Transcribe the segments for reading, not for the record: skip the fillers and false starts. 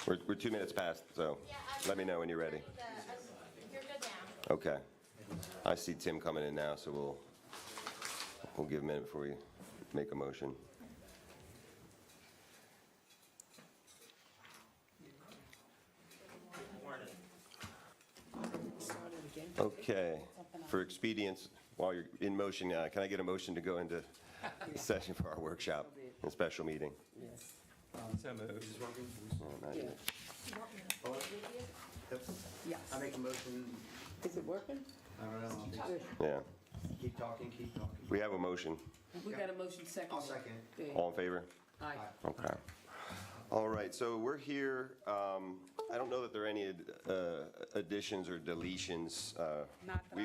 We're 2 minutes past, so let me know when you're ready. You're good now. Okay. I see Tim coming in now, so we'll give a minute before we make a motion. Okay. For expedience, while you're in motion, can I get a motion to go into session for our workshop and special meeting? Yes. So moved. Not yet. Yes. I make a motion, Is it working? I don't know, Yeah. keep talking. We have a motion. We got a motion second. I'll second. Yeah. All in favor? Aye. Okay. All right, so we're here. I don't know that there are any additions or deletions.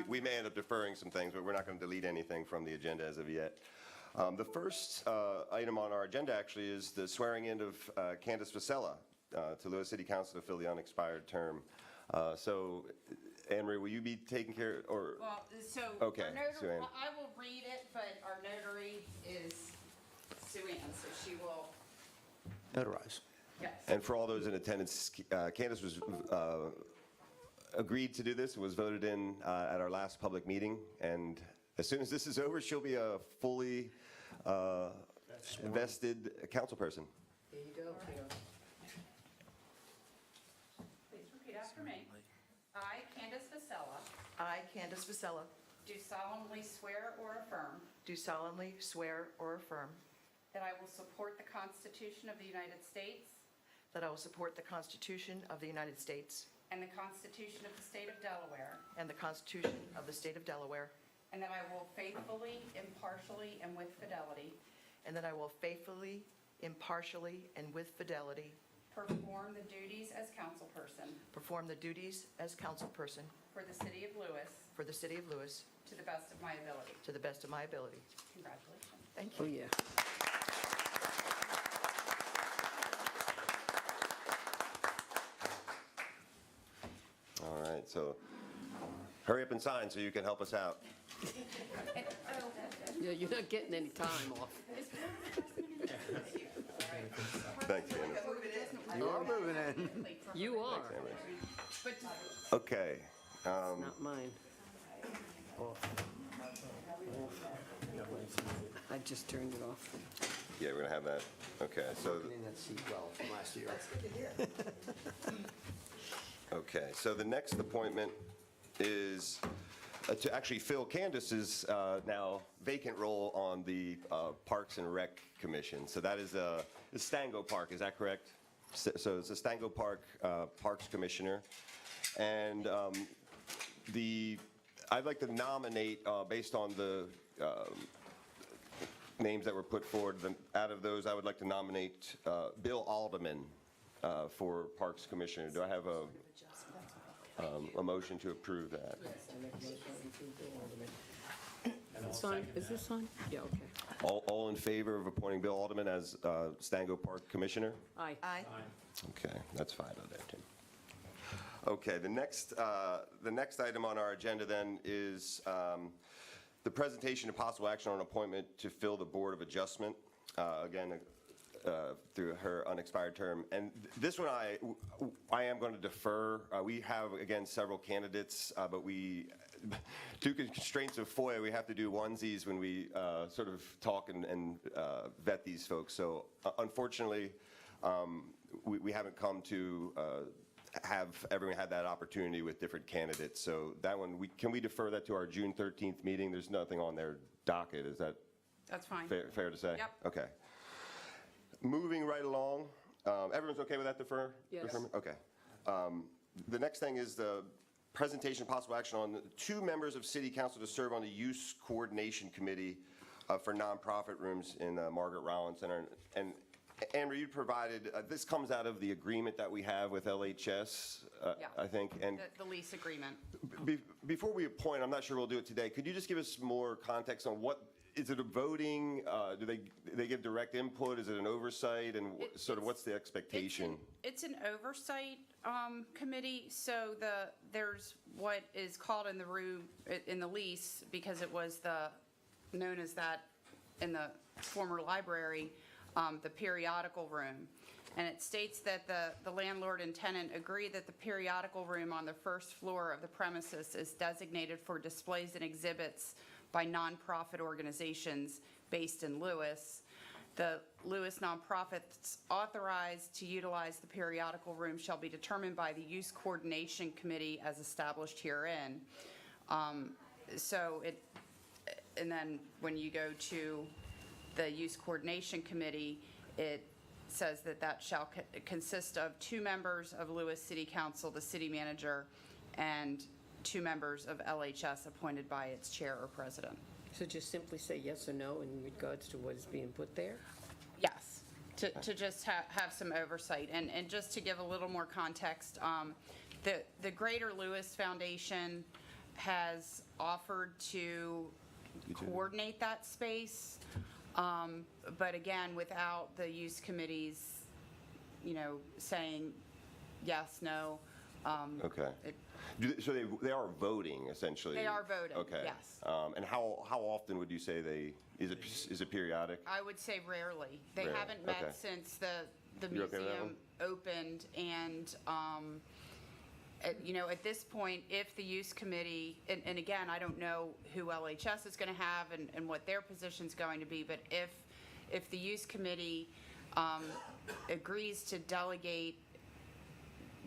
We may end up deferring some things, but we're not going to delete anything from the agenda as of yet. The first item on our agenda actually is the swearing in of Candace Vessella to Lewes City Council to fill the unexpired term. So, Anne Marie, will you be taking care, or? Well, so Okay, our notary, Sue Ann. I will read it, but our notary is Sue Ann, so she will, Notarize. yes. And for all those in attendance, Candace was agreed to do this, was voted in at our last public meeting, and as soon as this is over, she'll be a fully vested council person. There you go, Kiddo. Please repeat after me. I, Candace Vessella, I, Candace Vessella, do solemnly swear or affirm do solemnly swear or affirm that I will support the Constitution of the United States that I will support the Constitution of the United States and the Constitution of the State of Delaware, and the Constitution of the State of Delaware, and that I will faithfully, impartially, and with fidelity and that I will faithfully, impartially, and with fidelity perform the duties as councilperson perform the duties as councilperson for the City of Lewes for the City of Lewes to the best of my ability. to the best of my ability. Congratulations. Thank Oh, you. yeah. All right, so hurry up and sign so you can help us out. Yeah, you're not getting any time off. Thanks, Candace. You are moving in. You are, Okay. not mine. I just turned it off. Yeah, we're going to have that. Okay, so, In that seat well from last year. okay, so the next appointment is to actually fill Candace's now vacant role on the Parks and Rec Commission. So that is Stango Park, is that correct? So it's the Stango Park Parks Commissioner. And I'd like to nominate, based on the names that were put forward, out of those, I would like to nominate Bill Alderman for Parks Commissioner. Do I have a motion to approve that? Sign, is this sign? Yeah, okay. All in favor of appointing Bill Alderman as Stango Park Commissioner? Aye. Aye. Okay, that's 5 out there, Tim. Okay, the next item on our agenda then is the presentation of possible action on an appointment to fill the Board of Adjustment, again, through her unexpired term. And this one I am going to defer. We have, again, several candidates, but due to constraints of FOIA, we have to do onesies when we sort of talk and vet these folks. So unfortunately, we haven't come to have everyone had that opportunity with different candidates. So that one, can we defer that to our June 13th meeting? There's nothing on their docket. Is that That's fine. fair to say? Yep. Okay. Moving right along. Everyone's okay with that Yes. deferment? Okay. The next thing is the presentation of possible action on 2 members of City Council to serve on the Use Coordination Committee for nonprofit rooms in Margaret Rollins Center. And Amber, you provided, this comes out of the agreement that we have with LHS, Yeah. I think. And The lease agreement. before we appoint, I'm not sure we'll do it today. Could you just give us more context on is it a voting? Do they give direct input? Is it an oversight? And what's the expectation? It's an oversight committee, so there's what is called in the room, in the lease, because it was known as that in the former library, the periodical room. And it states that the landlord and tenant agree that the periodical room on the first floor of the premises is designated for displays and exhibits by nonprofit organizations based in Lewes. The Lewes Nonprofits authorized to utilize the periodical room shall be determined by the Use Coordination Committee as established herein. And then when you go to the Use Coordination Committee, it says that that shall consist of 2 members of Lewes City Council, the city manager, and 2 members of LHS appointed by its chair or president. So just simply say yes or no in regards to what is being put there? Yes, to just have some oversight. And just to give a little more context, the Greater Lewes Foundation has offered to coordinate that space, but again, without the use committees, saying yes, no. Okay. it- So they are voting, essentially? They are voting, Okay. yes. And how often would you say is it periodic? I would say rarely. They Rarely, haven't met okay. since the You okay with that museum opened, and, at this point, if the use committee, and again, I don't know who LHS is going to have and what their position's going to be, but if the use committee agrees to delegate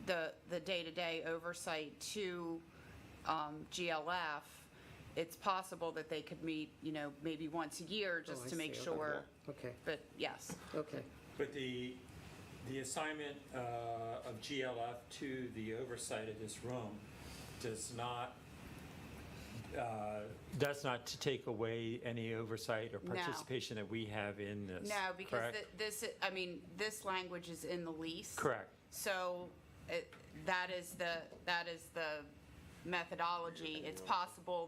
the day-to-day oversight to GLF, it's possible that they could meet, maybe once a year just I to make see. sure. Okay, But yes, okay. But the assignment of GLF to the oversight of this room does not to take away any oversight or No. participation that we have in this. no, because correct? this language is in the lease. Correct. So that is the methodology. It's possible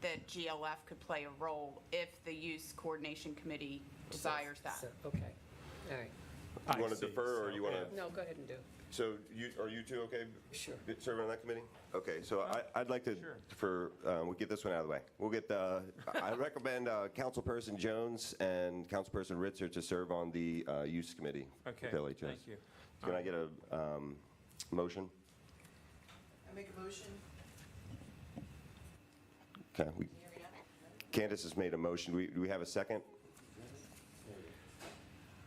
that GLF could play a role if the use coordination committee desires that. So, okay, all right. I You want to see. defer, or So, you want yeah. to? No, go ahead and do. So are you two okay? Sure. Serving on that committee? Okay, so I'd like to, we'll get this one out of the way. We'll get I recommend Councilperson Jones and Councilperson Ritzer to serve on the Use Committee. Okay, with LHS. thank you. Can I get a motion? I make a motion. Okay. Candace has made a motion. Do we have a second?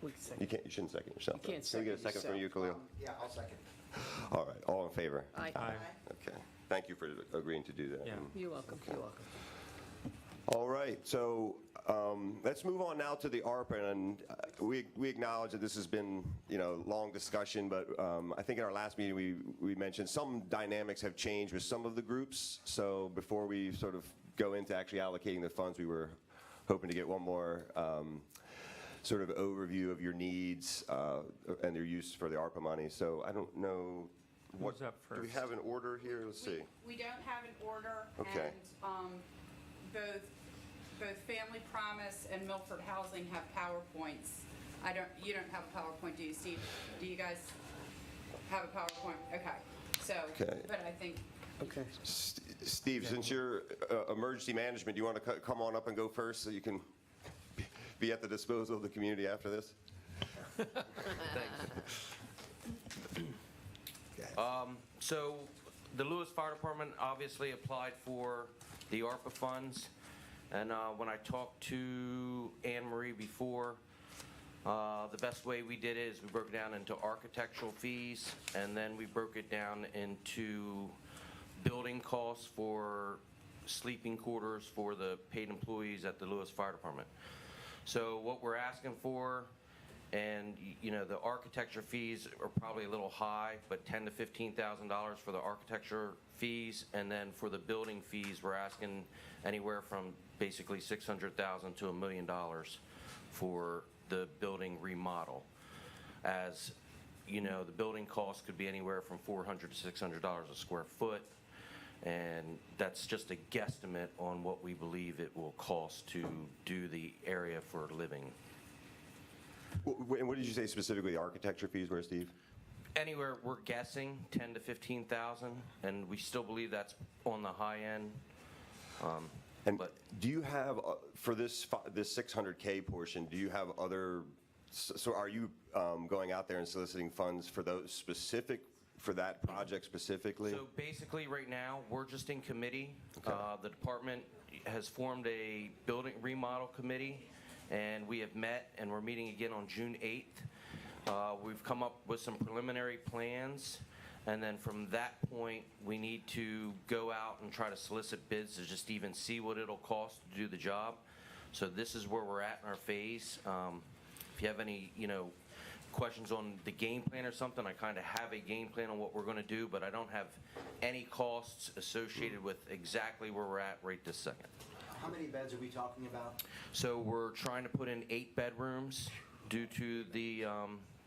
We can second. You shouldn't second yourself. You can't Can we get a second second from you, yourself. Khalil? Yeah, I'll second. All right, all in favor? Aye. Aye. Okay, thank you for agreeing to do that. Yeah. You're welcome, you're welcome. All right, so let's move on now to the ARPA, and we acknowledge that this has been, long discussion, but I think in our last meeting, we mentioned some dynamics have changed with some of the groups, so before we sort of go into actually allocating the funds, we were hoping to get one more sort of overview of your needs and their use for the ARPA money. So I don't know. Who's up Do we first? have an order here? Let's see. We don't have an order. Okay. And both Family Promise and Milford Housing have PowerPoints. You don't have a PowerPoint, do you, Steve? Do you guys have a PowerPoint? Okay. So, Okay. but I think, Okay. Steve, since you're emergency management, do you want to come on up and go first so you can be at the disposal of the community after this? So the Lewes Fire Department obviously applied for the ARPA funds, and when I talked to Anne Marie before, the best way we did it is we broke it down into architectural fees, and then we broke it down into building costs for sleeping quarters for the paid employees at the Lewes Fire Department. So what we're asking for, and the architecture fees are probably a little high, but $10,000 to $15,000 for the architecture fees, and then for the building fees, we're asking anywhere from basically $600,000 to $1 million for the building remodel. As the building cost could be anywhere from $400 to $600 a square foot, and that's just a guesstimate on what we believe it will cost to do the area for living. And what did you say specifically the architecture fees were, Steve? Anywhere, we're guessing 10 to 15,000, and we still believe that's on the high end. And But- do you have, for this 600K portion, do you have other So are you going out there and soliciting funds for that project specifically? So basically, right now, we're just in committee. The department has formed a building remodel committee, and we have met, and we're meeting again on June 8th. We've come up with some preliminary plans, and then from that point, we need to go out and try to solicit bids to just even see what it'll cost to do the job. So this is where we're at in our phase. If you have any, questions on the game plan or something, I kind of have a game plan on what we're going to do, but I don't have any costs associated with exactly where we're at right this second. How many beds are we talking about? So we're trying to put in 8 bedrooms due to the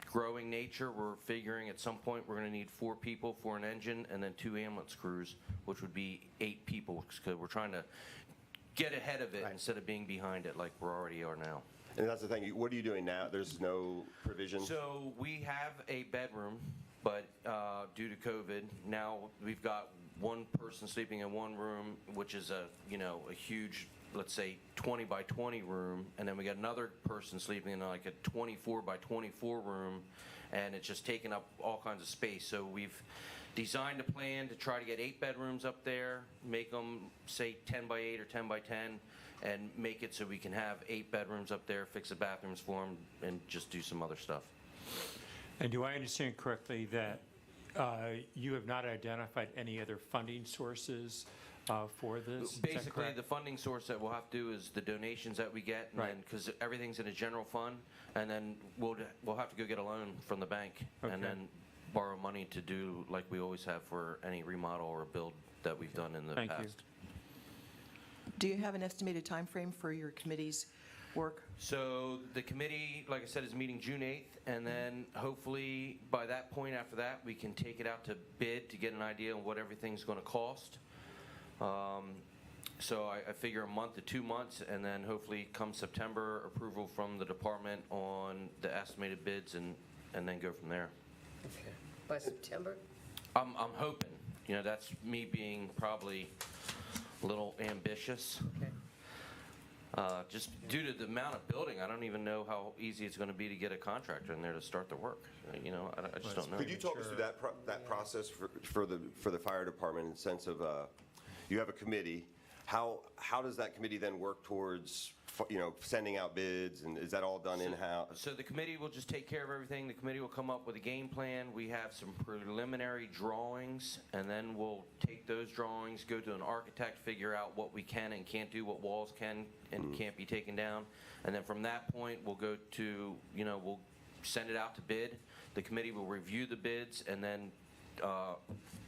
growing nature. We're figuring at some point we're going to need 4 people for an engine and then 2 ambulance crews, which would be 8 people, because we're trying to get ahead of it instead of being behind it like we already are now. And that's the thing. What are you doing now? There's no provision? So we have a bedroom, but due to COVID, now we've got one person sleeping in one room, which is a huge, let's say, 20 by 20 room, and then we got another person sleeping in like a 24 by 24 room, and it's just taking up all kinds of space. So we've designed a plan to try to get 8 bedrooms up there, make them, say, 10 by 8 or 10 by 10, and make it so we can have 8 bedrooms up there, fix the bathrooms for them, and just do some other stuff. And do I understand correctly that you have not identified any other funding sources for this? Is that Basically, correct? the funding source that we'll have to do is the donations that we get, and Right. then because everything's in a general fund, and then we'll have to go get a loan from the bank, Okay. and then borrow money to do like we always have for any remodel or build that we've done in the Thank you. past. Do you have an estimated time frame for your committee's work? So the committee, like I said, is meeting June 8th, and then hopefully by that point after that, we can take it out to bid to get an idea of what everything's going to cost. So I figure a month to 2 months, and then hopefully come September, approval from the department on the estimated bids, and then go from there. Okay. By September? I'm hoping. That's me being probably a little ambitious. Okay. Just due to the amount of building, I don't even know how easy it's going to be to get a contractor in there to start the work. I just don't know. Could you talk us through that process for the fire department in the sense of you have a committee? How does that committee then work towards sending out bids, and is that all done in-house? So the committee will just take care of everything. The committee will come up with a game plan. We have some preliminary drawings, and then we'll take those drawings, go to an architect, figure out what we can and can't do, what walls can and can't be taken down. And then from that point, we'll go to, we'll send it out to bid. The committee will review the bids and then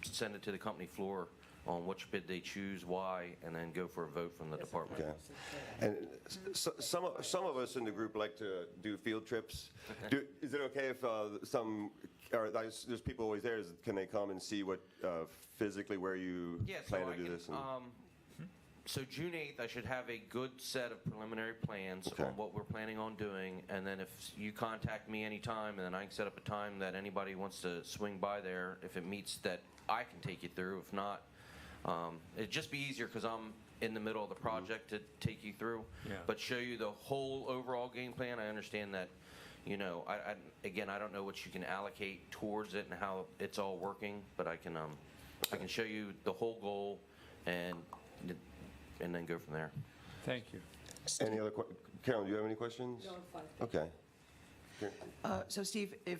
send it to the company floor on which bid they choose, why, and then go for a vote from the department. Okay. And some of us in the group like to do field trips. Is it okay if there's people always there? Can they come and see what physically where you plan to do this? So June 8th, I should have a good set of preliminary plans Okay. on what we're planning on doing, and then if you contact me anytime, and then I can set up a time that anybody wants to swing by there, if it meets that I can take you through. If not, it'd just be easier because I'm in the middle of the project to take you through, but show you the whole overall game plan. I understand that, I don't know what you can allocate towards it and how it's all working, but I can show you the whole goal and then go from there. Thank you. Any other Carolyn, do you have any questions? No, I'm fine. Okay. So Steve, if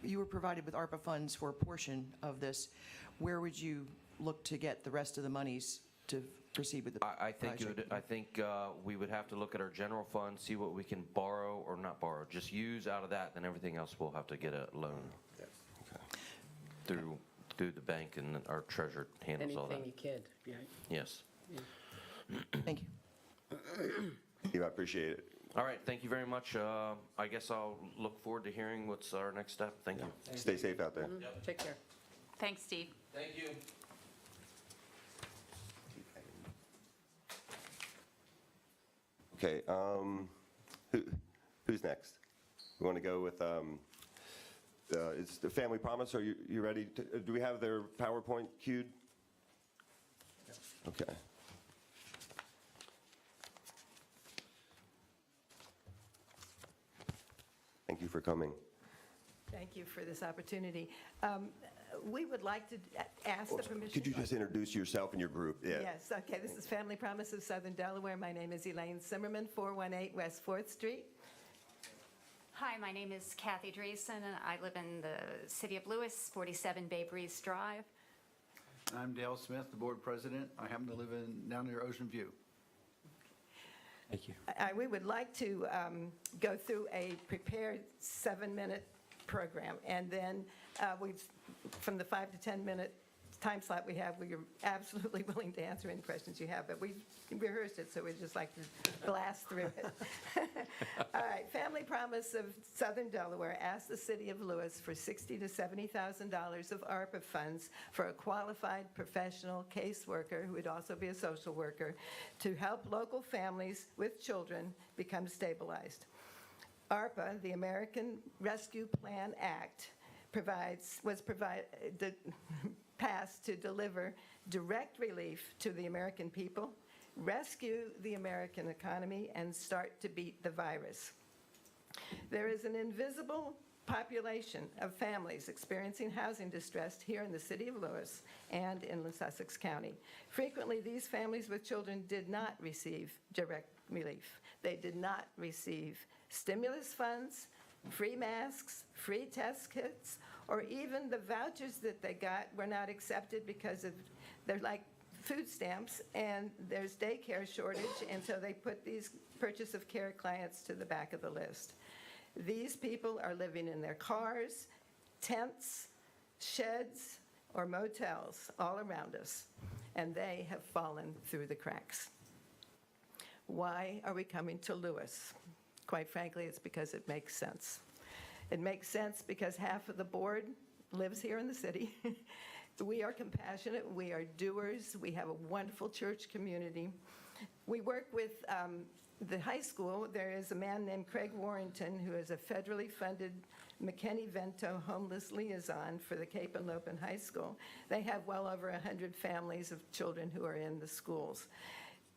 you were provided with ARPA funds for a portion of this, where would you look to get the rest of the monies to proceed with the I think project? we would have to look at our general fund, see what we can borrow or not borrow, just use out of that. Then everything else we'll have to get a loan through the bank, and our treasurer handles all that. Anything you can, yeah. Yes. Thank you. I appreciate it. All right. Thank you very much. I guess I'll look forward to hearing what's our next step. Thank you. Stay safe out there. Take care. Thanks, Steve. Thank you. Okay. Who's next? We want to go with. It's the Family Promise. Are you ready? Do we have their PowerPoint queued? Okay. Thank you for coming. Thank you for this opportunity. We would like to ask the permission. Could you just introduce yourself and your group? Yeah. Yes, okay, this is Family Promise of Southern Delaware. My name is Elaine Zimmerman, 418 West 4th Street. Hi, my name is Kathy Dreesen, and I live in the city of Lewes, 47 Bay Breeze Drive. I'm Dale Smith, the board president. I happen to live down near Ocean View. Thank you. We would like to go through a prepared 7-minute program, and then from the 5 to 10-minute time slot we have, we are absolutely willing to answer any questions you have, but we rehearsed it, so we'd just like to blast through it. All right, Family Promise of Southern Delaware asked the city of Lewes for $60,000 to $70,000 of ARPA funds for a qualified professional caseworker, who would also be a social worker, to help local families with children become stabilized. ARPA, the American Rescue Plan Act, passed to deliver direct relief to the American people, rescue the American economy, and start to beat the virus. There is an invisible population of families experiencing housing distress here in the city of Lewes and in Sussex County. Frequently, these families with children did not receive direct relief. They did not receive stimulus funds, free masks, free test kits, or even the vouchers that they got were not accepted because they're like food stamps, and there's daycare shortage, and so they put these purchase of care clients to the back of the list. These people are living in their cars, tents, sheds, or motels all around us, and they have fallen through the cracks. Why are we coming to Lewes? Quite frankly, it's because it makes sense. It makes sense because half of the board lives here in the city. We are compassionate. We are doers. We have a wonderful church community. We work with the high school. There is a man named Craig Warrington, who is a federally funded McKinney-Vento homeless liaison for the Cape and Lopin High School. They have well over 100 families of children who are in the schools.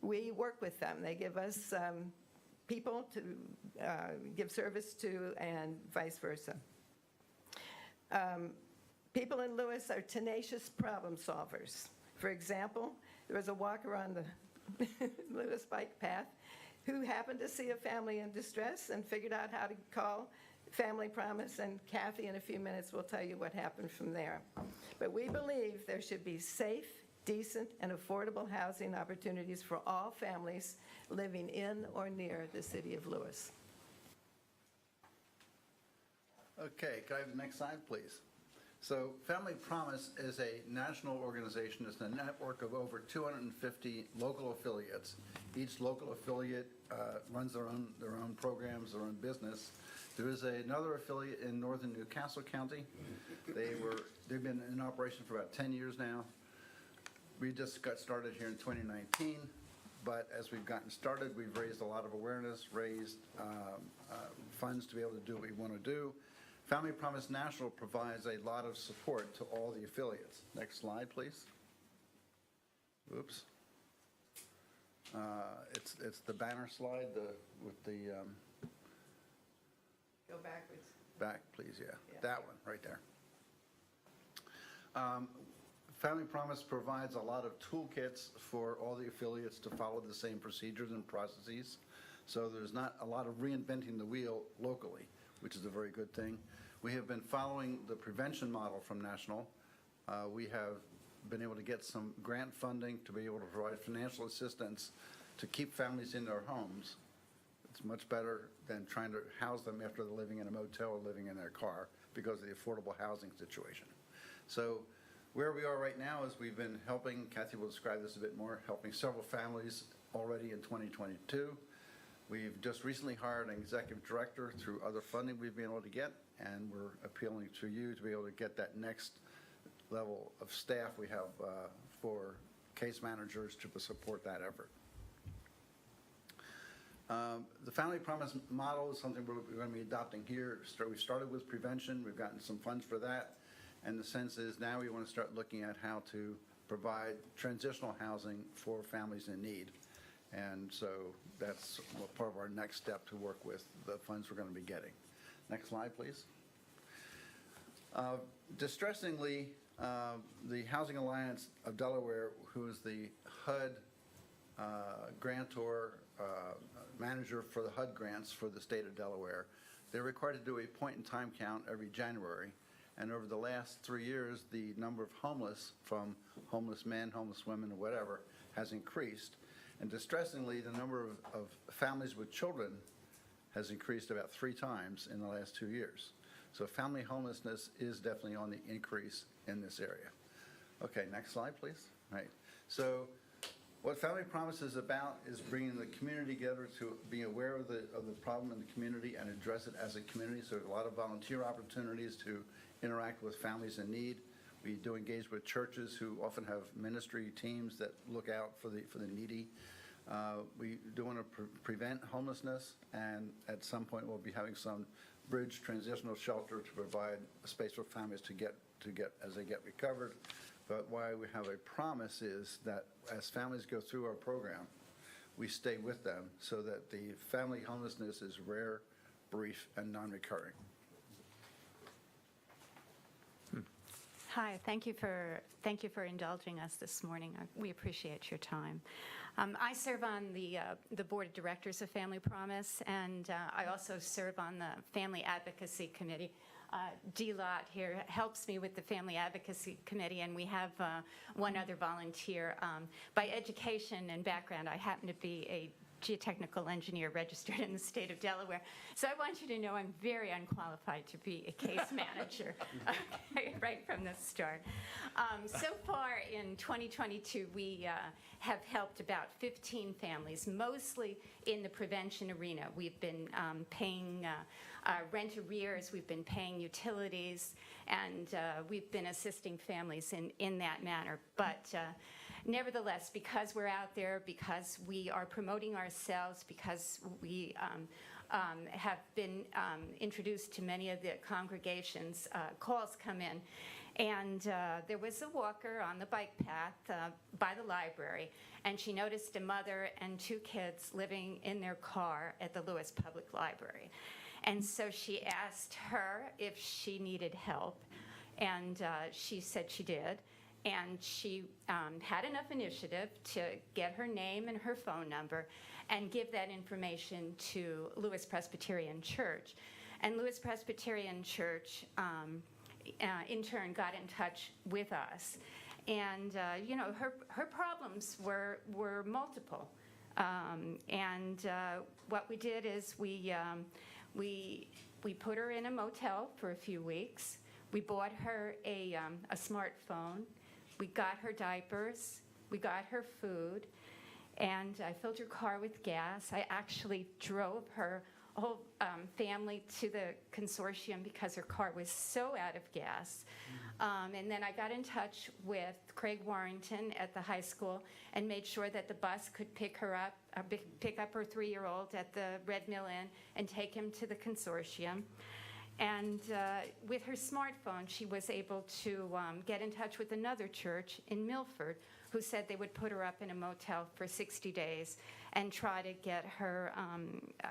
We work with them. They give us people to give service to, and vice versa. People in Lewes are tenacious problem solvers. For example, there was a walker on the Lewes bike path who happened to see a family in distress and figured out how to call Family Promise, and Kathy in a few minutes will tell you what happened from there. But we believe there should be safe, decent, and affordable housing opportunities for all families living in or near the city of Lewes. Okay, can I have the next slide, please? So Family Promise is a national organization. It's a network of over 250 local affiliates. Each local affiliate runs their own programs, their own business. There is another affiliate in northern Newcastle County. They've been in operation for about 10 years now. We just got started here in 2019, but as we've gotten started, we've raised a lot of awareness, raised funds to be able to do what we want to do. Family Promise National provides a lot of support to all the affiliates. Next slide, please. Oops. It's the banner slide with the Go backwards. back, please. Yeah, Yeah. that one right there. Family Promise provides a lot of toolkits for all the affiliates to follow the same procedures and processes. So there's not a lot of reinventing the wheel locally, which is a very good thing. We have been following the prevention model from National. We have been able to get some grant funding to be able to provide financial assistance to keep families in their homes. It's much better than trying to house them after they're living in a motel or living in their car because of the affordable housing situation. So where we are right now is we've been helping, Kathy will describe this a bit more, helping several families already in 2022. We've just recently hired an executive director through other funding we've been able to get, and we're appealing to you to be able to get that next level of staff we have for case managers to support that effort. The Family Promise model is something we're going to be adopting here. We started with prevention. We've gotten some funds for that. And the sense is now we want to start looking at how to provide transitional housing for families in need. And so that's part of our next step to work with the funds we're going to be getting. Next slide, please. Distressingly, the Housing Alliance of Delaware, who is the HUD grantor, manager for the HUD grants for the state of Delaware, they're required to do a point-in-time count every January. And over the last 3 years, the number of homeless, from homeless men, homeless women, or whatever, has increased. And distressingly, the number of families with children has increased about 3 times in the last 2 years. So family homelessness is definitely on the increase in this area. Okay, next slide, please. All right. So what Family Promise is about is bringing the community together to be aware of the problem in the community and address it as a community. So there's a lot of volunteer opportunities to interact with families in need. We do engage with churches who often have ministry teams that look out for the needy. We do want to prevent homelessness, and at some point we'll be having some bridge transitional shelter to provide a space for families to get as they get recovered. But why we have a promise is that as families go through our program, we stay with them so that the family homelessness is rare, brief, and non-recurring. Hi, thank you for indulging us this morning. We appreciate your time. I serve on the board of directors of Family Promise, and I also serve on the Family Advocacy Committee. DLOT here helps me with the Family Advocacy Committee, and we have one other volunteer. By education and background, I happen to be a geotechnical engineer registered in the state of Delaware. So I want you to know I'm very unqualified to be a case manager, okay, right from the start. So far in 2022, we have helped about 15 families, mostly in the prevention arena. We've been paying rent arrears, we've been paying utilities, and we've been assisting families in that manner. But nevertheless, because we're out there, because we are promoting ourselves, because we have been introduced to many of the congregations, calls come in. And there was a walker on the bike path by the library, and she noticed a mother and 2 kids living in their car at the Lewes Public Library. And so she asked her if she needed help, and she said she did. And she had enough initiative to get her name and her phone number and give that information to Lewes Presbyterian Church. And Lewes Presbyterian Church, in turn, got in touch with us. And, you know, her problems were multiple. And what we did is we put her in a motel for a few weeks. We bought her a smartphone. We got her diapers, we got her food, and I filled her car with gas. I actually drove her whole family to the consortium because her car was so out of gas. And then I got in touch with Craig Warrington at the high school and made sure that the bus could pick her up, pick up her 3-year-old at the Red Mill Inn and take him to the consortium. And with her smartphone, she was able to get in touch with another church in Milford who said they would put her up in a motel for 60 days and try to get her,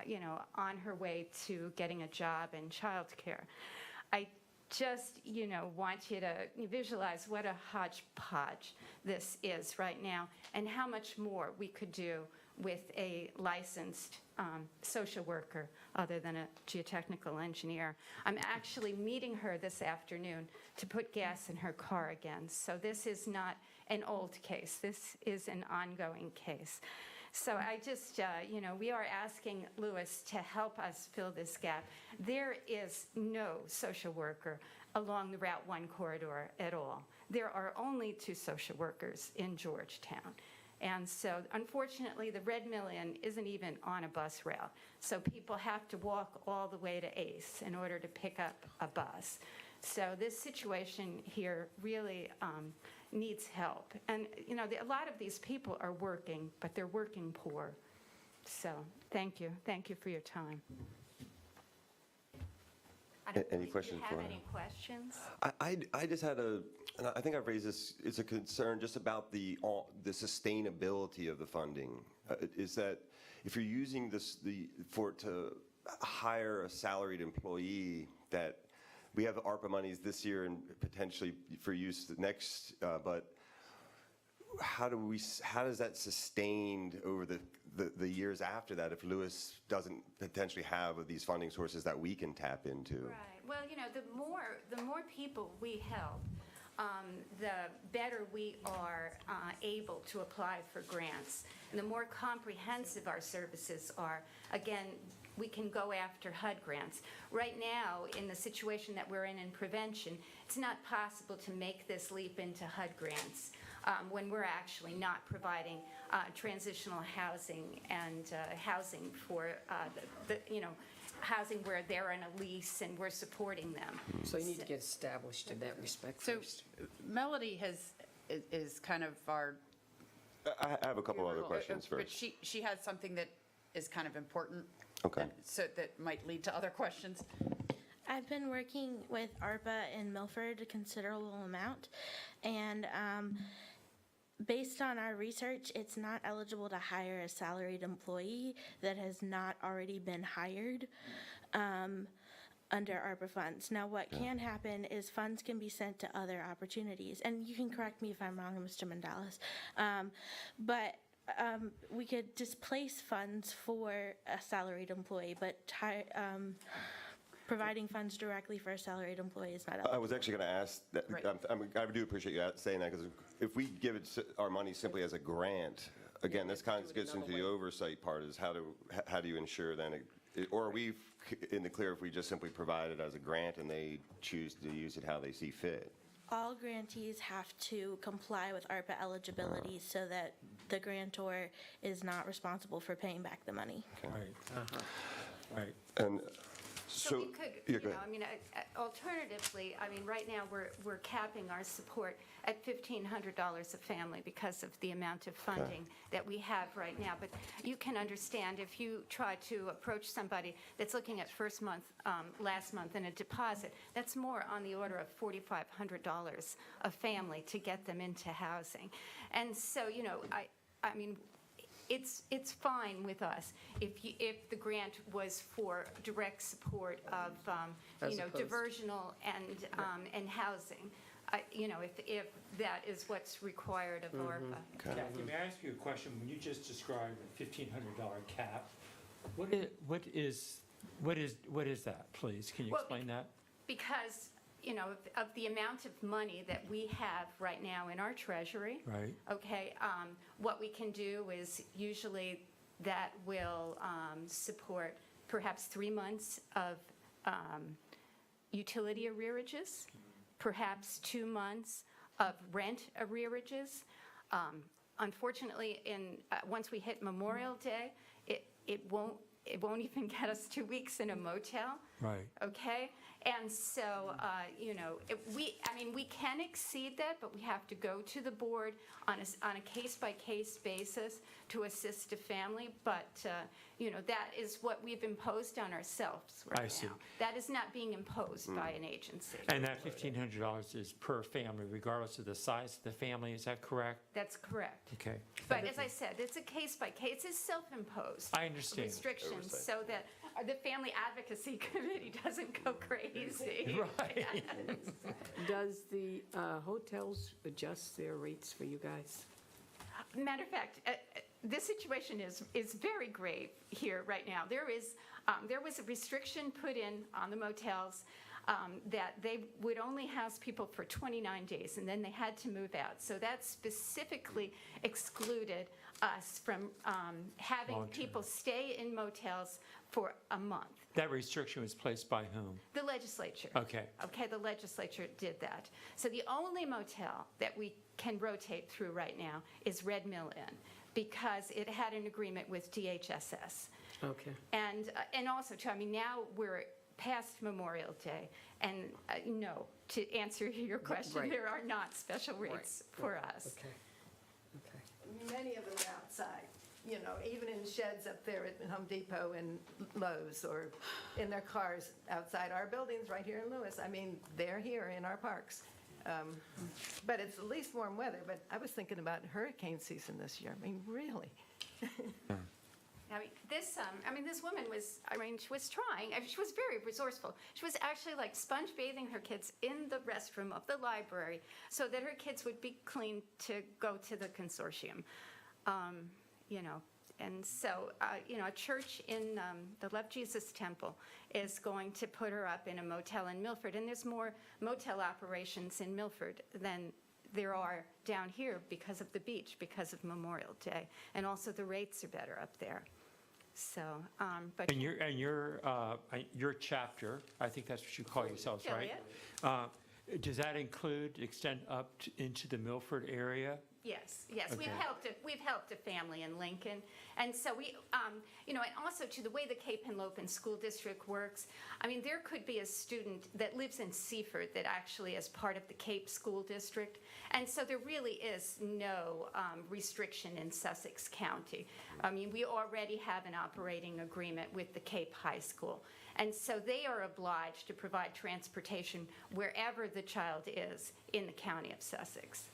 you know, on her way to getting a job and childcare. I just, you know, want you to visualize what a hodgepodge this is right now and how much more we could do with a licensed social worker other than a geotechnical engineer. I'm actually meeting her this afternoon to put gas in her car again. So this is not an old case. This is an ongoing case. So I just, you know, we are asking Lewes to help us fill this gap. There is no social worker along the Route 1 corridor at all. There are only 2 social workers in Georgetown. And so, unfortunately, the Red Mill Inn isn't even on a bus route. So people have to walk all the way to Ace in order to pick up a bus. So this situation here really needs help. And, you know, a lot of these people are working, but they're working poor. So thank you. Thank you for your time. Any questions Do you for have her? any questions? I just had and I think I've raised this, it's a concern just about the sustainability of the funding. Is that if you're using this, for it to hire a salaried employee that we have ARPA monies this year and potentially for use next, but how does that sustained over the years after that if Lewes doesn't potentially have these funding sources that we can tap into? Right. Well, the more people we help, the better we are able to apply for grants, and the more comprehensive our services are. Again, we can go after HUD grants. Right now, in the situation that we're in prevention, it's not possible to make this leap into HUD grants when we're actually not providing transitional housing and housing for housing where they're in a lease and we're supporting them. So you need to get established in that respect So first. Melody is kind of our. I have a couple other questions But first. she has something that is kind of important. Okay. So that might lead to other questions. I've been working with ARPA in Milford a considerable amount, and based on our research, it's not eligible to hire a salaried employee that has not already been hired under ARPA funds. Now, what can happen is funds can be sent to other opportunities, and you can correct me if I'm wrong, Mr. Mandalis, but we could displace funds for a salaried employee, but providing funds directly for a salaried employee is not eligible. I was actually going to ask that. Right. I do appreciate you saying that, because if we give our money simply as a grant, again, this kind of gets into the oversight part. Is how do you ensure then, or are we in the clear if we just simply provide it as a grant and they choose to use it how they see fit? All grantees have to comply with ARPA eligibility so that the grantor is not responsible for paying back the money. Right. Right. And So we could, go ahead. alternatively, right now we're capping our support at $1,500 a family because of the amount of funding that we have right now. But you can understand if you try to approach somebody that's looking at last month and a deposit, that's more on the order of $4,500 a family to get them into housing. And so, it's fine with us if the grant was for direct support of As opposed to- diversional and housing. If that is what's required of ARPA. Kathy, may I ask you a question? When you just described a $1,500 cap, what is that, please? Can you Well, explain that? Because of the amount of money that we have right now in our treasury. Right. Okay, what we can do is usually that will support perhaps 3 months of utility arrearages, perhaps 2 months of rent arrearages. Unfortunately, once we hit Memorial Day, it won't even get us 2 weeks in a motel. Right. Okay? And so, we can exceed that, but we have to go to the board on a case-by-case basis to assist a family. But, that is what we've imposed on ourselves right now. I see. That is not being imposed by an agency. And that $1,500 is per family, regardless of the size of the family, is that correct? That's correct. Okay. But as I said, it's a case-by-case, it's self-imposed. I understand. Restrictions so that the Family Advocacy Committee doesn't go crazy. Right. Does the hotels adjust their rates for you guys? Matter of fact, this situation is very grave here right now. There was a restriction put in on the motels that they would only house people for 29 days, and then they had to move out. So that specifically excluded us from having Long-term. people stay in motels for a month. That restriction was placed by whom? The legislature. Okay. Okay, the legislature did that. So the only motel that we can rotate through right now is Red Mill Inn, because it had an agreement with DHSS. Okay. And also, too, now we're past Memorial Day, and no, to answer your question, Right. there are not special rates for us. Okay. Okay. Many of them are outside, even in sheds up there at Home Depot and Lowe's, or in their cars outside our buildings right here in Lewes. They're here in our parks. But it's at least warm weather. But I was thinking about hurricane season this year. Really? This woman was, she was trying, she was very resourceful. She was actually like sponge bathing her kids in the restroom of the library so that her kids would be clean to go to the consortium. And so, a church in the Love Jesus Temple is going to put her up in a motel in Milford. And there's more motel operations in Milford than there are down here because of the beach, because of Memorial Day. And also the rates are better up there. So, but. And your chapter, I think that's what you call yourselves, right? Does that extend up into the Milford area? Yes. Okay. We've helped a family in Lincoln. And so we, and also to the way the Cape Henlopen School District works, there could be a student that lives in Seaford that actually is part of the Cape School District. And so there really is no restriction in Sussex County. We already have an operating agreement with the Cape High School. And so they are obliged to provide transportation wherever the child is in the county of Sussex,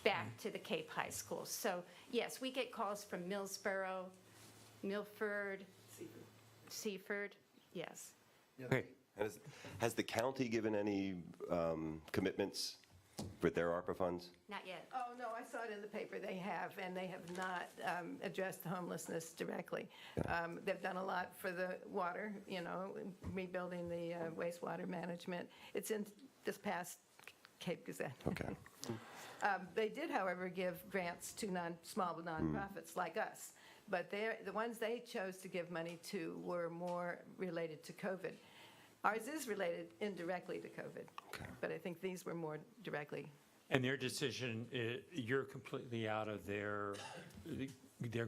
back to the Cape High School. So, yes, we get calls from Millsboro, Milford, Seaford, yes. Okay. And has the county given any commitments with their ARPA funds? Not yet. Oh, no, I saw it in the paper. They have, and they have not addressed homelessness directly. They've done a lot for the water, rebuilding the wastewater management. It's in this past Cape Gazette. Okay. They did, however, give grants to small nonprofits like us, but the ones they chose to give money to were more related to COVID. Ours is related indirectly to COVID, but I think these were more directly. And their decision, you're completely out of their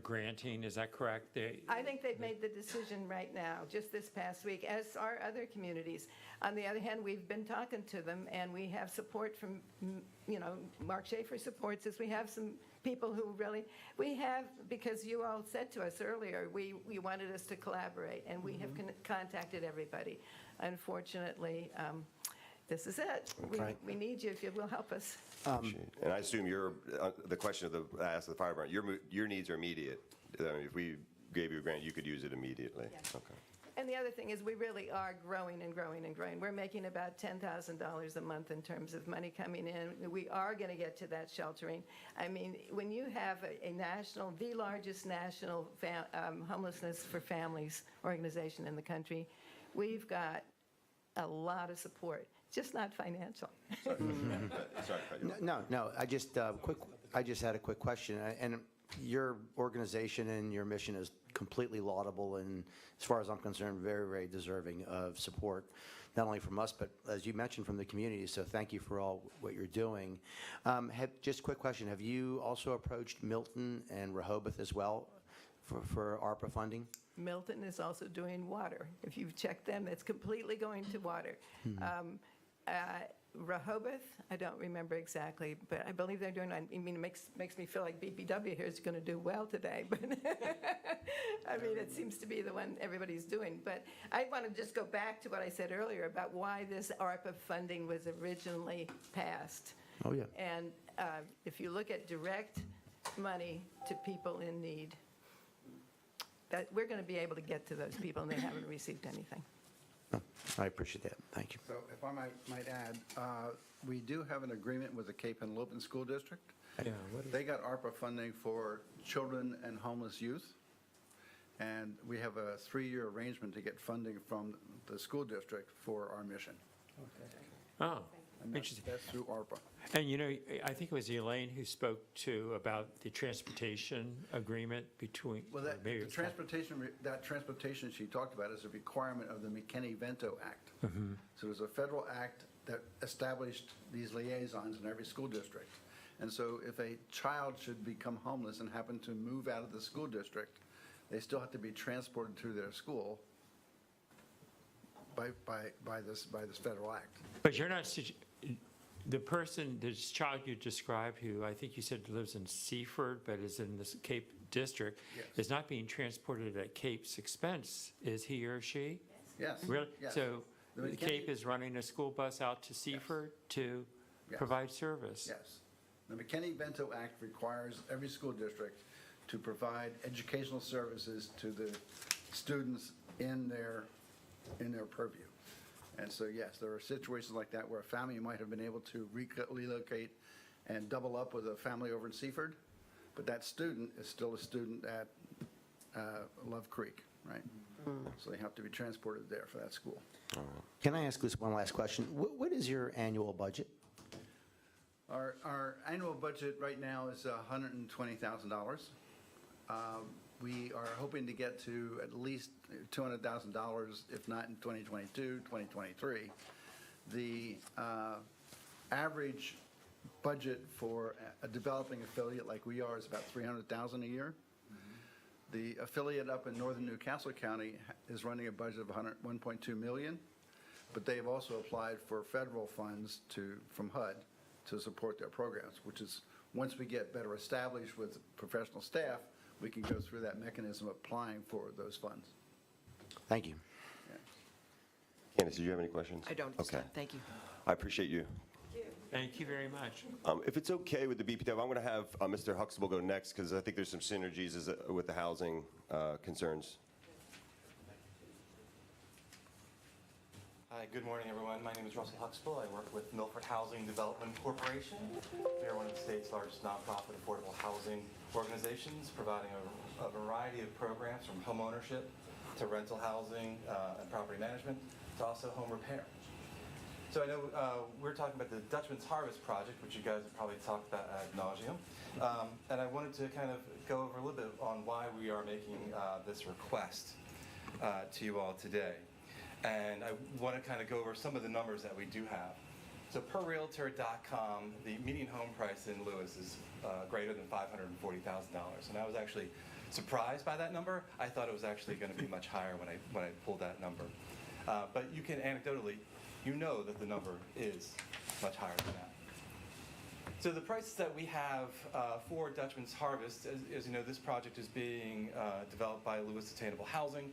granting, is that correct? I think they've made the decision right now, just this past week, as are other communities. On the other hand, we've been talking to them, and we have support from, Mark Schaefer supports us. We have some people who really, because you all said to us earlier, we wanted us to collaborate, and we have contacted everybody. Unfortunately, this is it. We need you if you will help us. And I assume the question I asked the fire department, your needs are immediate. If we gave you a grant, you could use it immediately. Yes. Okay. And the other thing is we really are growing and growing and growing. We're making about $10,000 a month in terms of money coming in. We are going to get to that sheltering. When you have the largest national homelessness for families organization in the country, we've got a lot of support, just not financial. Sorry to cut you off. No. I just had a quick question. And your organization and your mission is completely laudable, and as far as I'm concerned, very, very deserving of support, not only from us, but as you mentioned, from the community. So thank you for all what you're doing. Just a quick question: have you also approached Milton and Rehoboth as well for ARPA funding? Milton is also doing water. If you've checked them, it's completely going to water. Rehoboth, I don't remember exactly, but I believe they're doing, it makes me feel like BPW here is going to do well today, but it seems to be the one everybody's doing. But I want to just go back to what I said earlier about why this ARPA funding was originally passed. Oh, yeah. And if you look at direct money to people in need, that we're going to be able to get to those people, and they haven't received anything. I appreciate that. Thank you. So if I might add, we do have an agreement with the Cape Henlopen School District. Yeah, They got ARPA funding for children and homeless youth, and we have a 3-year arrangement to get funding from the school district for our mission. Oh, And interesting. that's through ARPA. And I think it was Elaine who spoke about the transportation agreement between. Well, or maybe it was that transportation she talked about is a requirement of the McKinney-Vento Act. So there's a federal act that established these liaisons in every school district. And so if a child should become homeless and happen to move out of the school district, they still have to be transported to their school by this federal act. But you're not, this child you described, who I think you said lives in Seaford, but is in the Cape District, Yes. is not being transported at Cape's expense, is he or she? Yes. Really? Yes. So The the McKinney- Cape is running a school bus out to Seaford to Yes. provide service? Yes. The McKinney-Vento Act requires every school district to provide educational services to the students in their purview. And so, yes, there are situations like that where a family might have been able to relocate and double up with a family over in Seaford, but that student is still a student at Love Creek, right? So they have to be transported there for that school. Can I ask this one last question? What is your annual budget? Our annual budget right now is $120,000. We are hoping to get to at least $200,000, if not in 2022, 2023. The average budget for a developing affiliate like we are is about $300,000 a year. The affiliate up in northern Newcastle County is running a budget of $1.2 million, but they have also applied for federal funds from HUD to support their programs, which is, once we get better established with professional staff, we can go through that mechanism of applying for those funds. Thank you. Candace, did you have any questions? I don't this Okay. time. Thank you. I appreciate you. Thank you very much. If it's okay with the BPW, I'm going to have Mr. Huxtable go next because I think there's some synergies with the housing concerns. Hi, good morning, everyone. My name is Russell Huxtable. I work with Milford Housing Development Corporation. We are one of the state's largest nonprofit affordable housing organizations, providing a variety of programs from home ownership to rental housing and property management to also home repair. So I know we're talking about the Dutchman's Harvest project, which you guys have probably talked about ad nauseum. And I wanted to kind of go over a little bit on why we are making this request to you all today. And I want to kind of go over some of the numbers that we do have. So per Realtor.com, the median home price in Lewes is greater than $540,000. And I was actually surprised by that number. I thought it was actually going to be much higher when I pulled that number. But you can anecdotally, you know that the number is much higher than that. So the prices that we have for Dutchman's Harvest, as you know, this project is being developed by Lewes Sustainable Housing.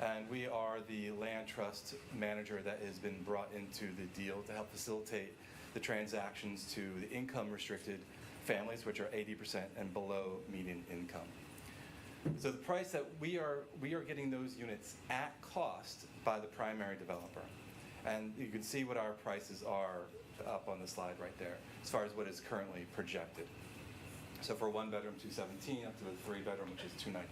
And we are the land trust manager that has been brought into the deal to help facilitate the transactions to the income-restricted families, which are 80% and below median income. So the price that we are getting those units at cost by the primary developer. And you can see what our prices are up on the slide right there, as far as what is currently projected. So for one bedroom, $217, up to a three bedroom, which is $291.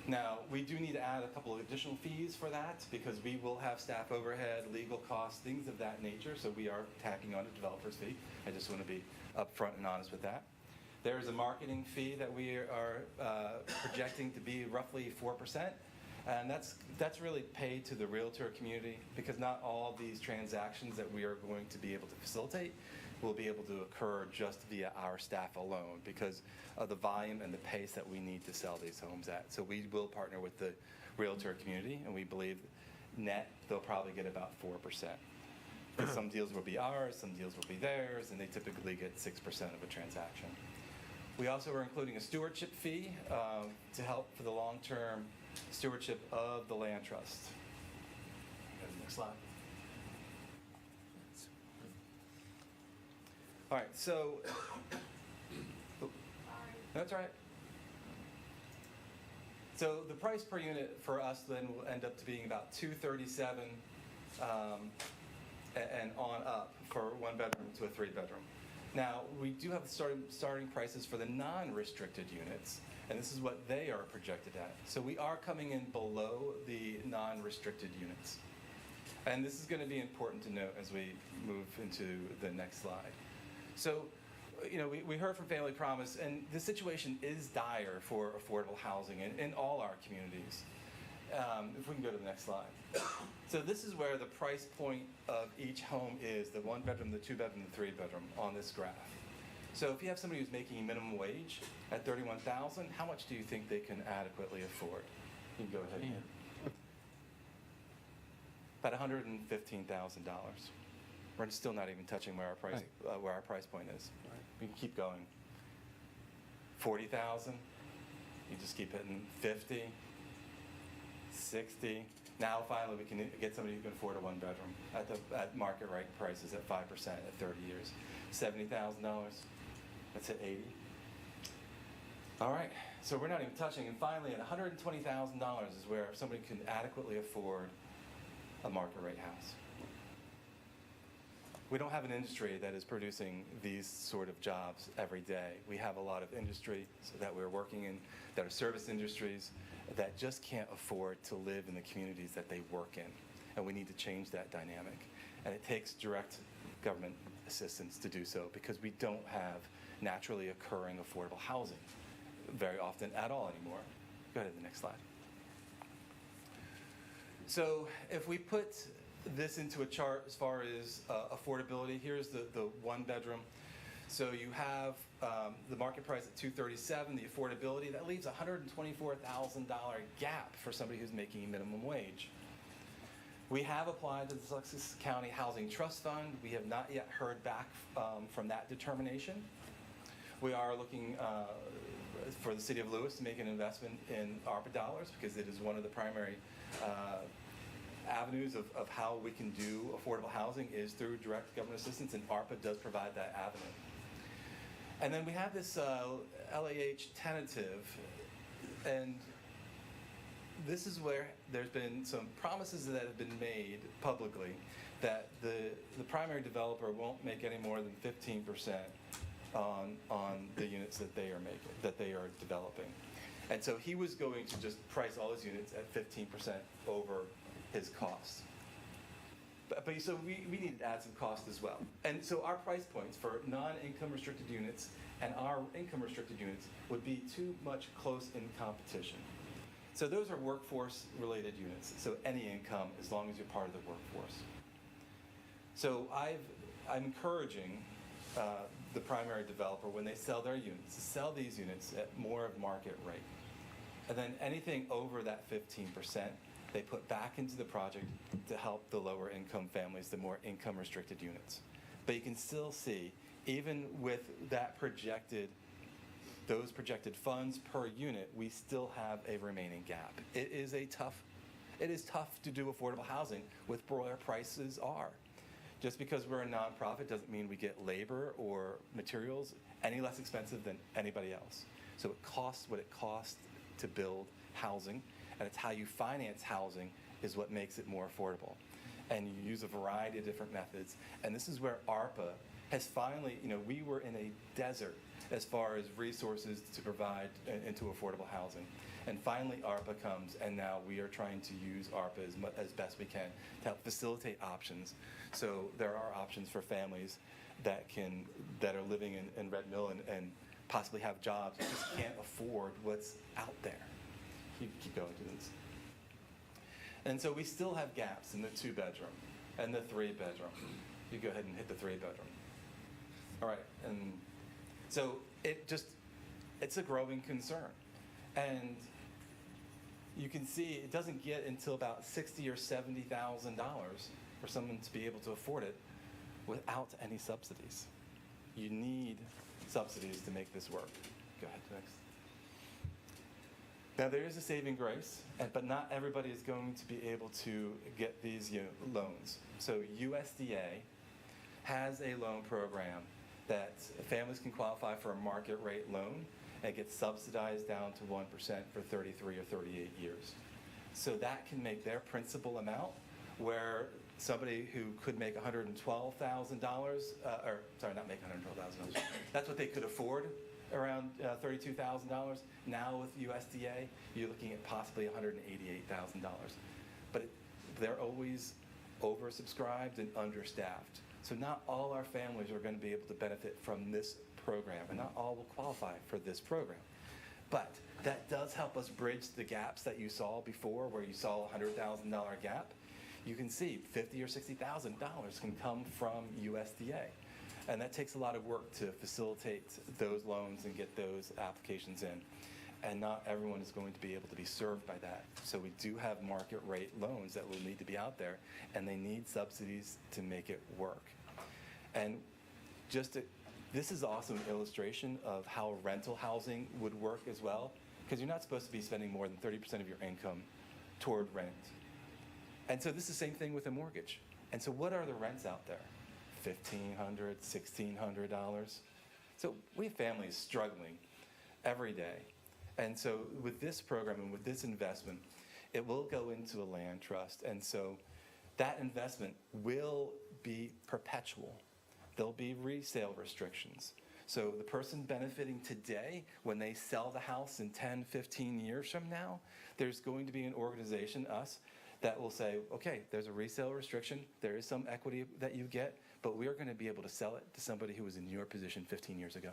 Now, we do need to add a couple of additional fees for that because we will have staff overhead, legal costs, things of that nature. So we are tacking on a developer's fee. I just want to be upfront and honest with that. There is a marketing fee that we are projecting to be roughly 4%. And that's really paid to the realtor community because not all these transactions that we are going to be able to facilitate will be able to occur just via our staff alone because of the volume and the pace that we need to sell these homes at. So we will partner with the realtor community, and we believe net they'll probably get about 4%. Some deals will be ours, some deals will be theirs, and they typically get 6% of a transaction. We also are including a stewardship fee to help for the long-term stewardship of the land trust. Next slide. All right, so that's all right. So the price per unit for us then will end up to being about $237 and on up for one bedroom to a three bedroom. Now we do have starting prices for the non-restricted units, and this is what they are projected at. So we are coming in below the non-restricted units. And this is going to be important to note as we move into the next slide. So, you know, we heard from Family Promise, and the situation is dire for affordable housing in all our communities. If we can go to the next slide. So this is where the price point of each home is, the one bedroom, the two bedroom, the three bedroom on this graph. So if you have somebody who's making minimum wage at $31,000, how much do you think they can adequately afford? You can go ahead. About $115,000. We're still not even touching where our price point is. We can keep going. 40,000. You just keep hitting 50, 60. Now finally we can get somebody who can afford a one bedroom at market rate prices at 5% at 30 years. $70,000. That's at 80. All right, so we're not even touching, and finally, at $120,000 is where somebody can adequately afford a market rate house. We don't have an industry that is producing these sort of jobs every day. We have a lot of industry that we're working in that are service industries that just can't afford to live in the communities that they work in. And we need to change that dynamic. And it takes direct government assistance to do so because we don't have naturally occurring affordable housing very often at all anymore. Go ahead to the next slide. So if we put this into a chart as far as affordability, here's the one bedroom. So you have the market price at $237,000, the affordability, that leaves a $124,000 gap for somebody who's making minimum wage. We have applied to the Sussex County Housing Trust Fund. We have not yet heard back from that determination. We are looking for the city of Lewes to make an investment in ARPA dollars because it is one of the primary avenues of how we can do affordable housing is through direct government assistance, and ARPA does provide that avenue. And then we have this LAH tentative, and this is where there's been some promises that have been made publicly that the primary developer won't make any more than 15% on the units that they are developing. And so he was going to just price all his units at 15% over his costs. But so we needed to add some cost as well. And so our price points for non-income restricted units and our income restricted units would be too much close in competition. So those are workforce related units. So any income as long as you're part of the workforce. So I'm encouraging the primary developer when they sell their units to sell these units at more of market rate. And then anything over that 15%, they put back into the project to help the lower income families, the more income restricted units. But you can still see, even with that those projected funds per unit, we still have a remaining gap. It is tough to do affordable housing with where prices are. Just because we're a nonprofit doesn't mean we get labor or materials any less expensive than anybody else. So it costs what it costs to build housing, and it's how you finance housing is what makes it more affordable. And you use a variety of different methods. And this is where ARPA has finally, we were in a desert as far as resources to provide into affordable housing. And finally ARPA comes, and now we are trying to use ARPA as best we can to help facilitate options. So there are options for families that are living in Red Mill and possibly have jobs that just can't afford what's out there. You keep going to this. And so we still have gaps in the 2-bedroom and the 3-bedroom. You go ahead and hit the 3-bedroom. All right, and so it's a growing concern. And you can see it doesn't get until about $60,000 or $70,000 for someone to be able to afford it without any subsidies. You need subsidies to make this work. Go ahead, next. Now there is a saving grace, but not everybody is going to be able to get these loans. So USDA has a loan program that families can qualify for a market rate loan and get subsidized down to 1% for 33 or 38 years. So that can make their principal amount where somebody who could make $112,000, not make $112,000, that's what they could afford, around $32,000. Now with USDA, you're looking at possibly $188,000. But they're always oversubscribed and understaffed. So not all our families are going to be able to benefit from this program, and not all will qualify for this program. But that does help us bridge the gaps that you saw before, where you saw a $100,000 gap. You can see $50,000 or $60,000 can come from USDA. And that takes a lot of work to facilitate those loans and get those applications in. And not everyone is going to be able to be served by that. So we do have market rate loans that will need to be out there, and they need subsidies to make it work. And this is also an illustration of how rental housing would work as well, because you're not supposed to be spending more than 30% of your income toward rent. And so this is the same thing with a mortgage. And so what are the rents out there? $1,500, $1,600. So we have families struggling every day. And so with this program and with this investment, it will go into a land trust. And so that investment will be perpetual. There'll be resale restrictions. So the person benefiting today, when they sell the house in 10, 15 years from now, there's going to be an organization, us, that will say, okay, there's a resale restriction, there is some equity that you get, but we are going to be able to sell it to somebody who was in your position 15 years ago.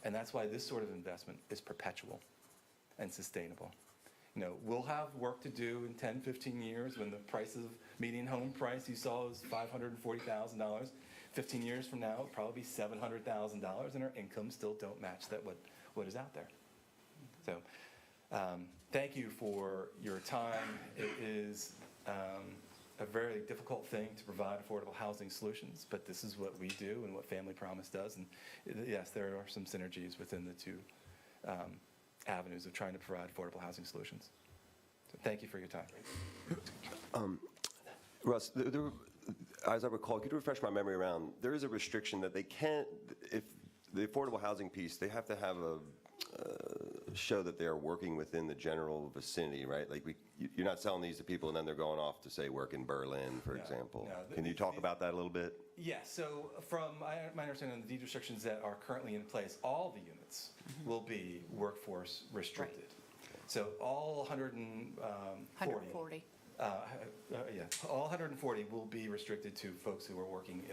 And that's why this sort of investment is perpetual and sustainable. You know, we'll have work to do in 10, 15 years when the price of median home price you saw is $540,000. 15 years from now, it'll probably be $700,000, and our incomes still don't match that what is out there. So thank you for your time. It is a very difficult thing to provide affordable housing solutions, but this is what we do and what Family Promise does. And yes, there are some synergies within the two avenues of trying to provide affordable housing solutions. So thank you for your time. Russ, as I recall, could you refresh my memory around, there is a restriction that they can't, if the affordable housing piece, they have to have show that they are working within the general vicinity, right? Like you're not selling these to people and then they're going off to, say, work in Berlin, for example. No. Can you talk about that a little bit? Yes, so from my understanding of the deed restrictions that are currently in place, all the units will be workforce restricted. Right. So all 140. All 140 will be restricted to folks who are working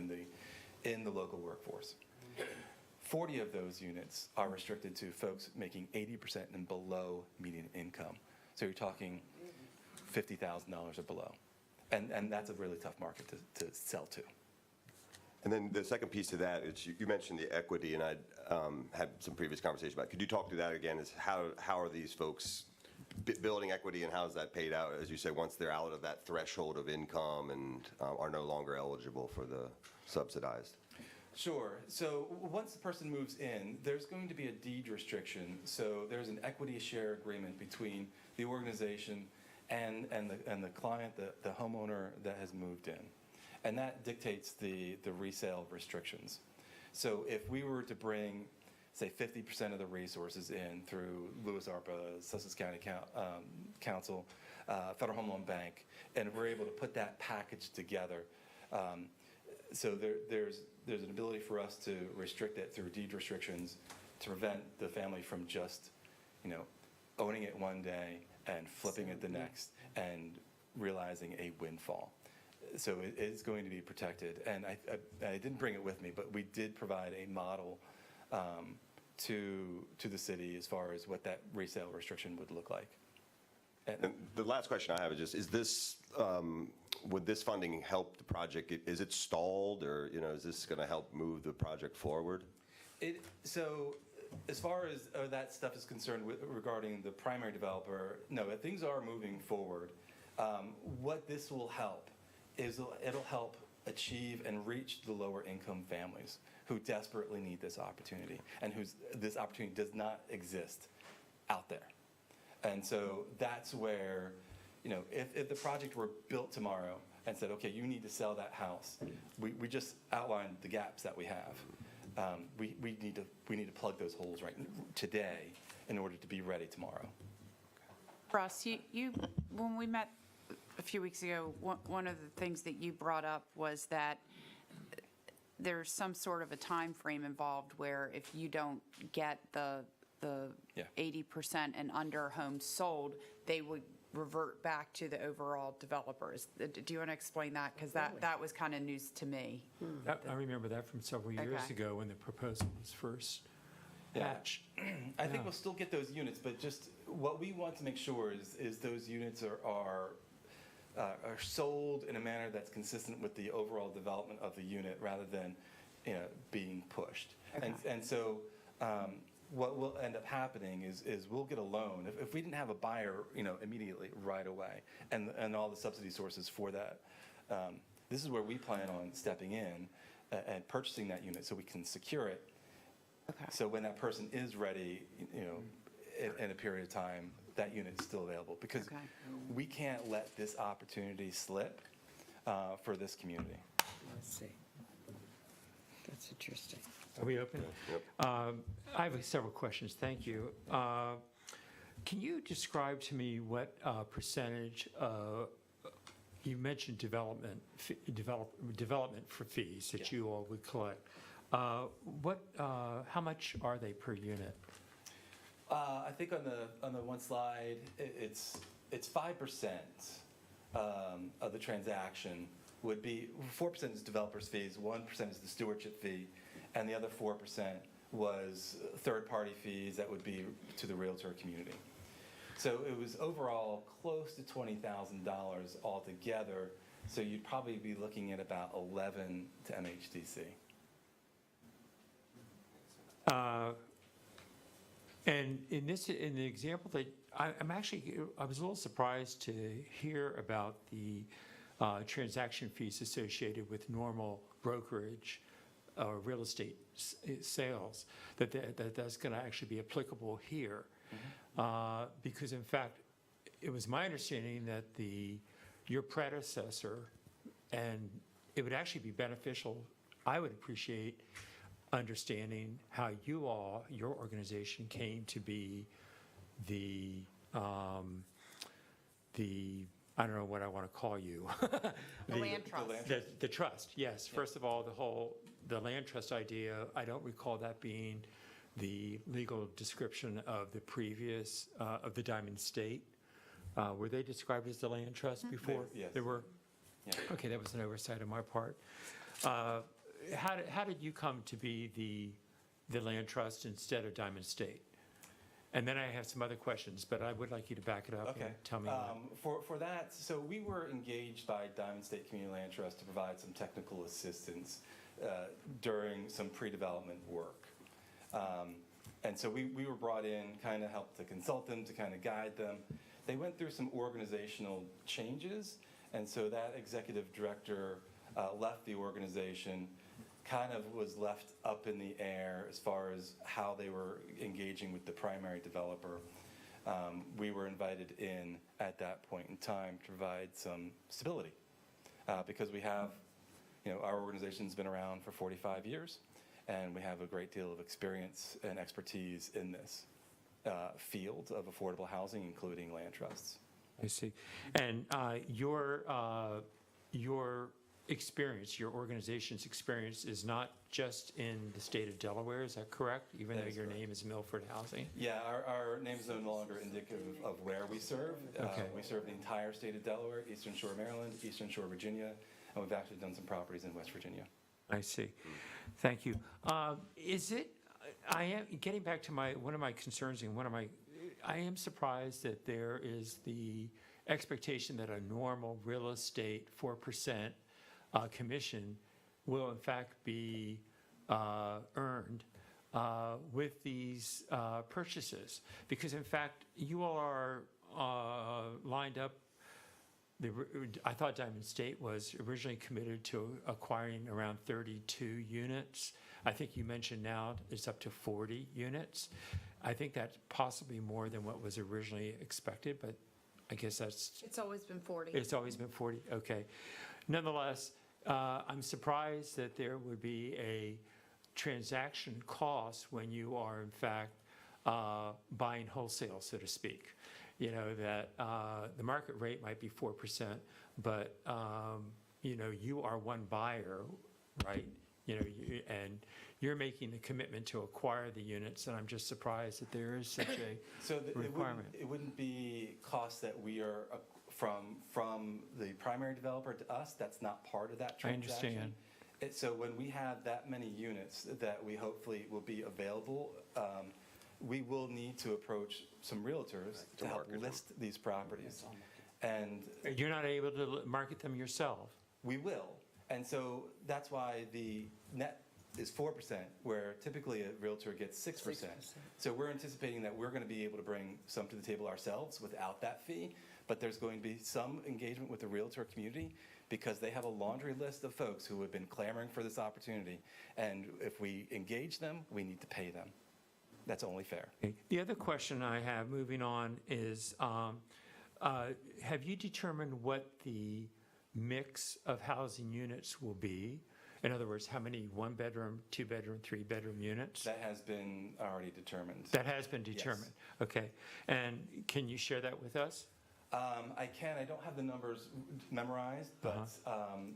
in the local workforce. 40 of those units are restricted to folks making 80% and below median income. So you're talking $50,000 or below. And that's a really tough market to sell to. And then the second piece to that is you mentioned the equity, and I had some previous conversation about it. Could you talk through that again? Is how are these folks building equity, and how is that paid out, as you say, once they're out of that threshold of income and are no longer eligible for the subsidized? Sure. So once the person moves in, there's going to be a deed restriction. So there's an equity share agreement between the organization and the client, the homeowner that has moved in. And that dictates the resale restrictions. So if we were to bring, say, 50% of the resources in through Lewes ARPA, Sussex County Council, Federal Home Loan Bank, and we're able to put that package together, so there's an ability for us to restrict it through deed restrictions to prevent the family from just, owning it one day and flipping it the next and realizing a windfall. So it is going to be protected. And I didn't bring it with me, but we did provide a model to the city as far as what that resale restriction would look like. And the last question I have is just, is this, would this funding help the project? Is it stalled, or, is this going to help move the project forward? So as far as that stuff is concerned regarding the primary developer, no, things are moving forward. What this will help is it'll help achieve and reach the lower income families who desperately need this opportunity and this opportunity does not exist out there. And so that's where, if the project were built tomorrow and said, okay, you need to sell that house, we just outlined the gaps that we have. We need to plug those holes right today in order to be ready tomorrow. Russ, you when we met a few weeks ago, one of the things that you brought up was that there's some sort of a time frame involved where if you don't get the 80% and under homes sold, they would revert back to the overall developers. Do you want to explain that? Because that was kind of news to me. I remember that from several years ago when the proposal was first hatched. I think we'll still get those units, but just what we want to make sure is those units are sold in a manner that's consistent with the overall development of the unit rather than being pushed. Okay. And so what will end up happening is we'll get a loan. If we didn't have a buyer immediately right away and all the subsidy sources for that, this is where we plan on stepping in and purchasing that unit so we can secure it. Okay. So when that person is ready, in a period of time, that unit is still available because we can't let this opportunity slip for this community. Let's see. That's interesting. Are we open? Yep. I have several questions, thank you. Can you describe to me what percentage, you mentioned development for fees that you all would collect. How much are they per unit? I think on the one slide, it's 5% of the transaction would be, 4% is developers' fees, 1% is the stewardship fee, and the other 4% was third-party fees that would be to the realtor community. So it was overall close to $20,000 altogether, so you'd probably be looking at about 11 to MHDC. And in the example that, I was a little surprised to hear about the transaction fees associated with normal brokerage or real estate sales, that's going to actually be applicable here. Because in fact, it was my understanding that your predecessor, and it would actually be beneficial, I would appreciate understanding how your organization came to be the I don't know what I want to call you. The land trust. The trust, yes. Yeah. First of all, the land trust idea, I don't recall that being the legal description of the previous, of the Diamond State. Were they described as the land trust before? Yes. They were? Yeah. Okay, that was an oversight on my part. How did you come to be the land trust instead of Diamond State? And then I have some other questions, but I would like you to back it up and tell me that. For that, so we were engaged by Diamond State Community Land Trust to provide some technical assistance during some pre-development work. And so we were brought in, kind of help to consult them, to kind of guide them. They went through some organizational changes, and so that executive director left the organization, kind of was left up in the air as far as how they were engaging with the primary developer. We were invited in at that point in time to provide some stability because we have, our organization's been around for 45 years and we have a great deal of experience and expertise in this field of affordable housing, including land trusts. I see. And your experience, your organization's experience is not just in the state of Delaware, is that correct? Even though your name is Milford Housing? Yeah, our name is no longer indicative of where we serve. Okay. We serve the entire state of Delaware, Eastern Shore, Maryland, Eastern Shore, Virginia, and we've actually done some properties in West Virginia. I see. Thank you. I am getting back to one of my concerns and I am surprised that there is the expectation that a normal real estate 4% commission will in fact be earned with these purchases. Because in fact, you all are lined up. I thought Diamond State was originally committed to acquiring around 32 units. I think you mentioned now it's up to 40 units. I think that's possibly more than what was originally expected, but I guess It's always been 40. It's always been 40, okay. Nonetheless, I'm surprised that there would be a transaction cost when you are in fact buying wholesale, so to speak. That the market rate might be 4%, but you are one buyer, right? And you're making the commitment to acquire the units, and I'm just surprised that there is such a requirement. It wouldn't be costs that we are from the primary developer to us. That's not part of that transaction. I understand. So when we have that many units that we hopefully will be available, we will need to approach some realtors to help list these properties. And You're not able to market them yourself? we will. And so that's why the net is 4%, where typically a realtor gets 6%. So we're anticipating that we're going to be able to bring some to the table ourselves without that fee, but there's going to be some engagement with the realtor community because they have a laundry list of folks who have been clamoring for this opportunity. And if we engage them, we need to pay them. That's only fair. Okay. The other question I have, moving on, is have you determined what the mix of housing units will be? In other words, how many one-bedroom, two-bedroom, three-bedroom units? That has been already determined. That has been determined? Okay. And can you share that with us? I can. I don't have the numbers memorized, but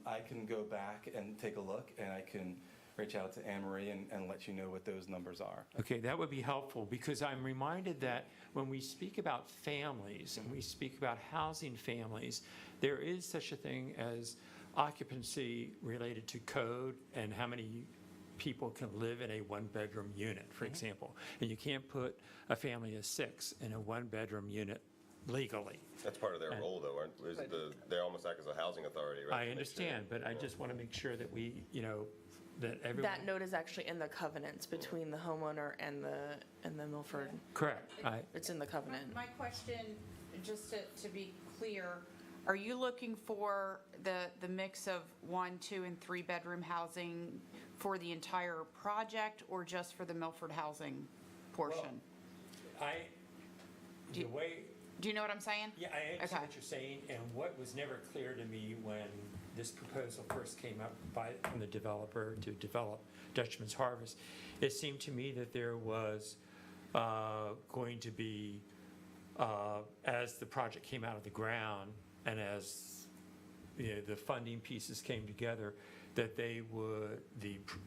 I can go back and take a look, and I can reach out to Anne Marie and let you know what those numbers are. Okay, that would be helpful, because I'm reminded that when we speak about families and we speak about housing families, there is such a thing as occupancy related to code and how many people can live in a one-bedroom unit, for example. And you can't put a family of 6 in a one-bedroom unit legally. That's part of their role, though, aren't, is they almost act as a housing authority, right? I understand, but I just want to make sure that we, that everyone. That note is actually in the covenants between the homeowner and the Milford. Correct. It's in the covenant. My question, just to be clear, are you looking for the mix of 1, 2, and 3-bedroom housing for the entire project, or just for the Milford housing portion? The way. Do you know what I'm saying? Yeah, I understand Okay. what you're saying, and what was never clear to me when this proposal first came up from the developer to develop Dutchman's Harvest, it seemed to me that there was going to be, as the project came out of the ground and as the funding pieces came together, that they would,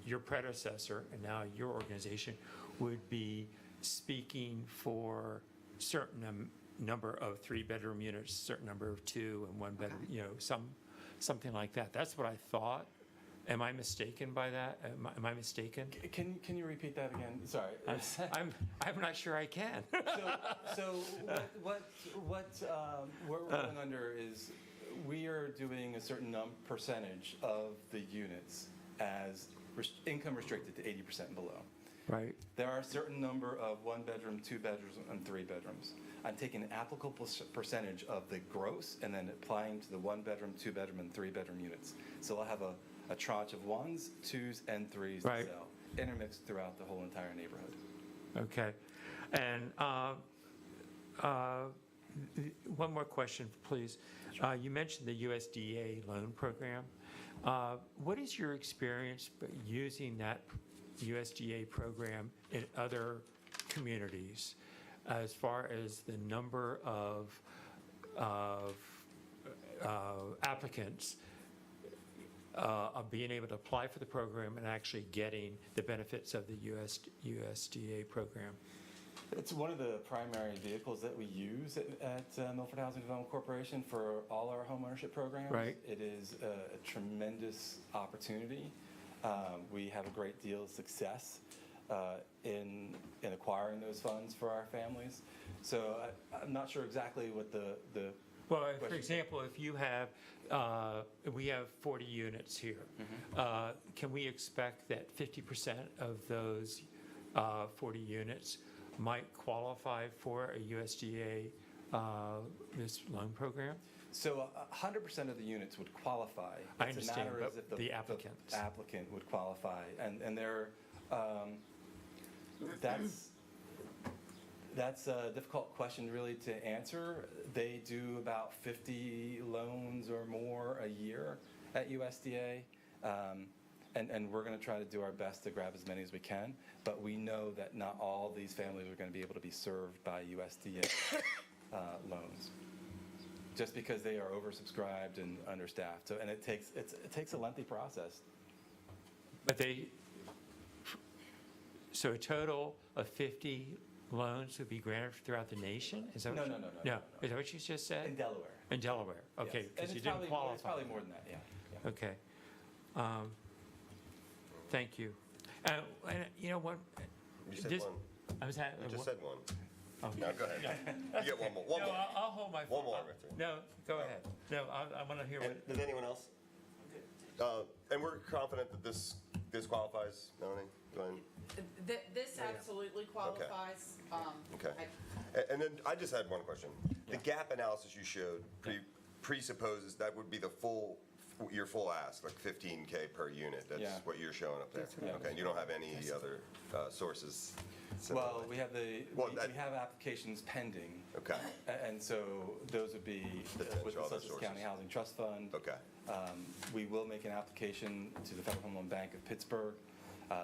your predecessor and now your organization would be speaking for certain number of 3-bedroom units, certain number of 2 and 1-bedroom, something like that. That's what I thought. Am I mistaken by that? Am I mistaken? Can you repeat that again? Sorry. I'm not sure I can. So what we're going under is we are doing a certain percentage of the units as income restricted to 80% and below. Right. There are a certain number of 1-bedroom, 2-bedrooms, and 3-bedrooms. I'm taking an applicable percentage of the gross and then applying to the 1-bedroom, 2-bedroom, and 3-bedroom units. So I'll have a tranche of 1s, 2s, and 3s to sell, intermixed throughout the whole entire neighborhood. Okay. And one more question, please. Sure. You mentioned the USDA loan program. What is your experience using that USDA program in other communities as far as the number of applicants of being able to apply for the program and actually getting the benefits of the USDA program? It's one of the primary vehicles that we use at Milford Housing Development Corporation for all our homeownership programs. Right. It is a tremendous opportunity. We have a great deal of success in acquiring those funds for our families. So I'm not sure exactly what the well, for example, if you have, we have 40 units here. Can we expect that 50% of those 40 units might qualify for a USDA this loan program? So 100% of the units would qualify. I understand, it's a matter but as if the applicants. the applicant would qualify, and they're that's a difficult question really to answer. They do about 50 loans or more a year at USDA, and we're going to try to do our best to grab as many as we can. But we know that not all these families are going to be able to be served by USDA loans, just because they are oversubscribed and understaffed. So, and it takes a lengthy process. But so a total of 50 loans would be granted throughout the nation? Is that No. Is that what you just said? In Delaware. In Delaware, okay, Yes. because And you it's didn't qualify. It's probably more than that, yeah. Okay. Thank you. And you know what? You said one. I was You just said one. Oh, No, go ahead. You get one more. One No, more. I'll hold my. One more, Richard. No, go ahead. No, I want to hear what. Does anyone else? And we're confident that this qualifies, Melanie? Go ahead. This absolutely qualifies. Okay. And then I just had one question. The gap analysis you showed presupposes that would be the full your full ask, like 15K per unit. That's Yeah. what you're showing up there. That's right. Okay, and you don't have any other sources? Well, we have we that- have applications pending, Okay, and so those would be with Potential the other Sussex County sources. Housing Trust Fund. okay. We will make an application to the Federal Home Loan Bank of Pittsburgh.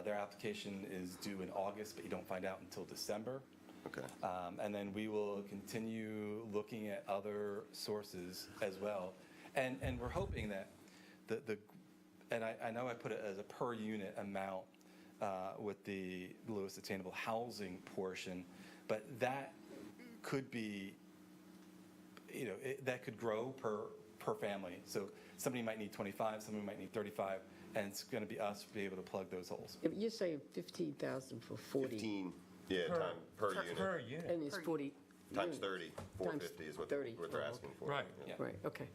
Their application is due in August, but you don't find out until December. Okay. And then we will continue looking at other sources as well. And we're hoping that and I know I put it as a per unit amount with the Lewes Attainable Housing portion, but that could be, that could grow per family. So somebody might need 25, somebody might need 35, and it's going to be us to be able to plug those holes. If you're saying 15,000 for 40, 15, yeah, per unit. Per unit. and it's 40 Times units. 30, 450 is what they're 30. asking for. Right. Yeah. Right, okay,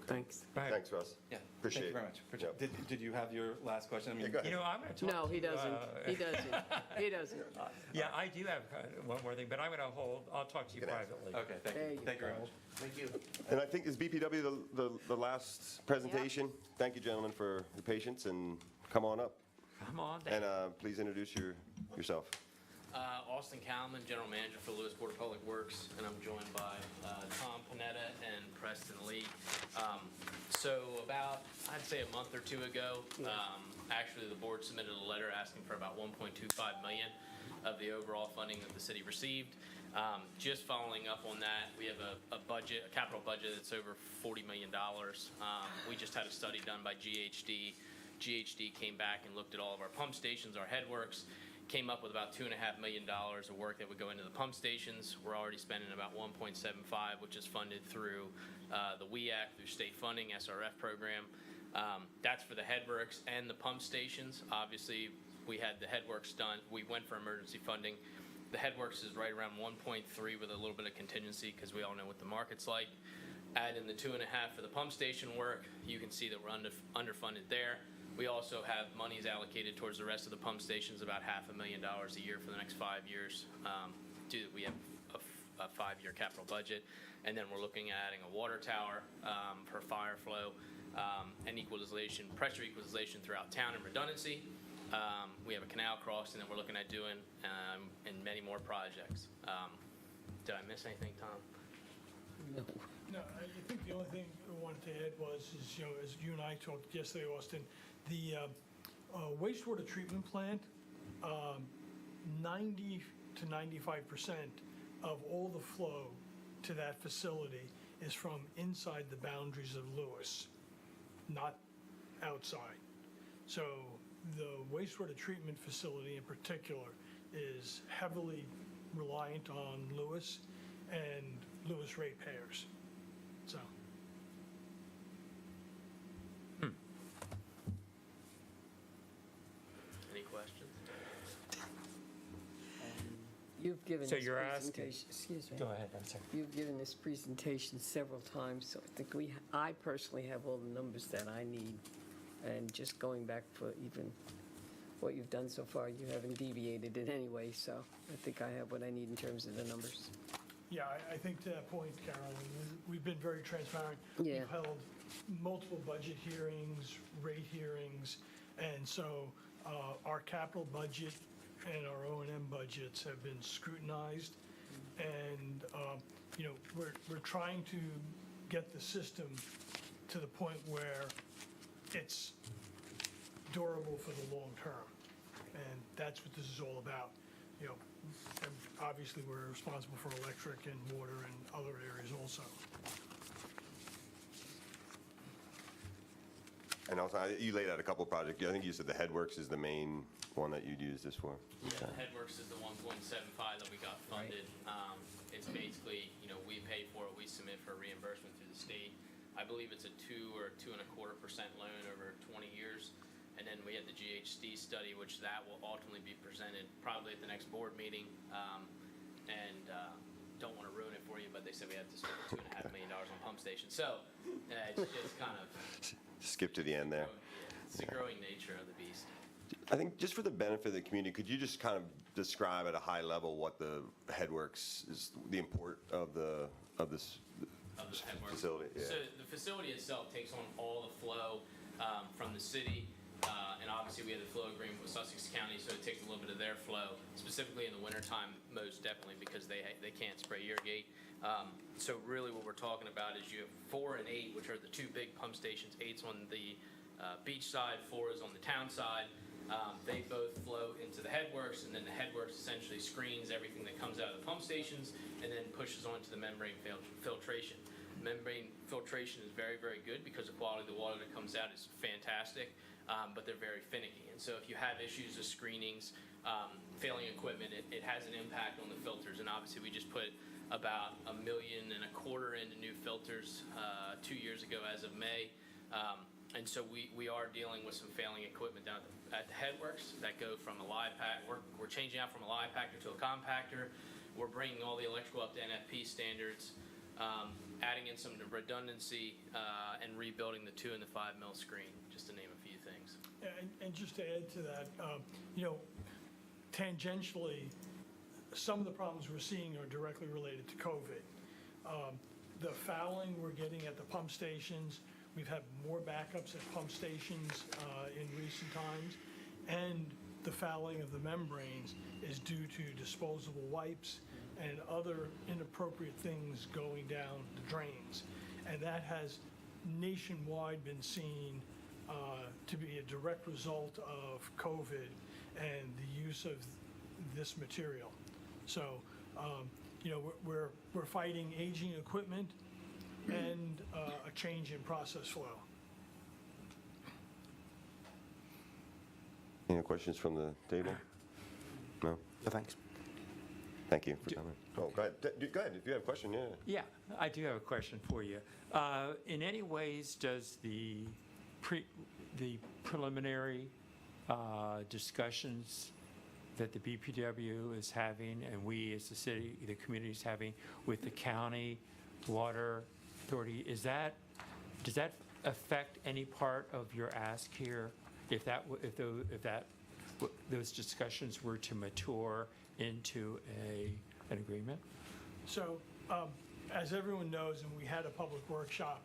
thanks. Right. Thanks, Russ. Yeah, Appreciate thank you it. very much. Yep. Did you have your last question? I mean, Yeah, go ahead. I'm going to talk. No, he doesn't, he doesn't, he doesn't. Yeah, I do have one more thing, but I'm going to I'll talk to you You can ask. privately. Okay, thank There you. you Thank you very go. much. Thank you. And I think, is BPW the last presentation? Thank you, gentlemen, for your patience, and come on up. Come on And down. please introduce yourself. Austin Kalman, General Manager for Lewes Board of Public Works, and I'm joined by Tom Panetta and Preston Lee. So about, I'd say a month or two ago, actually the board submitted a letter asking for about $1.25 million of the overall funding that the city received. Just following up on that, we have a budget, a capital budget that's over $40 million. We just had a study done by GHD. GHD came back and looked at all of our pump stations, our headworks, came up with about $2.5 million of work that would go into the pump stations. We're already spending about 1.75, which is funded through the WEAC, through state funding, SRF program. That's for the headworks and the pump stations. Obviously, we had the headworks done. We went for emergency funding. The headworks is right around 1.3 with a little bit of contingency because we all know what the market's like. Add in the 2.5 for the pump station work, you can see that we're underfunded there. We also have monies allocated towards the rest of the pump stations, about $500,000 a year for the next 5 years. We have a 5-year capital budget, and then we're looking at adding a water tower for fire flow and equalization, pressure equalization throughout town and redundancy. We have a canal crossing that we're looking at doing, and many more projects. Did I miss anything, Tom? No, I think the only thing I wanted to add was, as you and I talked yesterday, Austin, the wastewater treatment plant, 90 to 95% of all the flow to that facility is from inside the boundaries of Lewes, not outside. So the wastewater treatment facility in particular is heavily reliant on Lewes and Lewes ratepayers. So. Any questions? You've given So this you're asking- presentation, excuse me. Go ahead, I'm sorry. You've given this presentation several times, so I think I personally have all the numbers that I need. And just going back for even what you've done so far, you haven't deviated in any way, so I think I have what I need in terms of the numbers. Yeah, I think to that point, Carolyn, we've been very transparent. Yeah. We've held multiple budget hearings, rate hearings, and so our capital budget and our O&M budgets have been scrutinized. And, we're trying to get the system to the point where it's durable for the long term. And that's what this is all about. And obviously, we're responsible for electric and water and other areas also. And also, you laid out a couple of projects. I think you said the Headworks is the main one that you'd use this for. Yeah, Headworks is the 1.75 that we got funded. It's basically, we pay for it, we submit for reimbursement through the state. I believe it's a 2 or 2.25% loan over 20 years. And then we had the GHD study, which that will ultimately be presented probably at the next board meeting. Don't want to ruin it for you, but they said we have to spend $2.5 million on pump stations. So it's kind of Skip to the end there. it's the growing nature of the beast. I think just for the benefit of the community, could you just kind of describe at a high level what the Headworks is, the import of this of the headworks. Facility, yeah. So the facility itself takes on all the flow from the city, and obviously we have the flow agreement with Sussex County, so it takes a little bit of their flow, specifically in the wintertime, most definitely, because they can't spray irrigate. So really what we're talking about is you have 4 and 8, which are the 2 big pump stations. 8's on the beach side, 4 is on the town side. They both flow into the headworks, and then the headworks essentially screens everything that comes out of the pump stations and then pushes onto the membrane filtration. Membrane filtration is very, very good because the quality of the water that comes out is fantastic, but they're very finicky. And so if you have issues with screenings, failing equipment, it has an impact on the filters. And obviously we just put about $1.25 million into new filters 2 years ago as of May. And so we are dealing with some failing equipment down at the headworks that go from a live pack. We're changing out from a live packer to a compactor. We're bringing all the electrical up to NFP standards, adding in some redundancy, and rebuilding the 2 and the 5 mil screen, just to name a few things. And just to add to that, tangentially, some of the problems we're seeing are directly related to COVID. The fouling we're getting at the pump stations, we've had more backups at pump stations in recent times, and the fouling of the membranes is due to disposable wipes and other inappropriate things going down the drains. And that has nationwide been seen to be a direct result of COVID and the use of this material. So, we're fighting aging equipment and a change in process flow. Any questions from the table? No? No, thanks. Thank you for coming. Oh, go ahead. Go ahead, if you have a question, yeah. Yeah, I do have a question for you. In any ways, does the preliminary discussions that the BPW is having, and we as the city, the community is having with the county water authority, does that affect any part of your ask here? If those discussions were to mature into an agreement? So, as everyone knows, and we had a public workshop,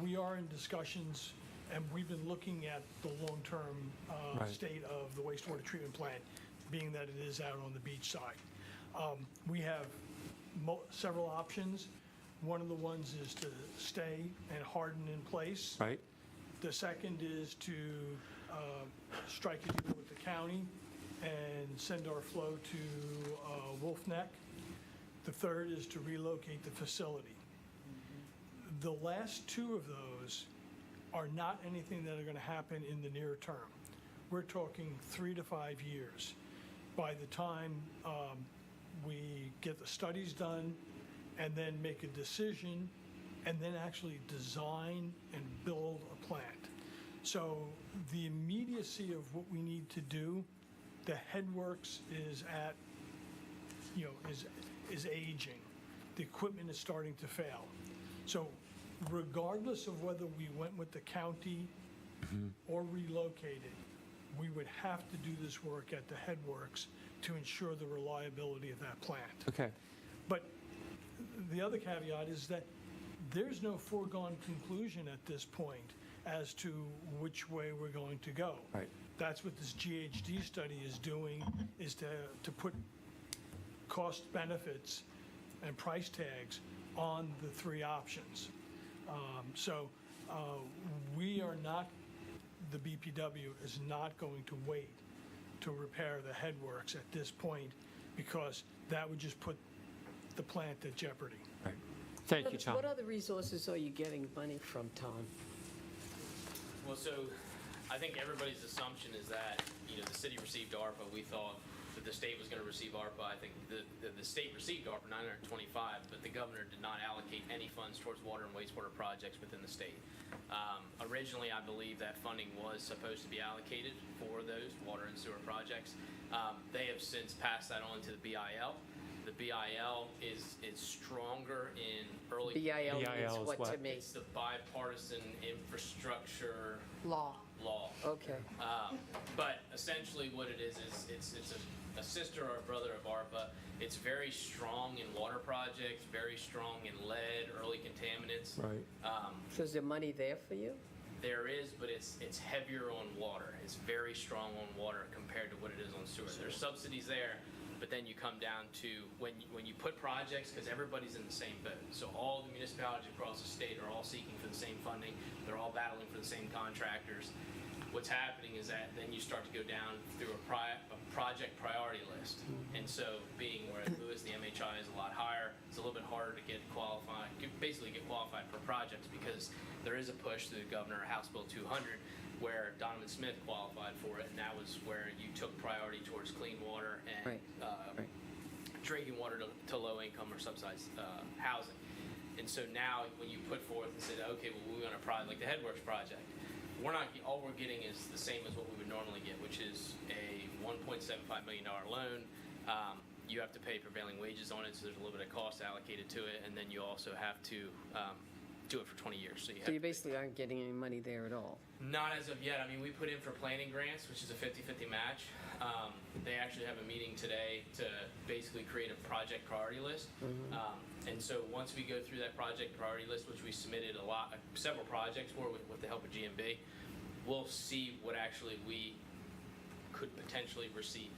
we are in discussions, and we've been looking at the long-term Right. state of the wastewater treatment plant, being that it is out on the beach side. We have several options. One of the ones is to stay and harden in place. Right? The second is to strike a deal with the county and send our flow to Wolf Neck. The third is to relocate the facility. The last 2 of those are not anything that are going to happen in the near term. We're talking 3 to 5 years. By the time we get the studies done and then make a decision and then actually design and build a plant. So the immediacy of what we need to do, the headworks is at, is aging. The equipment is starting to fail. So regardless of whether we went with the county or relocated, we would have to do this work at the headworks to ensure the reliability of that plant. Okay. But the other caveat is that there's no foregone conclusion at this point as to which way we're going to go. Right. That's what this GHD study is doing, is to put cost benefits and price tags on the 3 options. We are not, the BPW is not going to wait to repair the headworks at this point, because that would just put the plant at jeopardy. Right. Thank you, Tom. What other resources are you getting money from, Tom? Well, so I think everybody's assumption is that, the city received ARPA. We thought that the state was going to receive ARPA. I think the state received ARPA 925, but the governor did not allocate any funds towards water and wastewater projects within the state. Originally, I believe that funding was supposed to be allocated for those water and sewer projects. They have since passed that on to the BIL. The BIL is stronger in early. BIL BIL is is what to what? me? It's the bipartisan infrastructure Law. law. Okay. But essentially what it is it's a sister or a brother of ARPA. It's very strong in water projects, very strong in lead, early contaminants. Right. So is there money there for you? There is, but it's heavier on water. It's very strong on water compared to what it is on sewer. There's subsidies there, but then you come down to when you put projects, because everybody's in the same boat. So all the municipalities across the state are all seeking for the same funding. They're all battling for the same contractors. What's happening is that then you start to go down through a project priority list. And so being where at Lewes, the MHI is a lot higher, it's a little bit harder to get qualified for projects because there is a push through the governor, House Bill 200, where Donovan Smith qualified for it, and that was where you took priority towards clean water and drinking water to low-income or subsidized housing. And so now when you put forth and say, okay, well, we want a project like the Headworks project, all we're getting is the same as what we would normally get, which is a $1.75 million loan. You have to pay prevailing wages on it, so there's a little bit of cost allocated to it, and then you also have to do it for 20 years. So you basically aren't getting any money there at all? Not as of yet. I mean, we put in for planning grants, which is a 50-50 match. They actually have a meeting today to basically create a project priority list. And so once we go through that project priority list, which we submitted several projects for with the help of GMB, we'll see what actually we could potentially receive.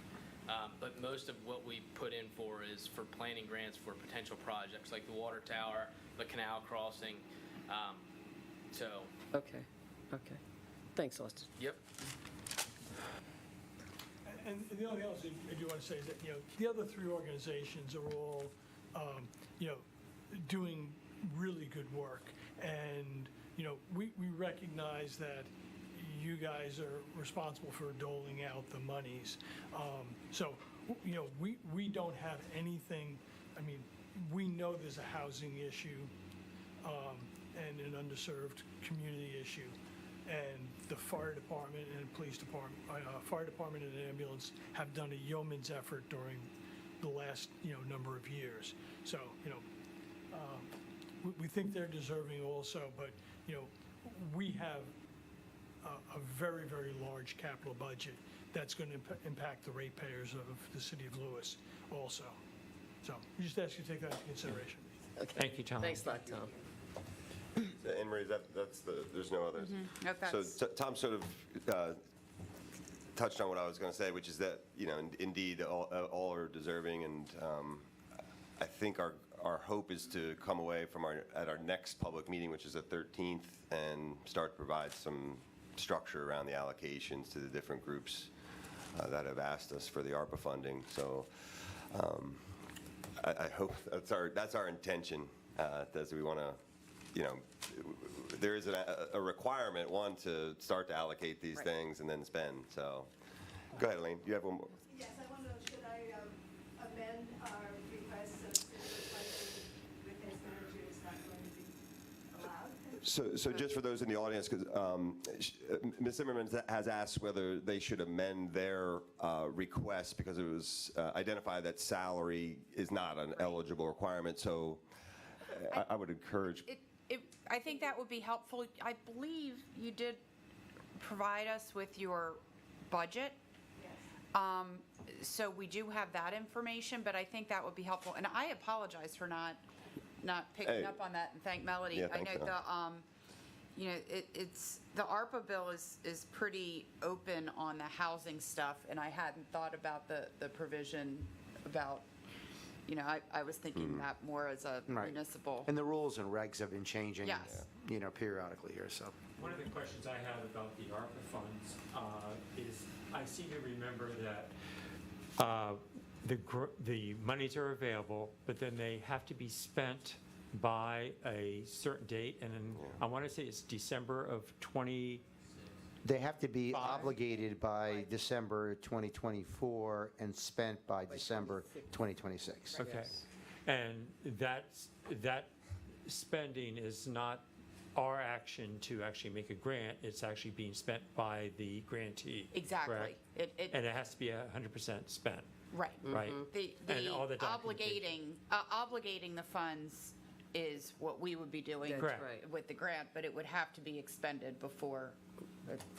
But most of what we put in for is for planning grants for potential projects like the water tower, the canal crossing. Okay. Thanks, Austin. Yep. And the only thing else I do want to say is that, the other three organizations are all, doing really good work. And, we recognize that you guys are responsible for doling out the monies. So, we don't have anything, I mean, we know there's a housing issue and an underserved community issue. And the fire department and police department, fire department and ambulance have done a yeoman's effort during the last, number of years. So, we think they're deserving also, but, we have a very, very large capital budget that's going to impact the ratepayers of the city of Lewes also. So we just ask you to take that into consideration. Okay. Thank you, Tom. Thanks a lot, Tom. Anne Marie, there's no others. No, that's- So Tom sort of touched on what I was going to say, which is that, indeed, all are deserving, and I think our hope is to come away from at our next public meeting, which is the 13th, and start to provide some structure around the allocations to the different groups that have asked us for the ARPA funding. So I hope that's our intention, as we want to, there is a requirement, one, to start to allocate these things and then spend. So go ahead, Elaine. You have one more. Yes, I want to know, should I amend our request so with expenditure is not going to be allowed? So just for those in the audience, because Ms. Zimmerman has asked whether they should amend their request because it was identified that salary is not an eligible requirement. So I would encourage. I think that would be helpful. I believe you did provide us with your budget. Yes. So we do have that information, but I think that would be helpful. And I apologize for not picking up on that, and thank Melody. Yeah, I thanks, know it's the ARPA bill is pretty open on the housing stuff, and I hadn't thought about the provision about, I was thinking that more as a municipal. And the rules and regs have been changing, Yes. Periodically here, so. One of the questions I have about the ARPA funds is I seem to remember that the monies are available, but then they have to be spent by a certain date, and then I want to say it's December of 20. They have to be obligated by December 2024 and spent by December 2026. Okay. And that spending is not our action to actually make a grant, it's actually being spent by the grantee. Exactly. Correct? And it has to be 100% spent. Right. Right. And all the obligating the funds is what we would be doing That's Correct. right. with the grant, but it would have to be expended before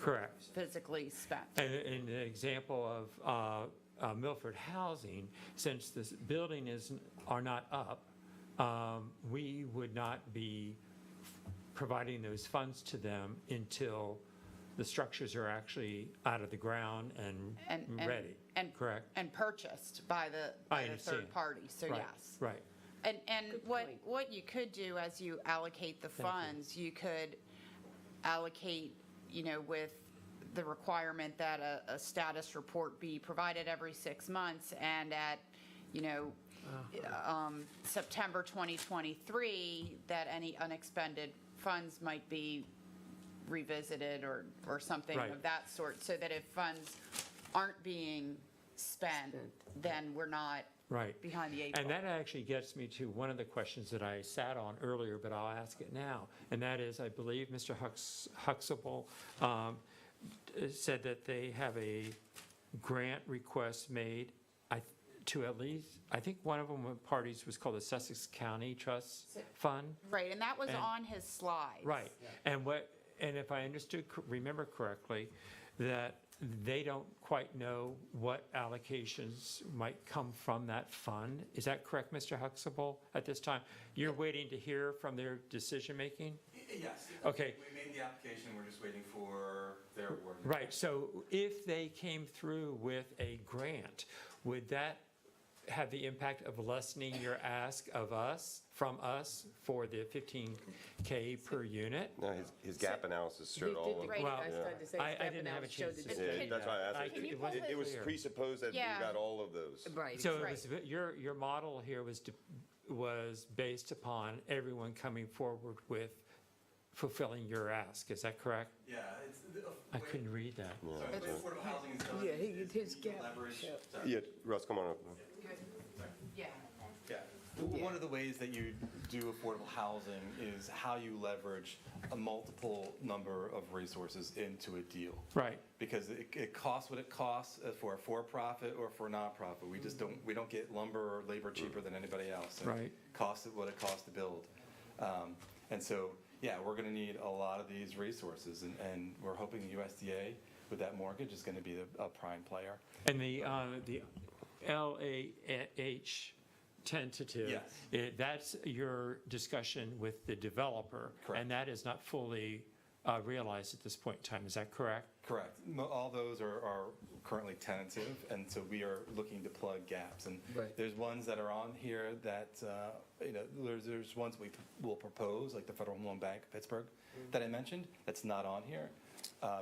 Correct. physically spent. And in the example of Milford Housing, since this building are not up, we would not be providing those funds to them until the structures are actually out of the ground and ready, correct? And purchased by the understand. third party, so Right, yes. Right. And what you could do as you allocate the funds, you could allocate, with the requirement that a status report be provided every 6 months, and at, September 2023, that any unexpended funds might be revisited or something Right. of that sort, so that if funds aren't being spent, then we're not Right. behind the eight ball. And that actually gets me to one of the questions that I sat on earlier, but I'll ask it now. And that is, I believe Mr. Huxtable said that they have a grant request made to at least, I think one of them parties was called the Sussex County Trust Fund. Right, and that was And- on his slides. Right. And if I remember correctly, that they don't quite know what allocations might come from that fund. Is that correct, Mr. Huxtable, at this time? You're waiting to hear from their decision-making? Yes. Okay. We made the application, we're just waiting for their award. Right, so if they came through with a grant, would that have the impact of lessening your ask from us for the 15K per unit? No, his gap analysis showed all of Well, I I didn't have a chance to see Yeah, that's why I asked. Can you It pull was clear. presupposed that we Yeah. got all of those. Right. So it was, your model here was based upon everyone coming forward with fulfilling your ask, is that correct? Yeah, it's. I couldn't read that. Sorry, the way affordable housing is done. Yeah, is his you gap. leverage- Yeah. sorry. Yeah, Russ, come on up. Yeah. Yeah. One of the ways that you do affordable housing is how you leverage a multiple number of resources into a deal. Right. Because it costs what it costs for a for-profit or for a nonprofit. We don't get lumber or labor cheaper than anybody else. Right. Costs what it costs to build. And so, yeah, we're going to need a lot of these resources, and we're hoping the USDA with that mortgage is going to be a prime player. And the LAH tentative. Yes. That's your discussion with the developer. Correct. And that is not fully realized at this point in time, is that correct? Correct. All those are currently tentative, and so we are looking to plug gaps. And Right. there's ones that are on here that, there's ones we will propose, like the Federal Home Loan Bank of Pittsburgh that I mentioned, that's not on here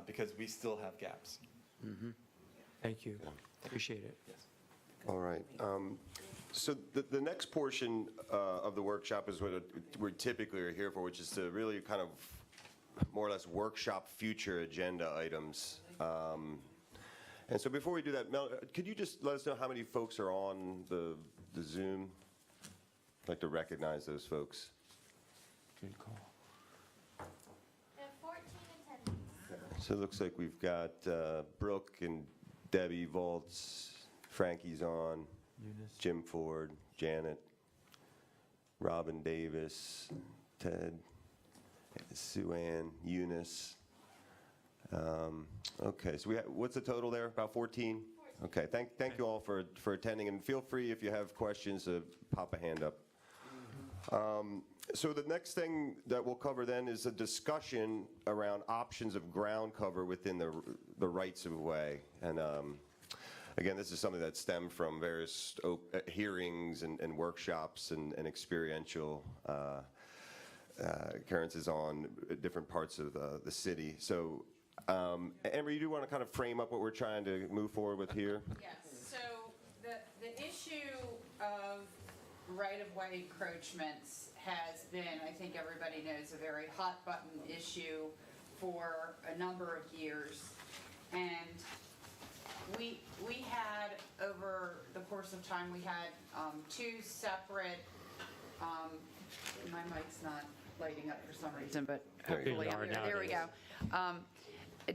because we still have gaps. Thank you, appreciate it. Yes. All right. So the next portion of the workshop is what we typically are here for, which is to really kind of more or less workshop future agenda items. And so before we do that, Mel, could you just let us know how many folks are on the Zoom? I'd like to recognize those folks. Good call. There are 14 attendees. So it looks like we've got Brooke and Debbie Volts, Frankie's on, Eunice. Jim Ford, Janet, Robin Davis, Ted, Sue Ann, Eunice. Okay, so what's the total there? About 14? Okay, thank you all for attending, and feel free if you have questions to pop a hand up. So the next thing that we'll cover then is a discussion around options of ground cover within the rights of way. And again, this is something that stemmed from various hearings and workshops and experiential occurrences on different parts of the city. So, Amber, you do want to kind of frame up what we're trying to move forward with here? Yes, so the issue of right-of-way encroachments has been, I think everybody knows, a very hot-button issue for a number of years. And we had, over the course of time, we had two separate, my mic's not lighting up for some reason, but hopefully, There you are there we go. nowadays.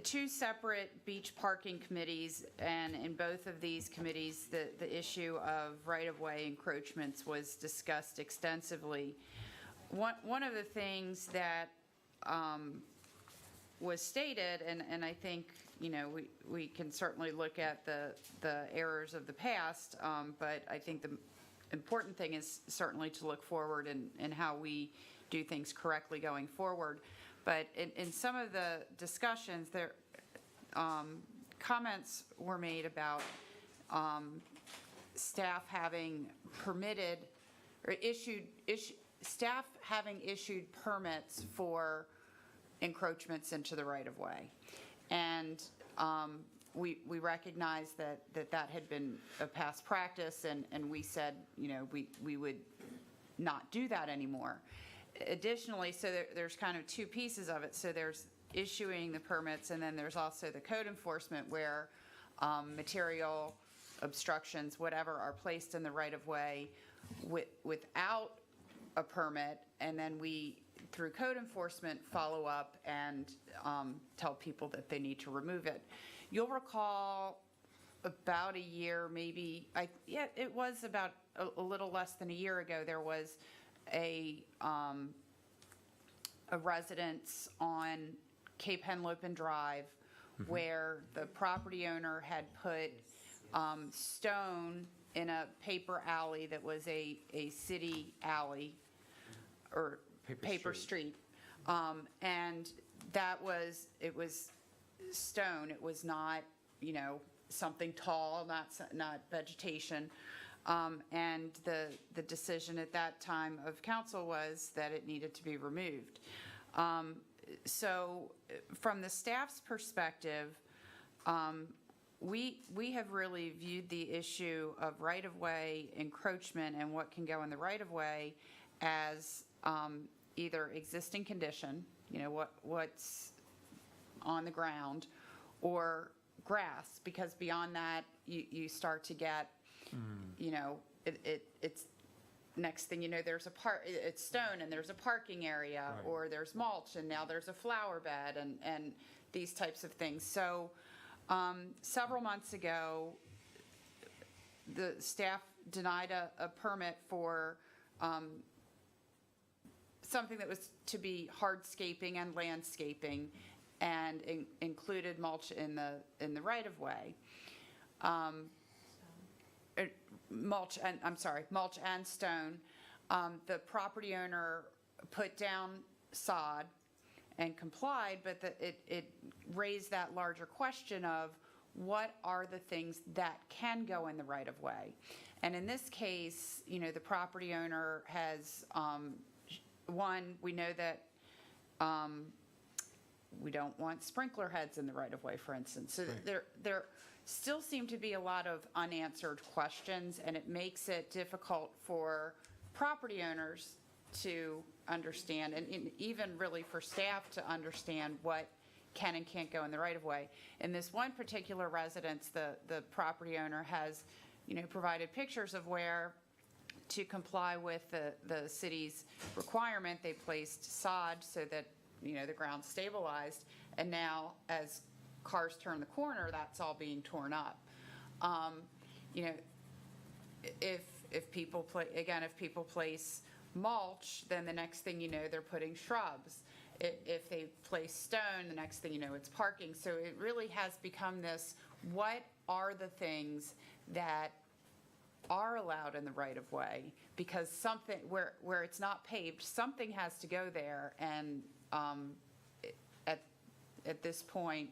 Two separate beach parking committees, and in both of these committees, the issue of right-of-way encroachments was discussed extensively. One of the things that was stated, and I think, we can certainly look at the errors of the past, but I think the important thing is certainly to look forward and how we do things correctly going forward. But in some of the discussions, there comments were made about staff having permitted or staff having issued permits for encroachments into the right-of-way. And we recognized that had been a past practice, and we said, we would not do that anymore. Additionally, so there's kind of two pieces of it. So there's issuing the permits, and then there's also the code enforcement where material obstructions, whatever, are placed in the right-of-way without a permit, and then we, through code enforcement, follow up and tell people that they need to remove it. You'll recall about a year, maybe, it was about a little less than a year ago, there was a residence on Cape Henlopen Drive where the property owner had put stone in a paper alley that was a city alley or paper street. And it was stone. It was not, something tall, not vegetation. And the decision at that time of council was that it needed to be removed. So from the staff's perspective, we have really viewed the issue of right-of-way encroachment and what can go in the right-of-way as either existing condition, what's on the ground, or grass, because beyond that, you start to get, it's next thing you know, there's it's stone and there's a parking area, right, or there's mulch and now there's a flower bed and these types of things. So several months ago, the staff denied a permit for something that was to be hardscaping and landscaping, and included mulch in the right-of-way. Mulch and stone. The property owner put down sod and complied, but it raised that larger question of what are the things that can go in the right-of-way. And in this case, the property owner has, we know that we don't want sprinkler heads in the right-of-way, for instance. So right, there still seem to be a lot of unanswered questions, and it makes it difficult for property owners to understand, and even really for staff to understand what can and can't go in the right-of-way. In this one particular residence, the property owner has, provided pictures of where, to comply with the city's requirement, they placed sod so that, the ground's stabilized, and now as cars turn the corner, that's all being torn up. If people place mulch, then the next thing you know, they're putting shrubs. If they place stone, the next thing you know, it's parking. So it really has become this, what are the things that are allowed in the right-of-way? Because something, where it's not paved, something has to go there, and at this point,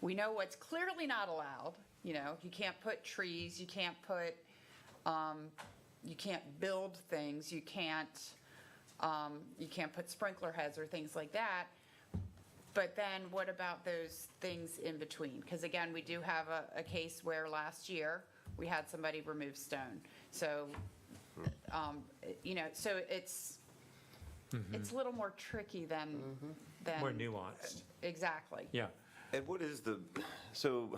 we know what's clearly not allowed. You can't put trees, you can't build things, you can't put sprinkler heads or things like that. But then what about those things in between? Because again, we do have a case where last year we had somebody remove stone. So, so it's a little more tricky than more nuanced. Exactly. Yeah. And what is so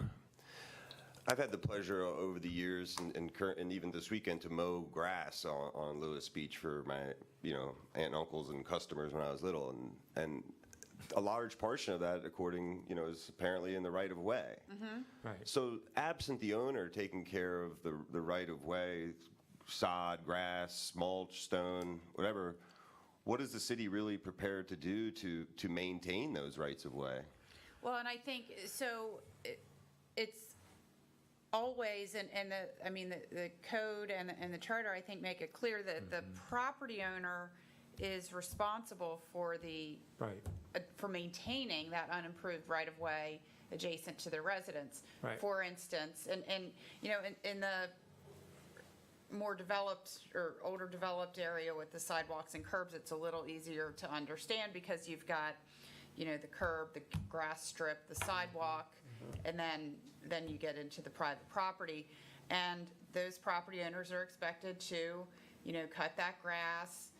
I've had the pleasure over the years and even this weekend to mow grass on Lewes Beach for my, aunt and uncles and customers when I was little. And a large portion of that, according, is apparently in the right-of-way. Mm-hmm. Right. So absent the owner taking care of the right-of-way, sod, grass, mulch, stone, whatever, what is the city really prepared to do to maintain those rights-of-way? Well, and I think, so it's always, and the code and the charter, I think, make it clear that the property owner is responsible for Right. for maintaining that unimproved right-of-way adjacent to their residence. Right. For instance, and in the more developed or older developed area with the sidewalks and curbs, it's a little easier to understand because you've got, the curb, the grass strip, the sidewalk, and then you get into the private property. And those property owners are expected to, cut that grass,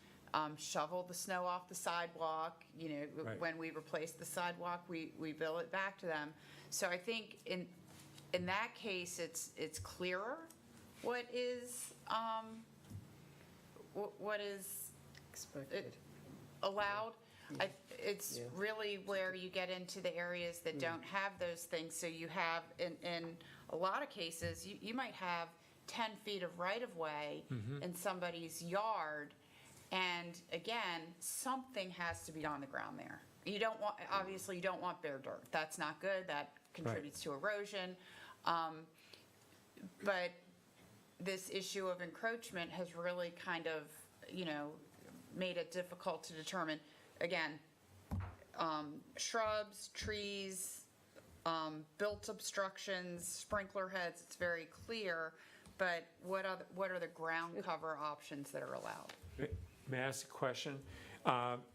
shovel the snow off the sidewalk. Right. When we replace the sidewalk, we bill it back to them. So I think in that case, it's clearer what is Expected. allowed. It's Yeah. really where you get into the areas that don't have those things. So you have, in a lot of cases, you might have 10 feet of right-of-way in somebody's yard, and again, something has to be on the ground there. Obviously, you don't want bare dirt. That's not good. That contributes to erosion. But this issue of encroachment has really kind of, made it difficult to determine, again, shrubs, trees, built obstructions, sprinkler heads, it's very clear, but what are the ground cover options that are allowed? May I ask a question?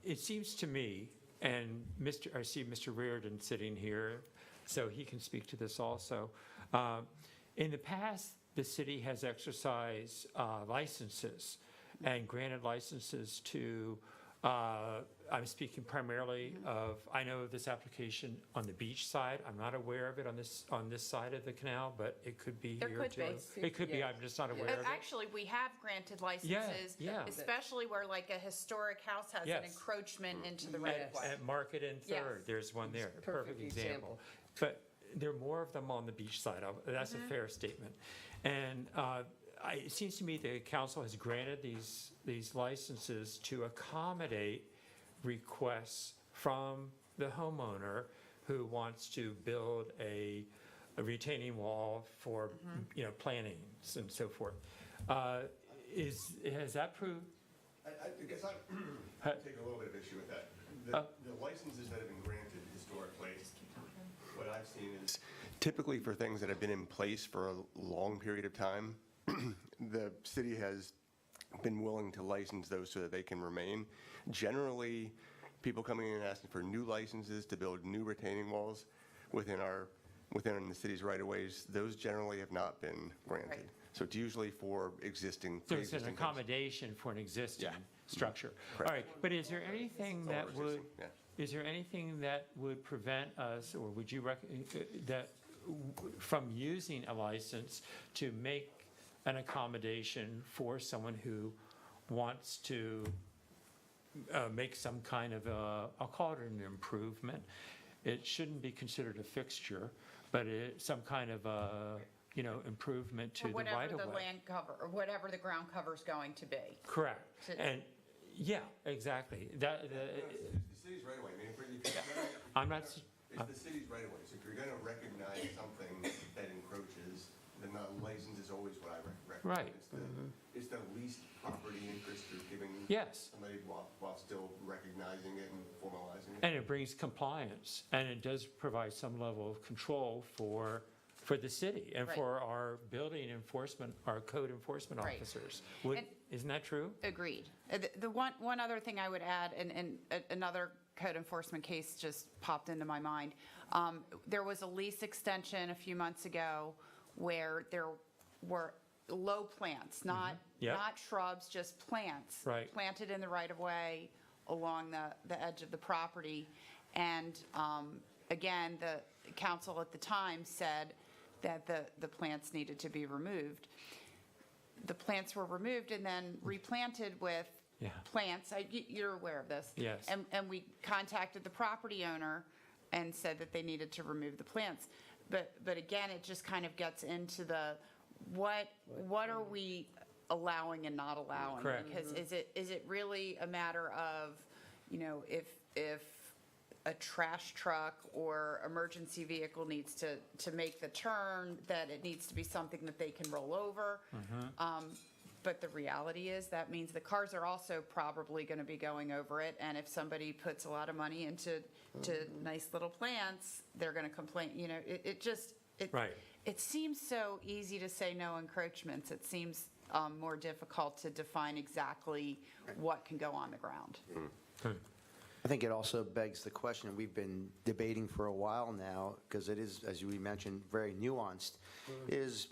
It seems to me, and I see Mr. Reardon sitting here, so he can speak to this also. In the past, the city has exercised licenses and granted licenses to, I'm speaking primarily of, I know of this application on the beach side. I'm not aware of it on this side of the canal, but it could be There here could too. be. It could be, I'm just not aware of it. Actually, we have granted licenses, yeah. especially where like a historic house has an Yes. encroachment into the right of way. At Market and Yes. Third, there's one there, a Perfect perfect example. But there are more of them on the beach side. That's a fair statement. And it seems to me the council has granted these licenses to accommodate requests from the homeowner who wants to build a retaining wall for, plantings and so forth. Has that proved? I guess I take a little bit of issue with that. The licenses that have been granted historically, what I've seen is typically for things that have been in place for a long period of time, the city has been willing to license those so that they can remain. Generally, people coming in and asking for new licenses to build new retaining walls within the city's right-of-ways, those generally have not been granted. Right. So it's usually for existing. So it's an pre-existing accommodation for an existing Yeah. structure. Correct. All right, but is there anything that Or would, existing, yeah. is there anything that would prevent us, or would you from using a license to make an accommodation for someone who wants to make some kind of I'll call it an improvement. It shouldn't be considered a fixture, but some kind of improvement to the right-of-way. Whatever the land cover, or whatever the ground cover is going to be. Correct. To- And, yeah, exactly. It's the city's right away. I mean, I'm not, it's the city's right away. So if you're going to recognize something that encroaches, then the license is always what I recommend. Right. It's the least property interest you're giving Yes. somebody while still recognizing it and formalizing it. and it brings compliance, and it does provide some level of control for the city and Right. for our building enforcement, our code enforcement Right. officers. And- Isn't that true? Agreed. The one other thing I would add, and another code enforcement case just popped into my mind. There was a lease extension a few months ago where there were low plants, not Yep. not shrubs, just plants. Right. Planted in the right-of-way along the edge of the property. And again, the council at the time said that the plants needed to be removed. The plants were removed and then replanted with Yeah. plants. You're aware of this. Yes. And we contacted the property owner and said that they needed to remove the plants. But again, it just kind of gets into the, what are we allowing and not allowing? Correct. Because is it really a matter of, if a trash truck or emergency vehicle needs to make the turn, that it needs to be something that they can roll over. But the reality is that means the cars are also probably going to be going over it. And if somebody puts a lot of money into nice little plants, they're going to complain. You know, it seems so easy to say no encroachments. It seems more difficult to define exactly what can go on the ground. I think it also begs the question, and we've been debating for a while now, because it is, as we mentioned, very nuanced, is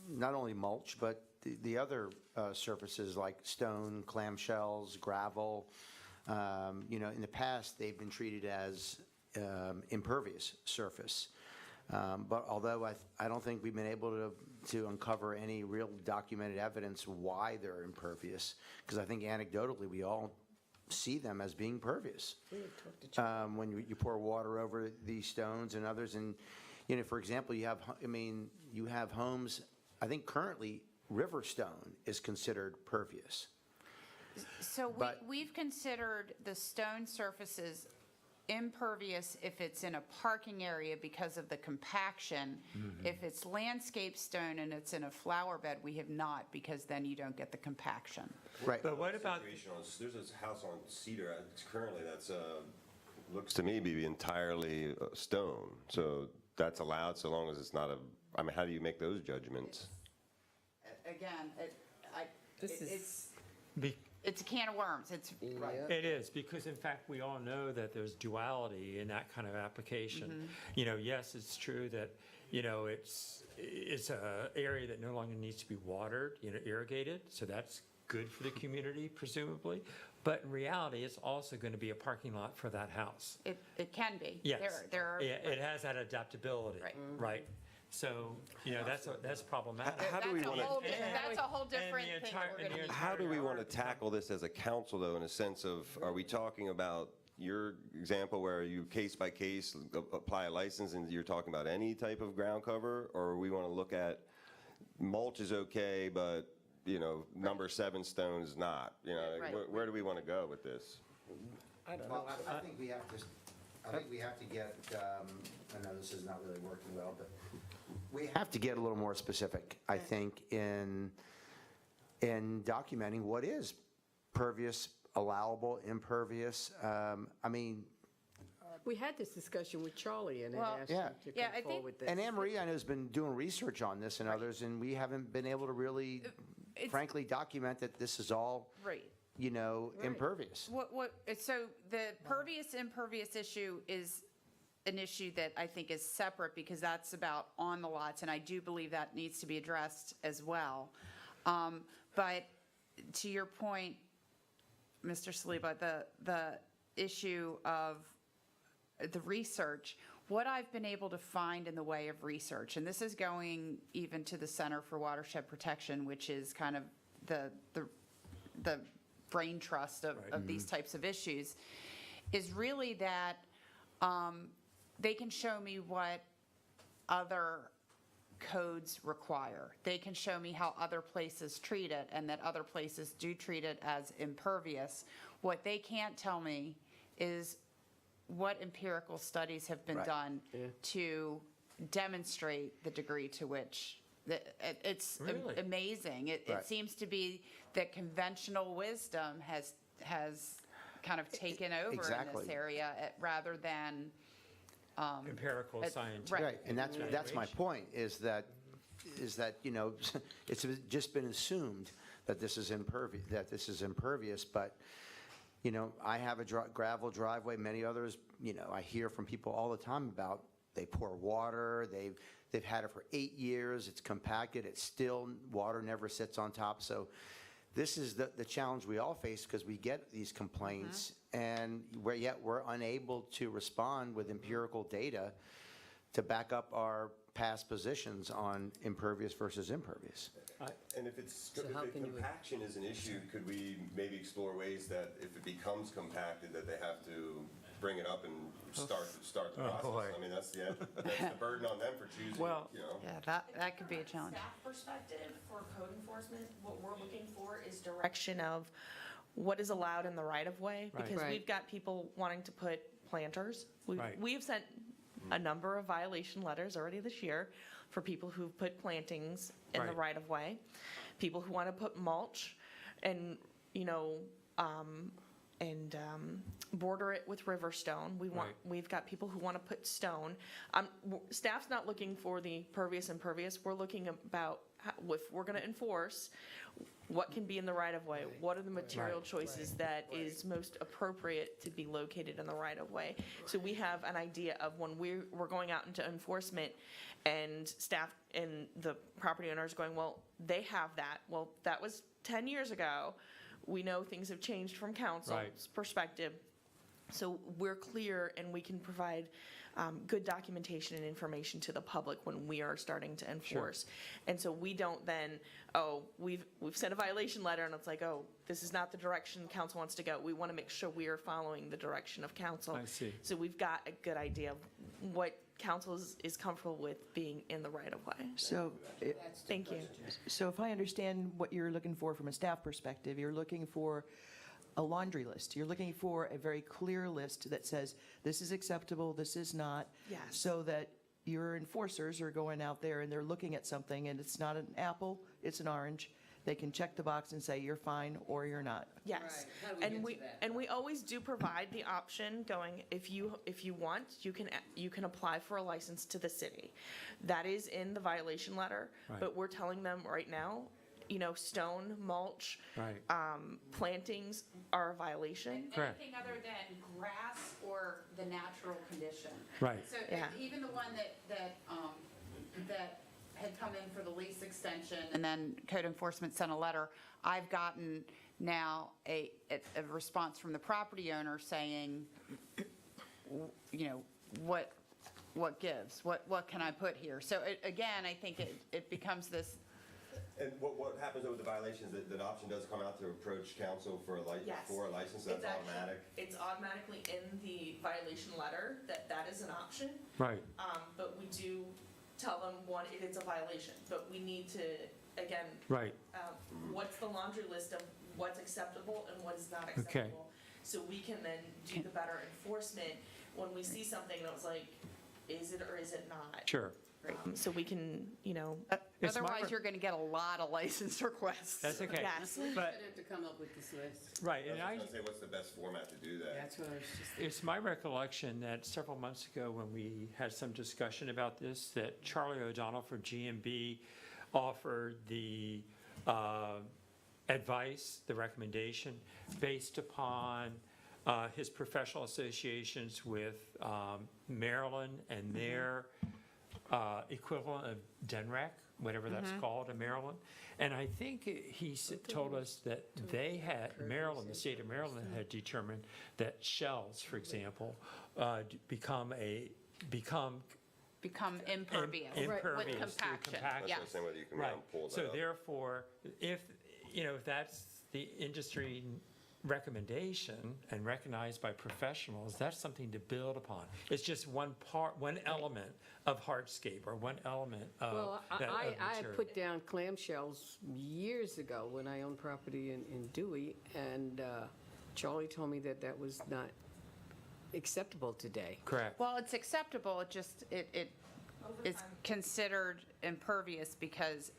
not only mulch, but the other surfaces like stone, clamshells, gravel. You know, in the past, they've been treated as impervious surface. But although I don't think we've been able to uncover any real documented evidence why they're impervious, because I think anecdotally we all see them as being pervious. When you pour water over these stones and others, and you know, for example, you have homes. I think currently river stone is considered pervious. So we've considered the stone surfaces impervious if it's in a parking area because of the compaction. If it's landscape stone and it's in a flower bed, we have not, because then you don't get the compaction. Right. But what about, There's this house on Cedar, currently that's, looks to me to be entirely stone. So that's allowed so long as it's not I mean, how do you make those judgments? Again, This it's a can of worms. it is, because in fact, we all know that there's duality in that kind of application. You know, yes, it's true that, you know, it's a area that no longer needs to be watered, you know, irrigated, so that's good for the community, presumably. But in reality, it's also going to be a parking lot for that house. It can be. Yes. There are, It has that adaptability. Right. Right. So, you know, that's problematic. How do we want to? That's a whole different thing that we're going to be. How do we want to tackle this as a council, though, in a sense of, are we talking about your example where you case by case apply a license and you're talking about any type of ground cover, or we want to look at mulch is okay, but, you know, number 7 stone is not? You know, where do we want to go with this? I don't know. I think we have to get, I know this is not really working well, but we have to get a little more specific, I think, in documenting what is pervious, allowable, impervious. I mean, we had this discussion with Charlie, and Well, it asked him to come forward with this. and Anne-Marie, I know, has been doing research on this and others, and we haven't been able to really, frankly, document that this is all, you know, impervious. So the pervious-impervious issue is an issue that I think is separate, because that's about on the lots, and I do believe that needs to be addressed as well. But to your point, Mr. Saliba, the issue of the research, what I've been able to find in the way of research, and this is going even to the Center for Watershed Protection, which is kind of the brain trust of these types of issues, is really that they can show me what other codes require. They can show me how other places treat it, and that other places do treat it as impervious. What they can't tell me is what empirical studies have been done to demonstrate the degree to which it's Really? Amazing. It seems to be that conventional wisdom has kind of taken over in this area rather than empirical scientific. Right, and that's my point, is that, you know, it's just been assumed that this is impervious, but, you know, I have a gravel driveway, many others, you know, I hear from people all the time about, they pour water, they've had it for 8 years, it's compacted, it's still, water never sits on top. So this is the challenge we all face, because we get these complaints, and we're unable to respond with empirical data to back up our past positions on impervious versus impervious. And if compaction is an issue, could we maybe explore ways that if it becomes compacted, that they have to bring it up and start the process? Boy. I mean, that's the burden on them for choosing, you know. Yeah, that could be a challenge. Staff perspective for code enforcement, what we're looking for is direction of what is allowed in the right of way, because we've got people wanting to put planters. Right. We've sent a number of violation letters already this year for people who've put plantings in the Right. right-of-way, people who want to put mulch and, border it with river stone. Right. We've got people who want to put stone. Staff's not looking for the pervious and impervious. We're looking about if we're going to enforce, what can be in the right-of-way? What are the material choices that is most appropriate to be located in the right-of-way? So we have an idea of when we're going out into enforcement and staff and the property owners going, well, they have that. Well, that was 10 years ago. We know things have changed from council's Right. perspective. So we're clear and we can provide good documentation and information to the public when we are starting to enforce. And so we don't then, we've sent a violation letter and it's like, this is not the direction council wants to go. We want to make sure we are following the direction of council. I see. So we've got a good idea of what council is comfortable with being in the right-of-way. So, Thank you. so if I understand what you're looking for from a staff perspective, you're looking for a laundry list. You're looking for a very clear list that says, this is acceptable, this is not. Yes. So that your enforcers are going out there and they're looking at something and it's not an apple, it's an orange. They can check the box and say, you're fine or you're not. Yes, and we always do provide the option going, if you want, you can apply for a license to the city. That is in the violation letter, Right. but we're telling them right now, stone, mulch, Right. plantings are a violation. Correct. Anything other than grass or the natural condition. Right. So Yeah. even the one that had come in for the lease extension, and then code enforcement sent a letter, I've gotten now a response from the property owner saying, what gives? What can I put here? So again, I think it becomes this. And what happens with the violations, that option does come out to approach council for a Yes. license, that's automatic? It's automatically in the violation letter that is an option. Right. But we do tell them, one, if it's a violation, but we need to, again, Right. what's the laundry list of what's acceptable and what is not Okay. acceptable? So we can then do the better enforcement when we see something that was like, is it or is it not? Sure. So we can, It's my Otherwise, re- you're going to get a lot of license requests. That's okay. yes. But, have to come up with this list. right, I and was going to say, what's the best format to do that? That's what I was just. it's my recollection that several months ago when we had some discussion about this, that Charlie O'Donnell from GMB offered the advice, the recommendation, based upon his professional associations with Maryland and their equivalent of DENREC, whatever that's called in Maryland. And I think he told us that they had, Maryland, the state of Maryland had determined that shells, for example, become impervious. impervious With through compaction. That's Yeah. what I'm saying, whether you can Right. pull that So up. therefore, if that's the industry recommendation and recognized by professionals, that's something to build upon. It's just one element of hardscape or one element of Well, that I of had material. put down clamshells years ago when I owned property in Dewey, and Charlie told me that was not acceptable today. Correct. Well, it's acceptable, it just, it is considered impervious because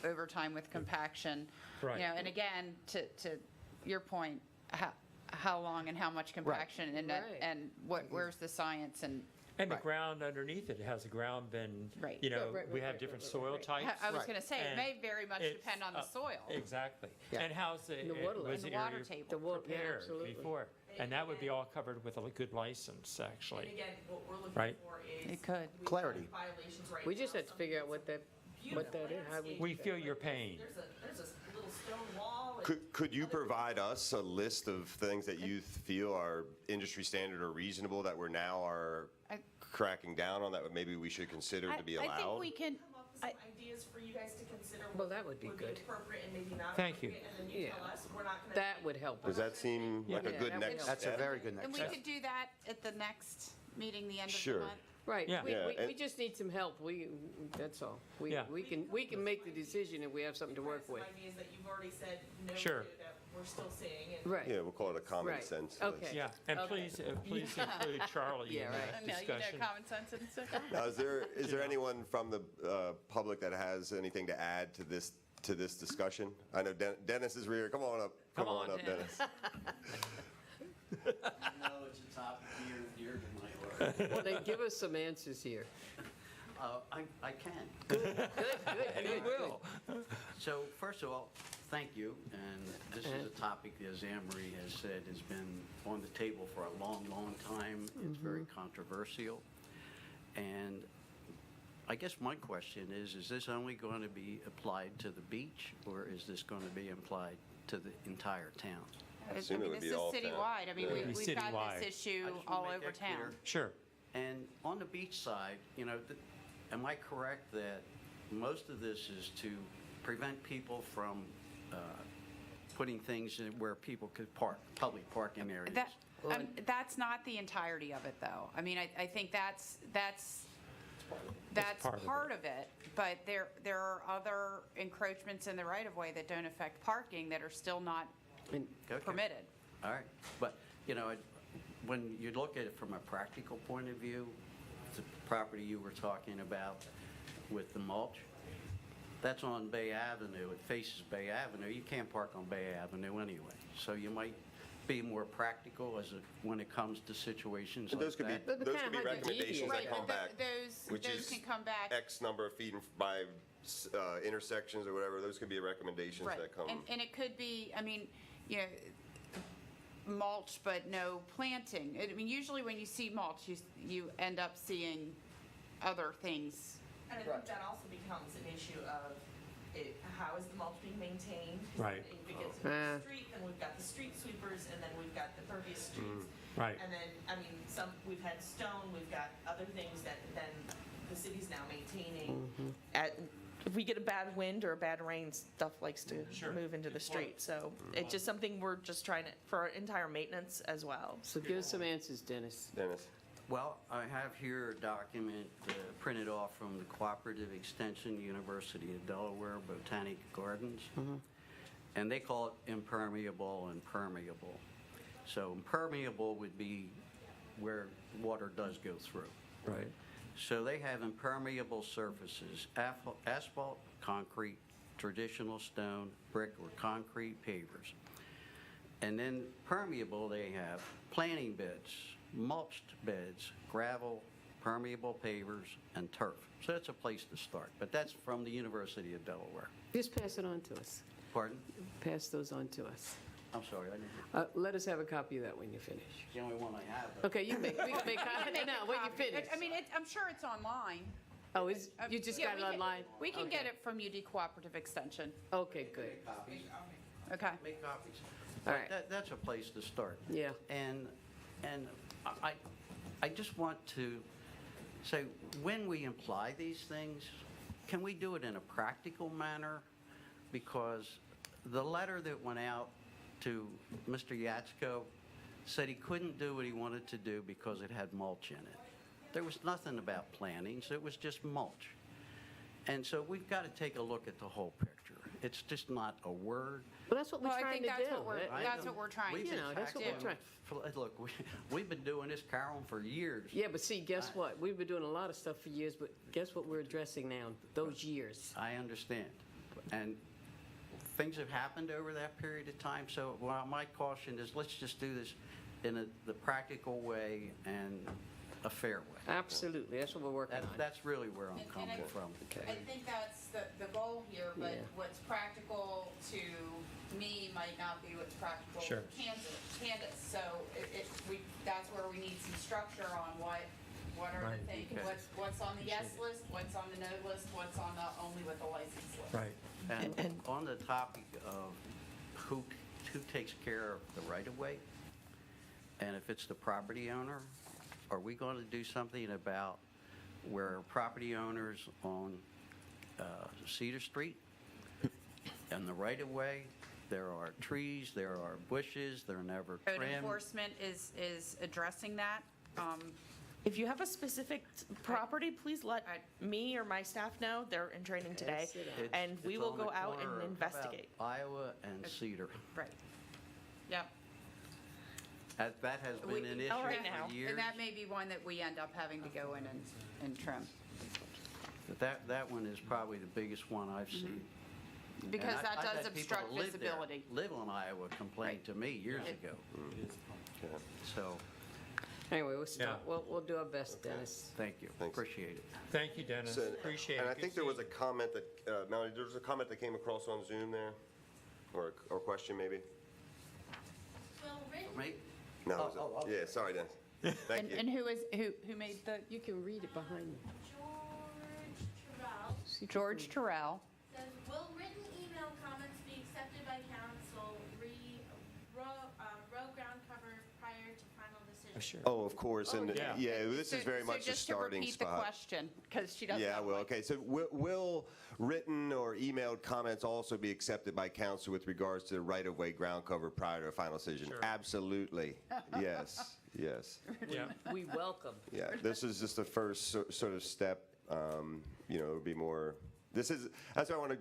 over time with compaction. Right. And again, to your point, how long and how much compaction Right. and where's the science and. And the Right. ground underneath it, has the ground been, Right. we have different soil types. I was going to say, it And may very much it's, depend on the soil. Exactly. Yeah. And how's And the water was And the the water area table. The water, yeah, prepared absolutely. before? And that would be all covered with a good license, And actually. again, what we're looking Right. for is. It could. we have Clarity. Violations right We just now, had to figure out what that is, how we. We feel your pain. There's a little stone wall. and Could you provide us a list of things that you feel are industry standard or reasonable that we're now cracking down on, that maybe we should consider to be allowed? I think we can, come up with some ideas for you guys to consider. Well, that would be good. appropriate and maybe not Thank you. appropriate, and then you Yeah. tell us, we're not gonna. That would help Does us. that seem like a Yeah, good that would next help. step? That's a very good and next we step. could do that at the next meeting, the end of the Sure. month. Right. Yeah. We just need some help. That's all. Yeah. We can make the decision if we have something to work with. Some ideas that you've already said no to Sure. that we're still seeing. And Right. Yeah, we'll call it a common Right. sense Okay. list. Yeah, and Okay. please include Charlie Yeah, in right. that No, you know, discussion. common sense and so. Now, is there anyone from the public that has anything to add to this discussion? I know Dennis is here. Come on up. Come on up, Dennis. No, it's a topic near and dear to my heart. Well, then give us some answers here. I can. Good. And he will. So first of all, thank you. And this is a topic, as Anne Marie has said, has been on the table for a long, long time. It's very controversial. And I guess my question is this only going to be applied to the beach, or is this going to be applied to the entire town? I assume it would be This all is town. citywide. I mean, Yeah. It'd be we've got citywide. this issue I just wanna all make over that clear. town. Sure. And on the beach side, am I correct that most of this is to prevent people from putting things in where people could park, public parking areas? That's not the entirety of it, though. I mean, I think that's part of it, but there are other encroachments in the right-of-way that don't affect parking that are still not Okay. permitted. All right, but, when you look at it from a practical point of view, the property you were talking about with the mulch, that's on Bay Avenue, it faces Bay Avenue, you can't park on Bay Avenue anyway, so you might be more practical when it comes to situations And like those could that. be recommendations that come back, Those which is can come back. X number of feet by intersections or whatever. Those could be recommendations Right, that come. and it could be, I mean, mulch but no planting. I mean, usually when you see mulch, you end up seeing other things. I think that also becomes an issue of how is the mulch being maintained? Right. If it gets into the street, then we've got the street sweepers, and then we've got the pervious streets. Right. And then, I mean, we've had stone, we've got other things that then the city's now maintaining. If we get a bad wind or a bad rain, stuff likes to move into the street. So it's just something we're just trying to, for our entire maintenance as well. So give us some answers, Dennis. Well, I have here a document printed off from the Cooperative Extension, University of Delaware Botanic Gardens, and they call it impermeable and permeable. So impermeable would be where water does go through. Right. So they have impermeable surfaces, asphalt, concrete, traditional stone, brick, or concrete pavers. And then permeable, they have planting beds, mulched beds, gravel, permeable pavers, and turf. So that's a place to start, but that's from the University of Delaware. Just pass it on to us. Pardon? Pass those on to us. I'm sorry, I didn't. Let us have a copy of that when you finish. It's the only one I have. but- Okay, we can make no, when you finish. I mean, I'm sure it's online. Oh, you just Yeah, got it we can- online? We can Okay. get it from UD Cooperative Extension. Okay, good. Make copies. Okay. Make copies. All But right. that's a place to start. Yeah. And I just want to say, when we imply these things, can we do it in a practical manner? Because the letter that went out to Mr. Yatsko said he couldn't do what he wanted to do because it had mulch in it. There was nothing about plantings, it was just mulch. And so we've got to take a look at the whole picture. It's just not a word. Well, that's what we're Well, I trying think to that's do. what we're, that's what we're trying to We've do. been that's what we're tackling- Look, we've been doing this, Carol, for years. Yeah, but see, guess what? We've been doing a lot of stuff for years, but guess what we're addressing now? Those years. I understand. And things have happened over that period of time, so my caution is let's just do this in the practical way and a fair way. Absolutely, that's what we're working on. That's really where I'm And coming from. I think that's the goal here, but Yeah. what's practical to me might not be what's practical Sure. to Candace. So that's where we need some structure on what are Right. the things, Okay. what's on the yes list, what's on the no list, what's on the only with the license list. Right. And on the topic of who takes care of the right-of-way, and if it's the property owner, are we going to do something about where property owners on Cedar Street and the right-of-way, there are trees, there are bushes, they're never Code trimmed? enforcement is addressing that. If you have a specific property, please let me or my staff know. They're in training today, and we It's will on go the out corner and of investigate. Iowa and Cedar. Right. Yep. That has been an issue right now. for years. And that may be one that we end up having to go in and trim. But that one is probably the biggest one I've seen. Because And that I've does had people obstruct that live there, visibility. Live on Iowa complain to me years ago. So, Anyway, we'll start, Yeah. we'll do our best, Dennis. thank you, Thanks. appreciate it. Thank you, Dennis. So- Appreciate it. And I Good think there seeing was a comment that, Melanie, there was a comment that came across on Zoom there, or a question maybe? Me? No, it was yeah, sorry, Dennis. Thank you. And who made the, You can read it behind me. George Terrell? Says, will written email comments be accepted by council, row ground cover prior to final decision? Sure. Oh, of course, and yeah. yeah, this is very much a starting So just to repeat the spot. question, because she doesn't Yeah, I have will. one. Okay, so will written or emailed comments also be accepted by council with regards to the right-of-way ground cover prior to a final decision? Sure. Absolutely. Yes, yes. Yeah. We welcome. Yeah, this is just the first sort of step. You know, it would be more, that's what I want to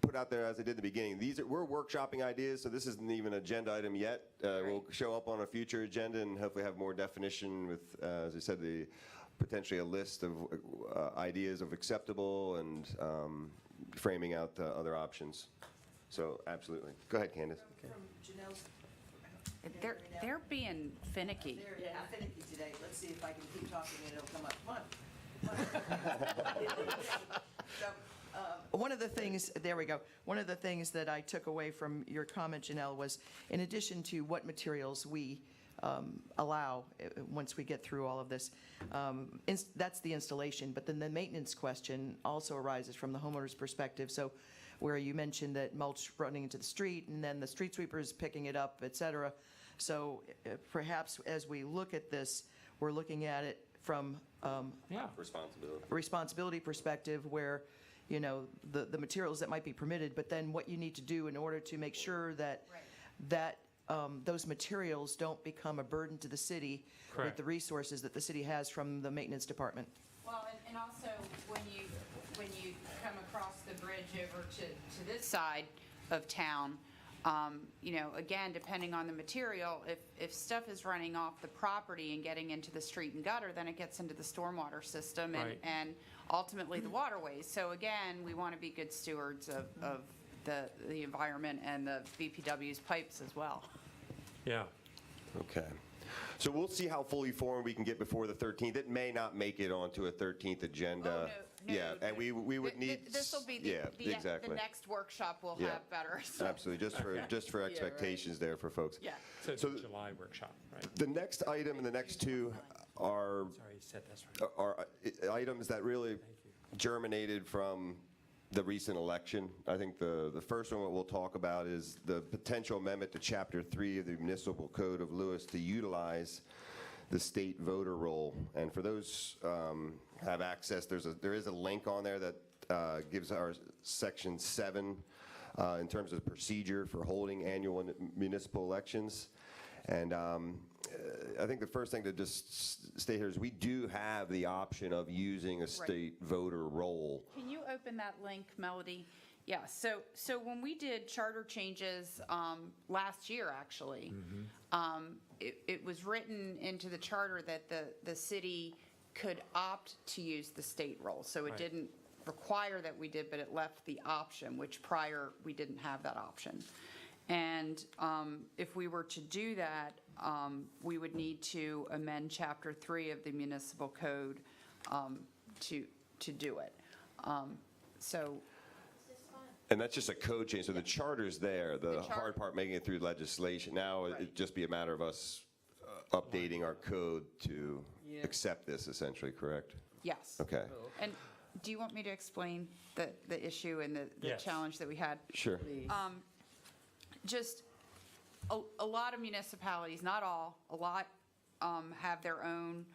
put out there as I did in the beginning. We're workshopping ideas, so this isn't even an agenda item yet. We'll show up on a future agenda and hopefully have more definition with, as I said, potentially a list of ideas of acceptable and framing out the other options. So absolutely. Go ahead, Candace. From Janelle's. They're being finicky. They're finicky today. Let's see if I can keep talking and it'll come up. Come on. So, one of the things, there we go. One of the things that I took away from your comment, Janelle, was in addition to what materials we allow once we get through all of this, that's the installation. But then the maintenance question also arises from the homeowner's perspective. So where you mentioned that mulch running into the street and then the street sweepers picking it up, et cetera. So perhaps as we look at this, we're looking at it from responsibility perspective where, you know, the materials that might be permitted, but then what you need to do in order to make sure that those materials don't become a burden to the city with Correct. the resources that the city has from the maintenance department. Well, and also, when you come across the bridge over to this side of town, you know, again, depending on the material, if stuff is running off the property and getting into the street and gutter, then it gets into the stormwater system Right. and ultimately the waterways. So again, we want to be good stewards of the environment and the BPW's pipes as well. Yeah. Okay. So we'll see how fully formed we can get before the 13th. It may not make it onto a 13th agenda. No, Yeah, and we would need. This will be Yeah, exactly. the next workshop we'll Yeah. have better. So. Absolutely, just for expectations there for folks. Yeah. So it's a July workshop, right? The next item and the next two are Sorry, you said that's right. are items that really germinated from the recent election. I think the first one that we'll talk about is the potential amendment to Chapter 3 of the Municipal Code of Lewes to utilize the state voter roll. And for those have access, there is a link on there that gives our Section 7 in terms of procedure for holding annual municipal elections. And I think the first thing to just state here is we do have the option of using a state voter roll. Can you open that link, Melody? Yeah, so when we did charter changes last year, actually, it was written into the charter that the city could opt to use the state roll. So it didn't require that we did, but it left the option, which prior we didn't have that option. And if we were to do that, we would need to amend Chapter 3 of the Municipal Code to do it. And that's just a code change, so the charter's there. The hard part, making it through legislation. Now, it'd just be a matter of us updating our code to accept this, essentially, correct? Yes. Okay. And do you want me to explain the issue and the Yes. challenge that we had? Sure. Just a lot of municipalities, not all, a lot have their own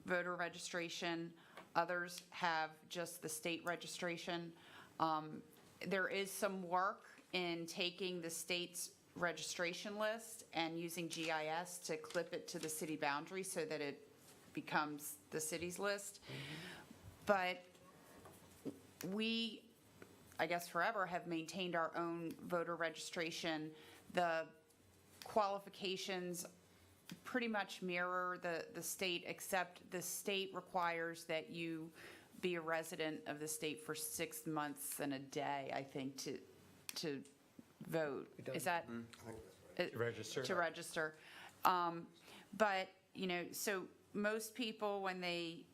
voter registration. Others have just the state registration. There is some work in taking the state's registration list and using GIS to clip it to the city boundary so that it becomes the city's list. But we, I guess forever, have maintained our own voter registration. The qualifications pretty much mirror the state, except the state requires that you be a resident of the state for 6 months and a day, I think, to vote. Is that? To register. To register. But, you know, so most people, when they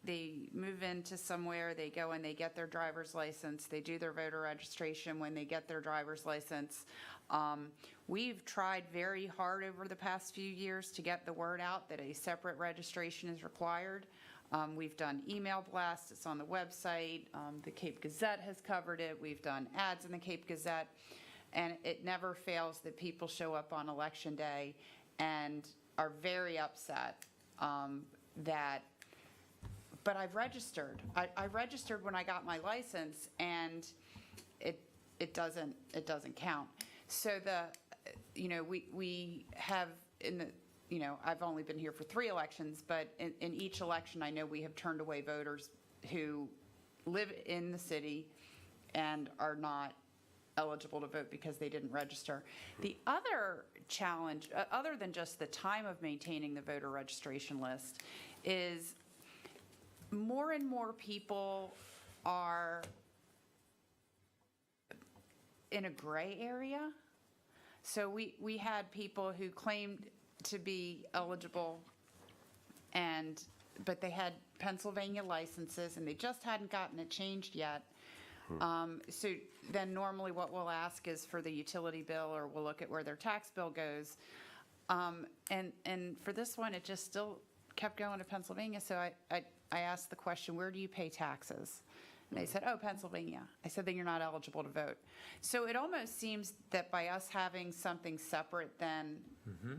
move into somewhere, they go and they get their driver's license, they do their voter registration when they get their driver's license. We've tried very hard over the past few years to get the word out that a separate registration is required. We've done email blasts, it's on the website, the Cape Gazette has covered it, we've done ads in the Cape Gazette, and it never fails that people show up on election day and are very upset but I've registered. I registered when I got my license, and it doesn't count. So we have I've only been here for 3 elections, but in each election I know we have turned away voters who live in the city and are not eligible to vote because they didn't register. The other challenge, other than just the time of maintaining the voter registration list, is more and more people are in a gray area. So we had people who claimed to be eligible, but they had Pennsylvania licenses and they just hadn't gotten it changed yet. So then normally what we'll ask is for the utility bill, or we'll look at where their tax bill goes. And for this one, it just still kept going to Pennsylvania. So I asked the question, where do you pay taxes? And they said, oh, Pennsylvania. I said, then you're not eligible to vote. So it almost seems that by us having something separate than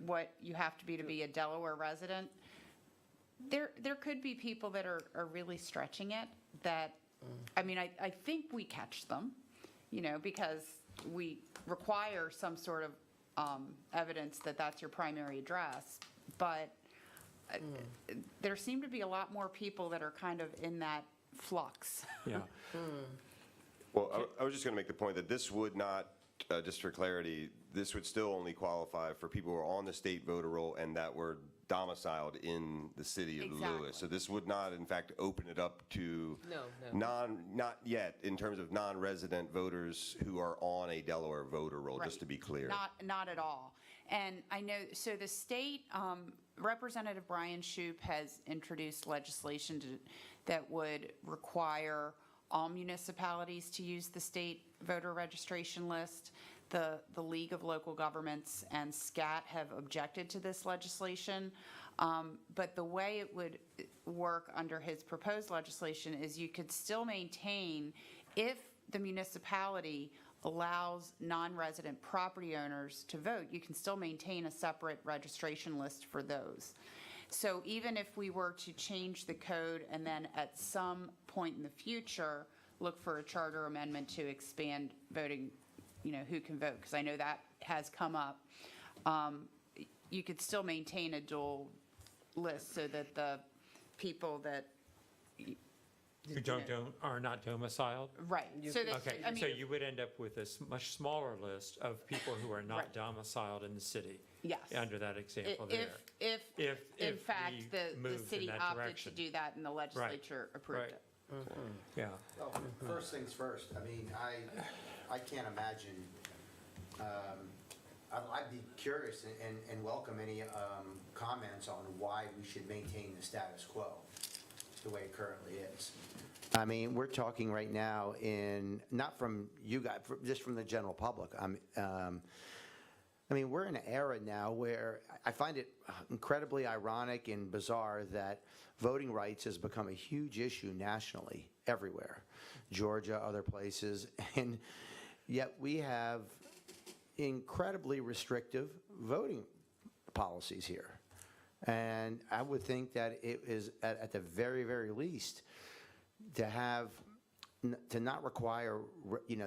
what you have to be a Delaware resident, there could be people that are really stretching it that, I mean, I think we catch them, because we require some sort of evidence that that's your primary address. But there seem to be a lot more people that are kind of in that flux. Yeah. Well, I was just going to make the point that this would not, just for clarity, this would still only qualify for people who are on the state voter roll and that were domiciled in the city of Lewes. So this would not, in fact, open it up to not yet, in terms of non-resident voters who are on a Delaware voter roll, just to be clear. Not at all. And I know, so the state, Representative Brian Shoup has introduced legislation that would require all municipalities to use the state voter registration list. The League of Local Governments and SCAT have objected to this legislation, but the way it would work under his proposed legislation is you could still maintain, if the municipality allows non-resident property owners to vote, you can still maintain a separate registration list for those. So even if we were to change the code and then at some point in the future look for a charter amendment to expand voting, who can vote, because I know that has come up, you could still maintain a dual list so that the people that Who are not domiciled? Right. So that, Okay, so you would end up with a much smaller list of people who are not domiciled in the city. Yes. Under that example there. If in fact we the moved in city that opted direction. to do that and the legislature approved Right. it. Yeah. Well, first things first, I mean, I can't imagine, I'd be curious and welcome any comments on why we should maintain the status quo the way it currently is. I mean, we're talking right now not from you guys, just from the general public. I mean, we're in an era now where I find it incredibly ironic and bizarre that voting rights has become a huge issue nationally, everywhere, Georgia, other places, and yet we have incredibly restrictive voting policies here. And I would think that it is, at the very, very least, to not require,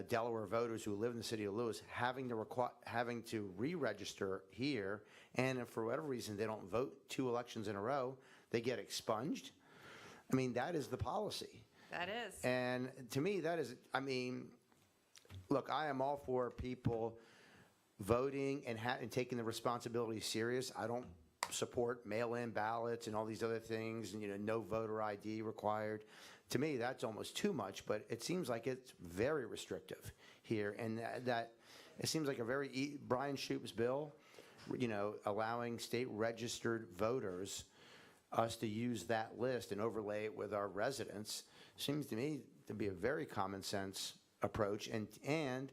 Delaware voters who live in the city of Lewes having to re-register here, and if for whatever reason they don't vote 2 elections in a row, they get expunged. I mean, that is the policy. That is. And to me, that is, I mean, look, I am all for people voting and taking the responsibility serious. I don't support mail-in ballots and all these other things, and, you know, no voter ID required. To me, that's almost too much, but it seems like it's very restrictive here, and that it seems like a very, Brian Shoup's bill, you know, allowing state-registered voters, us to use that list and overlay it with our residents, seems to me to be a very common sense approach, and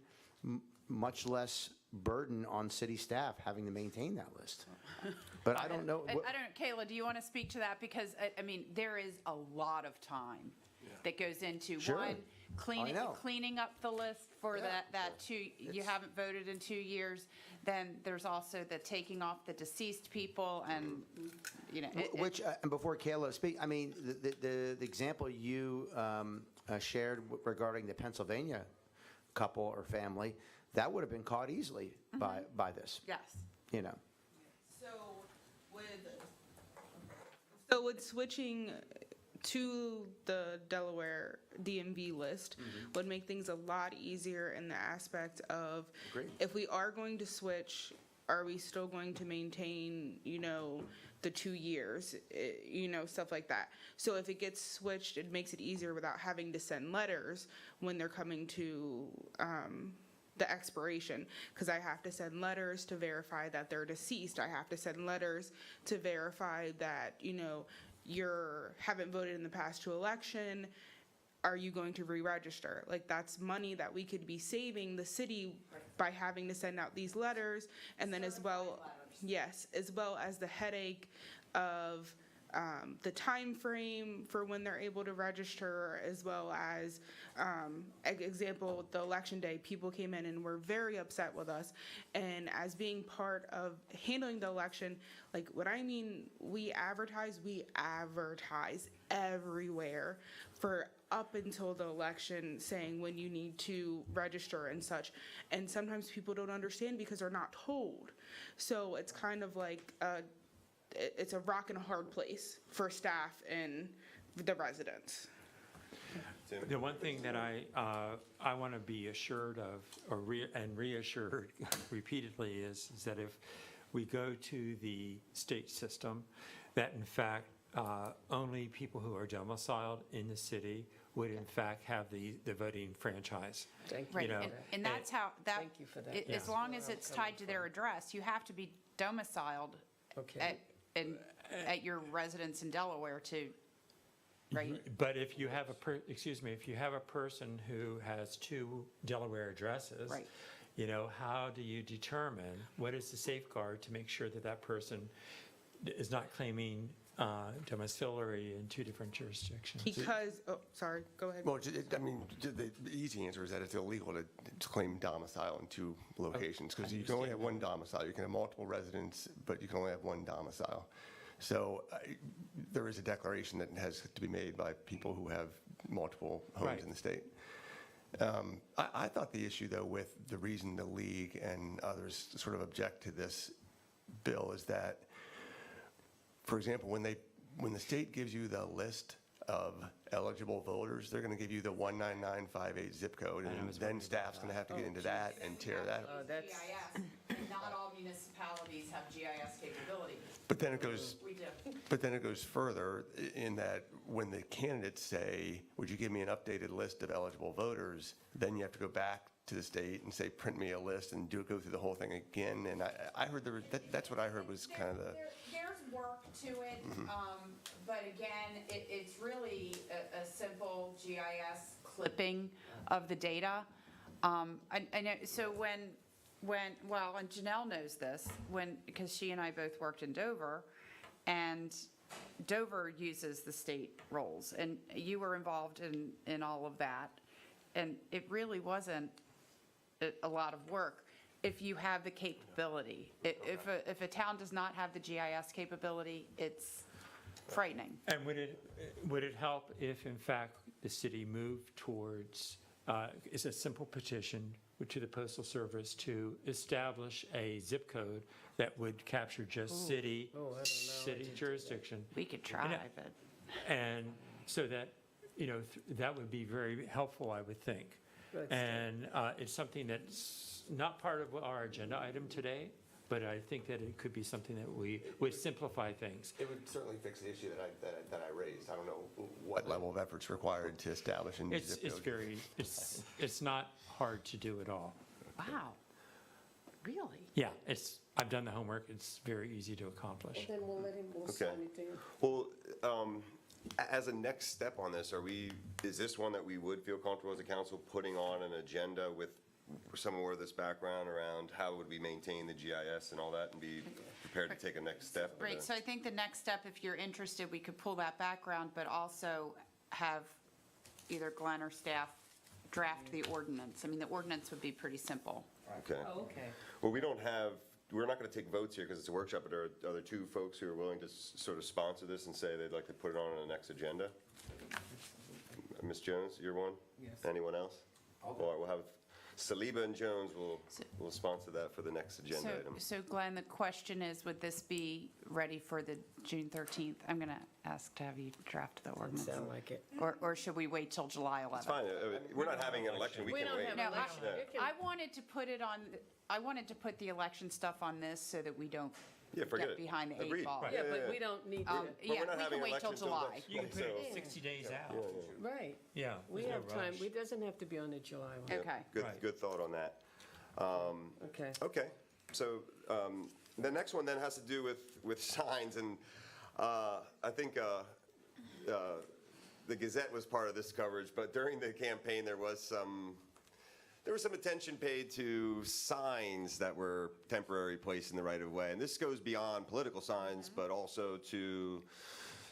much less burden on city staff having to maintain that list. But I don't know. I don't know, Kayla, do you want to speak to that? Because, I mean, there is a lot of time that goes into, Sure. one, I know. cleaning up the list for you haven't voted in 2 years. Then there's also the taking off the deceased people and, you know. Which, and before Kayla speak, I mean, the example you shared regarding the Pennsylvania couple or family, that would have been caught easily by this, Yes. you know. So with switching to the Delaware DMV list would make things a lot easier in the aspect of if we are going to switch, are we still going to maintain, you know, the 2 years, you know, stuff like that. So if it gets switched, it makes it easier without having to send letters when they're coming to the expiration, because I have to send letters to verify that they're deceased. I have to send letters to verify that, you know, haven't voted in the past 2 election. Are you going to re-register? Like, that's money that we could be saving the city by having to send out these letters, and then as well as the headache of the time frame for when they're able to register, as well as, example, the election day, people came in and were very upset with us. And as being part of handling the election, like, what I mean, we advertise everywhere for up until the election, saying when you need to register and such. And sometimes people don't understand because they're not told. So it's kind of like it's a rock and a hard place for staff and the residents. The one thing that I want to be assured of, and reassured repeatedly, is that if we go to the state system, that in fact only people who are domiciled in the city would in fact have the voting franchise. Thank you. Right, You know, and that's how, Thank you for that. as long as it's tied to their address, you have to be domiciled at your residence in Delaware to, right? But if you have if you have a person who has 2 Delaware addresses, Right. you know, how do you determine what is the safeguard to make sure that that person is not claiming domiciliary in 2 different jurisdictions? Because, sorry, go ahead. Well, I mean, the easy answer is that it's illegal to claim domicile in 2 locations, because you can only have 1 domicile. You can have multiple residents, but you can only have 1 domicile. So there is a declaration that has to be made by people who have multiple homes in the state. I thought the issue, though, with the reason the league and others sort of object to this bill is that, for example, when the state gives you the list of eligible voters, they're going to give you the 19958 zip code, and then staff's going to have to get into that and tear that. GIS, and not all municipalities have GIS capability. But then it goes. We do. But then it goes further in that when the candidates say, "Would you give me an updated list of eligible voters?" then you have to go back to the state and say, "Print me a list," and go through the whole thing again. And I heard that's what I heard was kind of the. There's work to it, but again, it's really a simple GIS clipping of the data. I know, so when, well, and Janelle knows this, because she and I both worked in Dover, and Dover uses the state rolls, and you were involved in all of that, and it really wasn't a lot of work if you have the capability. If a town does not have the GIS capability, it's frightening. And would it help if, in fact, the city moved towards, it's a simple petition to the Postal Service to establish a zip code that would capture just city jurisdiction? We could try, but. And So that, that would be very helpful, I would think. Good. And it's something that's not part of our agenda item today, but I think that it could be something that we would simplify things. It would certainly fix the issue that I raised. I don't know what level of effort's required to establish a new zip code. It's not hard to do at all. Wow. Really? Yeah, I've done the homework. It's very easy to accomplish. Then we'll Okay. sign it to you. Well, as a next step on this, is this one that we would feel comfortable as a council putting on an agenda with someone with this background around how would we maintain the GIS and all that and be prepared to take a next step? Great, so I think the next step, if you're interested, we could pull that background, but also have either Glenn or staff draft the ordinance. I mean, the ordinance would be pretty simple. Okay. Oh, okay. Well, we're not going to take votes here because it's a workshop, but are there two folks who are willing to sort of sponsor this and say they'd like to put it on the next agenda? Ms. Jones, you're one? Yes. Anyone else? All right, we'll have Saliba and Jones will sponsor that for the next agenda item. So Glenn, the question is, would this be ready for the June 13th? I'm going to ask to have you draft the ordinance. Sound like it. Or should we wait till July 11th? It's fine. We're not having an election. We can wait. No, Yeah. I wanted to put it on, I wanted to put the election stuff on this so that we don't Yeah, forget get it. behind the Agreed. eight ball. Right. Yeah, Yeah, but yeah. we don't need to. But we're not we having can wait till elections till July. next You can week, put it so- 60 days out. Right. Yeah. We there's no have time. rush. It doesn't have to be on the July one. Okay. Good, Right. good thought on that. Okay. Okay, so the next one then has to do with signs, and I think the Gazette was part of this coverage, but during the campaign there was some attention paid to signs that were temporarily placed in the right of way, and this goes beyond political signs, but also to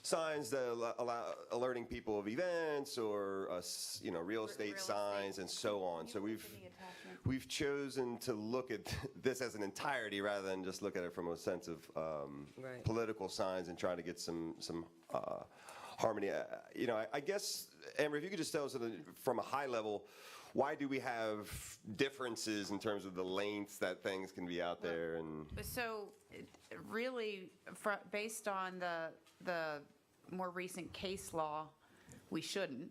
signs that allow alerting people of events or real estate signs and so on. So we've chosen to look at this as an entirety rather than just look at it from a sense of Right. political signs and try to get some harmony. I guess, Amber, if you could just tell us from a high level, why do we have differences in terms of the lengths that things can be out there? And So really, based on the more recent case law, we shouldn't.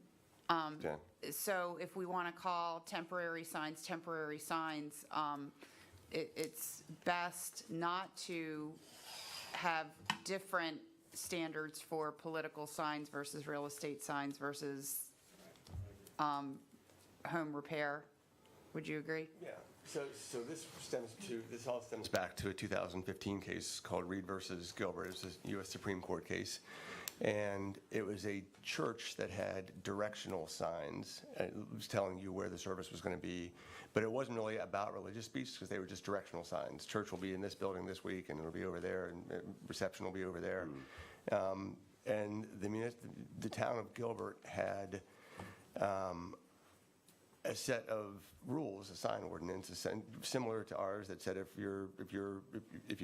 Okay. So if we want to call temporary signs, it's best not to have different standards for political signs versus real estate signs versus home repair. Would you agree? Yeah. So this all stems back to a 2015 case called Reed versus Gilbert. It was a U.S. Supreme Court case. And it was a church that had directional signs. It was telling you where the service was going to be. But it wasn't really about religious speech because they were just directional signs. Church will be in this building this week, and it'll be over there, and reception will be over there. And the town of Gilbert had a set of rules, a sign ordinance, similar to ours, that said if you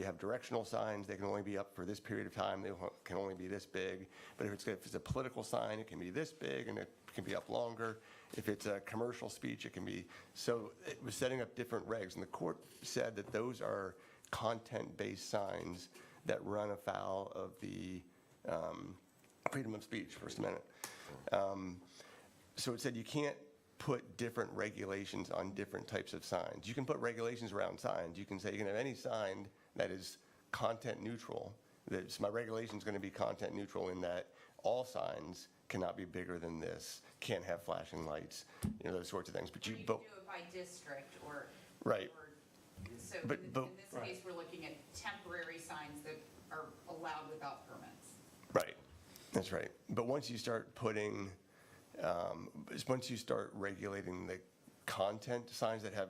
have directional signs, they can only be up for this period of time. They can only be this big. But if it's a political sign, it can be this big and it can be up longer. If it's a commercial speech, it can be. So it was setting up different regs, and the court said that those are content-based signs that run afoul of the freedom of speech, First Amendment. So it said you can't put different regulations on different types of signs. You can put regulations around signs. You can say you can have any sign that is content neutral. My regulation is going to be content neutral in that all signs cannot be bigger than this, can't have flashing lights, those sorts of things. But You can do it by district or. Right. So But- in but- this case, we're looking at temporary signs that are allowed without permits. Right, that's right. But once you start regulating the content, signs that have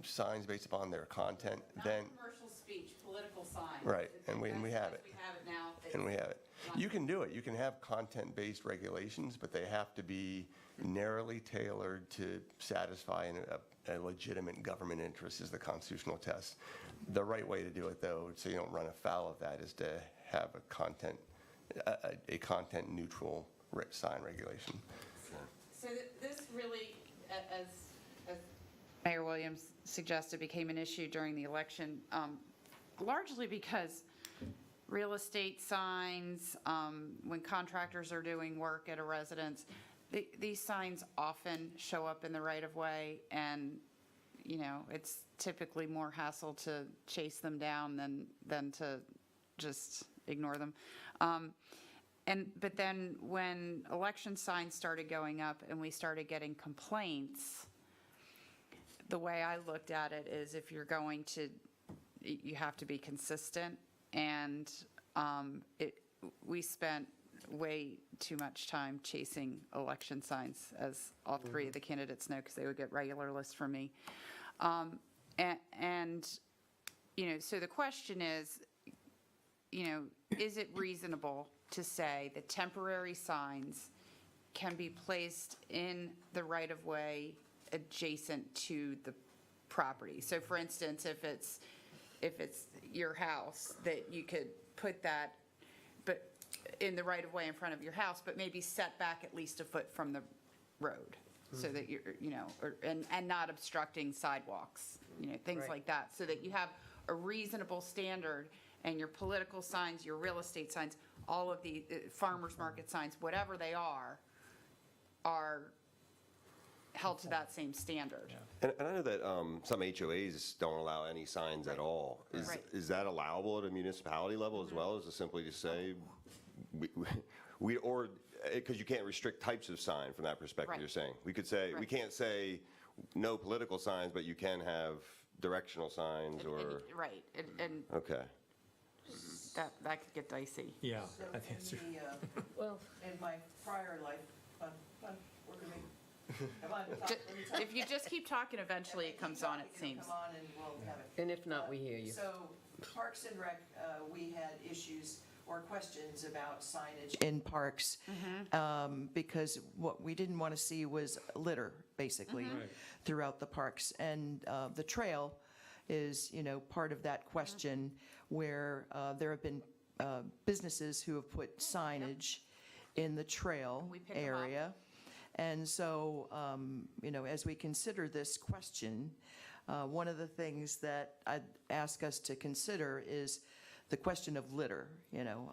signs based upon their content, then. Not commercial speech, political signs. Right, and we have it. We have it now. And we have it. You can do it. You can have content-based regulations, but they have to be narrowly tailored to satisfy a legitimate government interest is the constitutional test. The right way to do it, though, so you don't run afoul of that, is to have a content-neutral sign regulation. So this really, as Mayor Williams suggested, became an issue during the election, largely because real estate signs, when contractors are doing work at a residence, these signs often show up in the right-of-way, and, you know, it's typically more hassle to chase them down than to just ignore them. But then when election signs started going up and we started getting complaints, the way I looked at it is if you're going to, you have to be consistent, and we spent way too much time chasing election signs, as all three of the candidates know, because they would get regular lists from me. And, you know, so the question is, you know, is it reasonable to say that temporary signs can be placed in the right-of-way adjacent to the property? So for instance, if it's your house, that you could put that but in the right-of-way in front of your house, but maybe set back at least a foot from the road, so that you're, you know, and not obstructing sidewalks, you know, things Right. like that, so that you have a reasonable standard, and your political signs, your real estate signs, all of the farmers market signs, whatever they are held to that same standard. And I know that some HOAs don't allow any signs at all. Is that allowable at a municipality level as well, as to simply to say, or, because you can't restrict types of sign from that perspective, Right. you're saying? We could say, we can't say no political signs, but you can have directional signs or, Right, and okay. that could get dicey. Yeah, I think that's true. Well, In my prior life, work with me. Come on, If you just keep talking, eventually it comes on, it seems. Come on and we'll have it. and if not, we hear you. So Parks and Rec, we had issues or questions about signage in parks, because what we didn't want to see was litter, basically, throughout the parks. And the trail is, you know, part of that question, where there have been businesses who have put signage in the trail We pick 'em up. area. And so, you know, as we consider this question, one of the things that I'd ask us to consider is the question of litter, you know,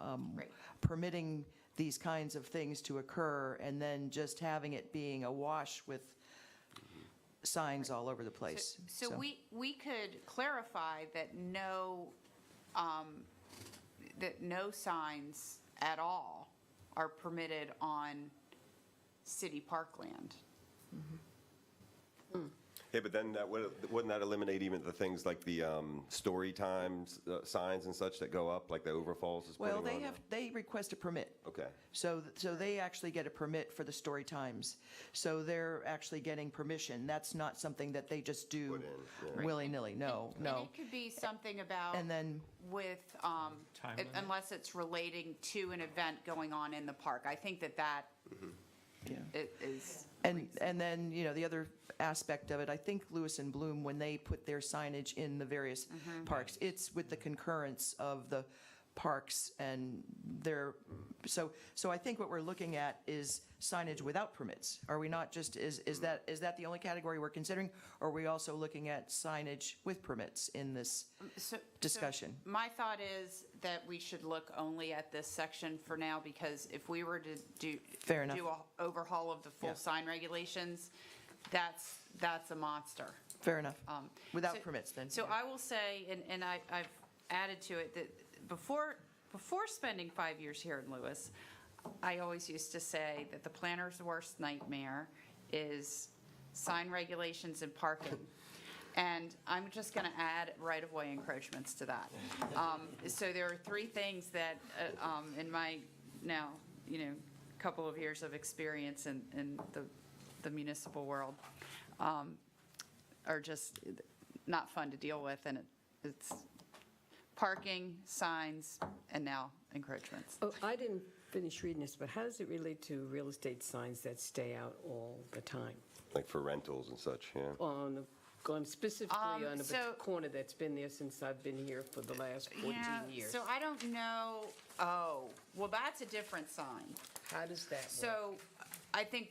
permitting these kinds of things to occur and then just having it being awash with signs all over the place. So we could clarify that no signs at all are permitted on city parkland. Yeah, but then wouldn't that eliminate even the things like the story times signs and such that go up, like the Overfalls is putting Well, on? they request a permit. Okay. So they actually get a permit for the story times. So they're actually getting permission. That's not something that they just do Put in, yeah. willy-nilly. No, And no. it could be something about And then, with, limit? unless it's relating to an event going on in the park. I think that is. and then, you know, the other aspect of it, I think Lewis and Bloom, when they put their signage in the various parks, it's with the concurrence of the parks and their, so I think what we're looking at is signage without permits. Are we not just, is that the only category we're considering? Or are we also looking at signage with permits in this discussion? So my thought is that we should look only at this section for now, because if we were to do Fair enough. an overhaul of the full Yeah. sign regulations, that's a monster. Fair enough. Without So- permits, then. So I will say, and I've added to it, that before spending 5 years here in Lewes, I always used to say that the planner's worst nightmare is sign regulations and parking. And I'm just going to add right-of-way encroachments to that. So there are three things that, in my now, you know, couple of years of experience in the municipal world, are just not fun to deal with, and it's parking, signs, and now encroachments. Oh, I didn't finish reading this, but how does it relate to real estate signs that stay out all the time? Like for rentals and such, yeah. On specifically on the so- corner that's been there since I've been here for the last 14 years. So I don't know, well, that's a different sign. How does that work? So I think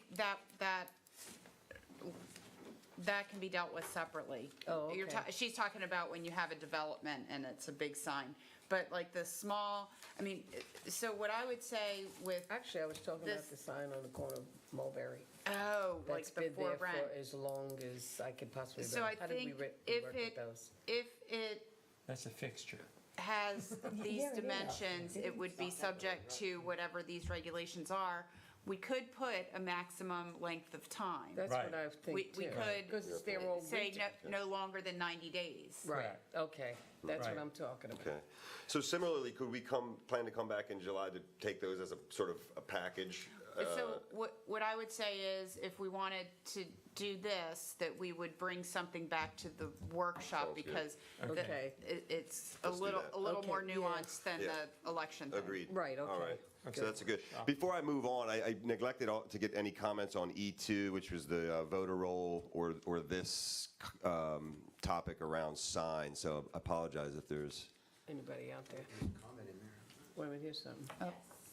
that can be dealt with separately. Oh, You're okay. she's talking about when you have a development and it's a big sign. But like the small, I mean, so what I would say with, Actually, I was talking about This- the sign on the corner of Mulberry. oh, like That's the been for there rent. for as long as I could possibly So remember. I How did we think we if work with it, those? if it That's a fixture. has these dimensions, it would be subject to whatever these regulations are. We could put a maximum length of time. That's Right. what I We think too. could Because it's their old say retail. no longer than 90 days. Right, Correct. okay, that's what Right. I'm talking about. Okay. So similarly, could we plan to come back in July to take those as a sort of a package? So what I would say is, if we wanted to do this, that we would bring something back to the workshop, Sounds good. because Okay. it's Let's do that. a little Okay, more yeah. nuanced than Yeah. the election thing. Agreed. Right, All okay. right. So Good. that's good. Before I move on, I neglected to get any comments on E2, which was the voter roll or this topic around signs. So I apologize if there's. Anybody out there? Wait a minute, here's something.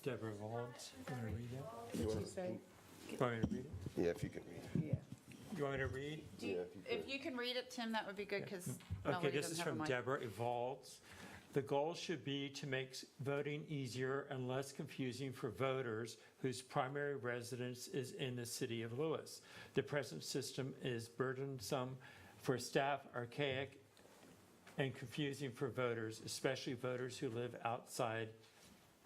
Deborah Vaughn's, you want to read that? Did you say? You want me to read it? Yeah, if you can read. Yeah. You want me to read? If you can read it, Tim, that would be good, because Okay, Melody this doesn't is have a from mic. Deborah Evalds. The goal should be to make voting easier and less confusing for voters whose primary residence is in the city of Lewes. The present system is burdensome for staff, archaic, and confusing for voters, especially voters who live outside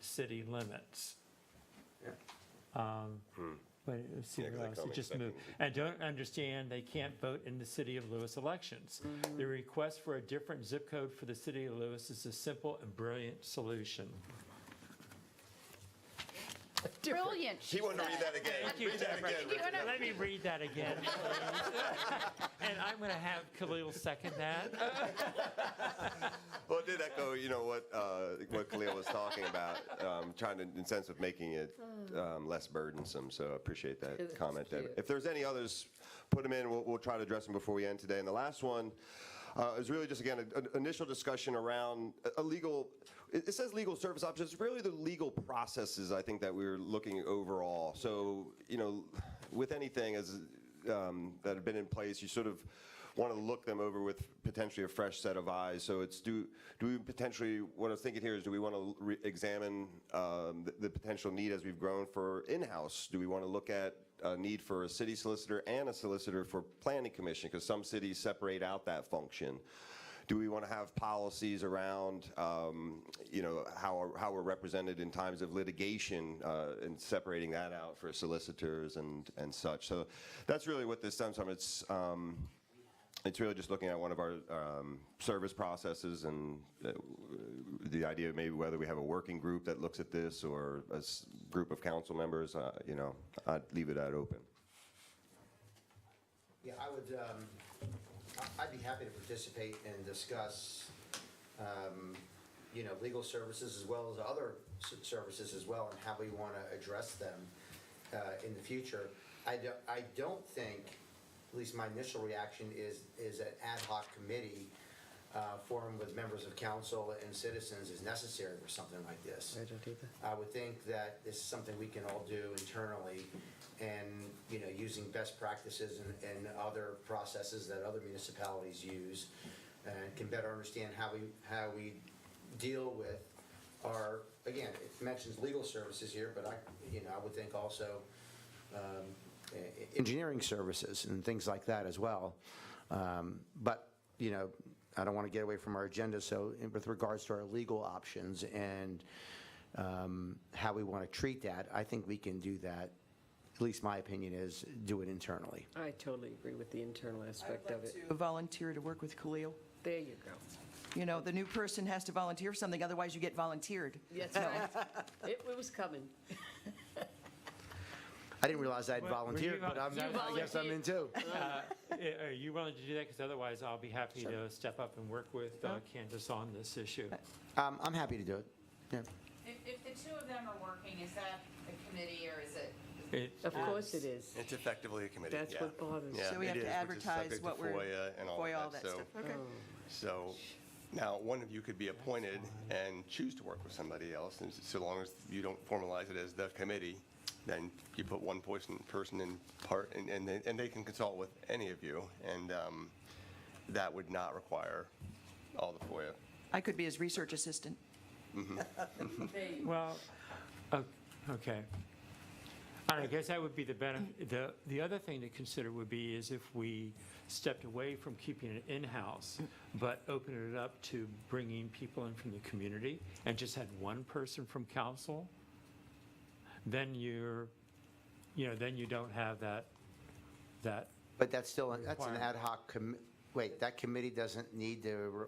city limits. But let's see Yeah, 'cause what I else. come It just expecting moved. And don't understand they can't vote in the city of Lewes elections. The request for a different zip code for the city of Lewes is a simple and brilliant solution. Brilliant, she He wanted to said. read that again. Thank you, Read that Deborah. again. Let me read that again, please. And I'm going to have Khalil second that. Well, it did echo, what Khalil was talking about, trying to, in the sense of making it less burdensome. So I appreciate that It's comment, Deborah. cute. If there's any others, put them in. We'll try to address them before we end today. And the last one is really just, again, an initial discussion around a legal. It says legal service options. It's really the legal processes, I think, that we're looking overall. So, with anything that have been in place, you sort of want to look them over with potentially a fresh set of eyes. So it's do we potentially, what I was thinking here is, do we want to examine the potential need as we've grown for in-house? Do we want to look at a need for a city solicitor and a solicitor for planning commission? Because some cities separate out that function. Do we want to have policies around, how we're represented in times of litigation and separating that out for solicitors and such? So that's really what this stems from. It's really just looking at one of our service processes and the idea of maybe whether we have a working group that looks at this or a group of council members. I'd leave it that open. Yeah, I'd be happy to participate and discuss, legal services as well as other services as well, and how we want to address them in the future. I don't think, at least my initial reaction is an ad hoc committee formed with members of council and citizens is necessary for something like this. I don't either. I would think that this is something we can all do internally, and, using best practices and other processes that other municipalities use, and can better understand how we deal with our, again, it mentions legal services here, but I would think also engineering services and things like that as well. But, I don't want to get away from our agenda, so with regards to our legal options and how we want to treat that, I think we can do that. At least my opinion is do it internally. I totally agree with the internal aspect of it. To volunteer to work with Khalil. There you go. The new person has to volunteer for something, otherwise you get volunteered. That's right. It was coming. I didn't realize I'd Well, volunteered, but I guess I'm in too. Are you willing to do that? Because otherwise, I'll be happy to step up and work with Candace on this issue. I'm happy to do it. Yeah. If the two of them are working, is that a committee or is it? Of course it is. It's effectively a committee. That's what bothers me. Yeah, So we have it to is, which is advertise subject to what we're, FOIA and all FOIA, all of that that. stuff. Okay. So now, one of you could be appointed and choose to work with somebody else, and so long as you don't formalize it as the committee, then you put one person in part, and they can consult with any of you, and that would not require all the FOIA. I could be his research assistant. Well, okay. I guess that would be the benefit. The other thing to consider would be is if we stepped away from keeping it in-house, but opened it up to bringing people in from the community and just had one person from council, then then you don't have that. But that's still, that's an ad hoc, wait, that committee doesn't need to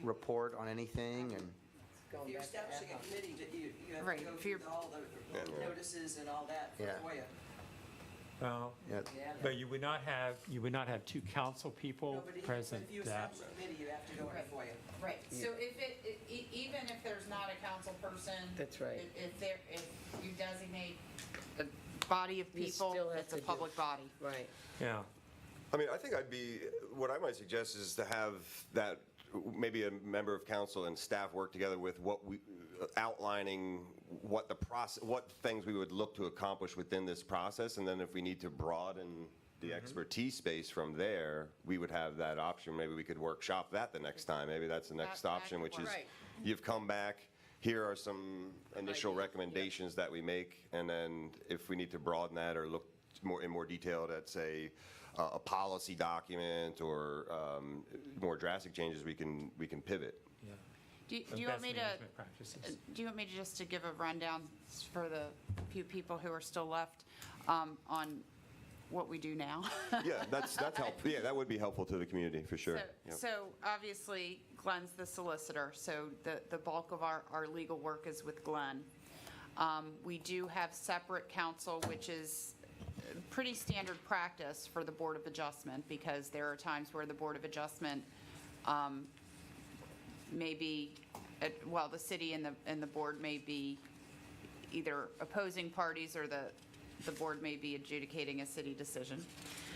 report on anything and? If you're establishing a committee, you have Right, to go if you're- through all the notices and all that for Yeah. FOIA. Well, but you would not have two council people present But if you that. establish a committee, you have to go into FOIA. Right, so even if there's not a council person. That's right. If you designate a body of You people, still have it's a to do- public body. Right. Yeah. I mean, I think what I might suggest is to have that, maybe a member of council and staff work together with outlining what the process, what things we would look to accomplish within this process, and then if we need to broaden the expertise space from there, we would have that option. Maybe we could workshop that the next time. Maybe that's the next That option, could which is, work. Right. you've come back, here are some initial recommendations that we make, and then if we need to broaden that or look in more detail at, say, a policy document or more drastic changes, we can pivot. Do you want me to just to give a rundown for the few people who are still left on what we do now? Yeah, that's helpful. Yeah, that would be helpful to the community, for sure. Yep. So obviously Glenn's the solicitor, so the bulk of our legal work is with Glenn. We do have separate counsel, which is pretty standard practice for the Board of Adjustment, because there are times where the Board of Adjustment maybe, the city and the board may be either opposing parties, or the board may be adjudicating a city decision.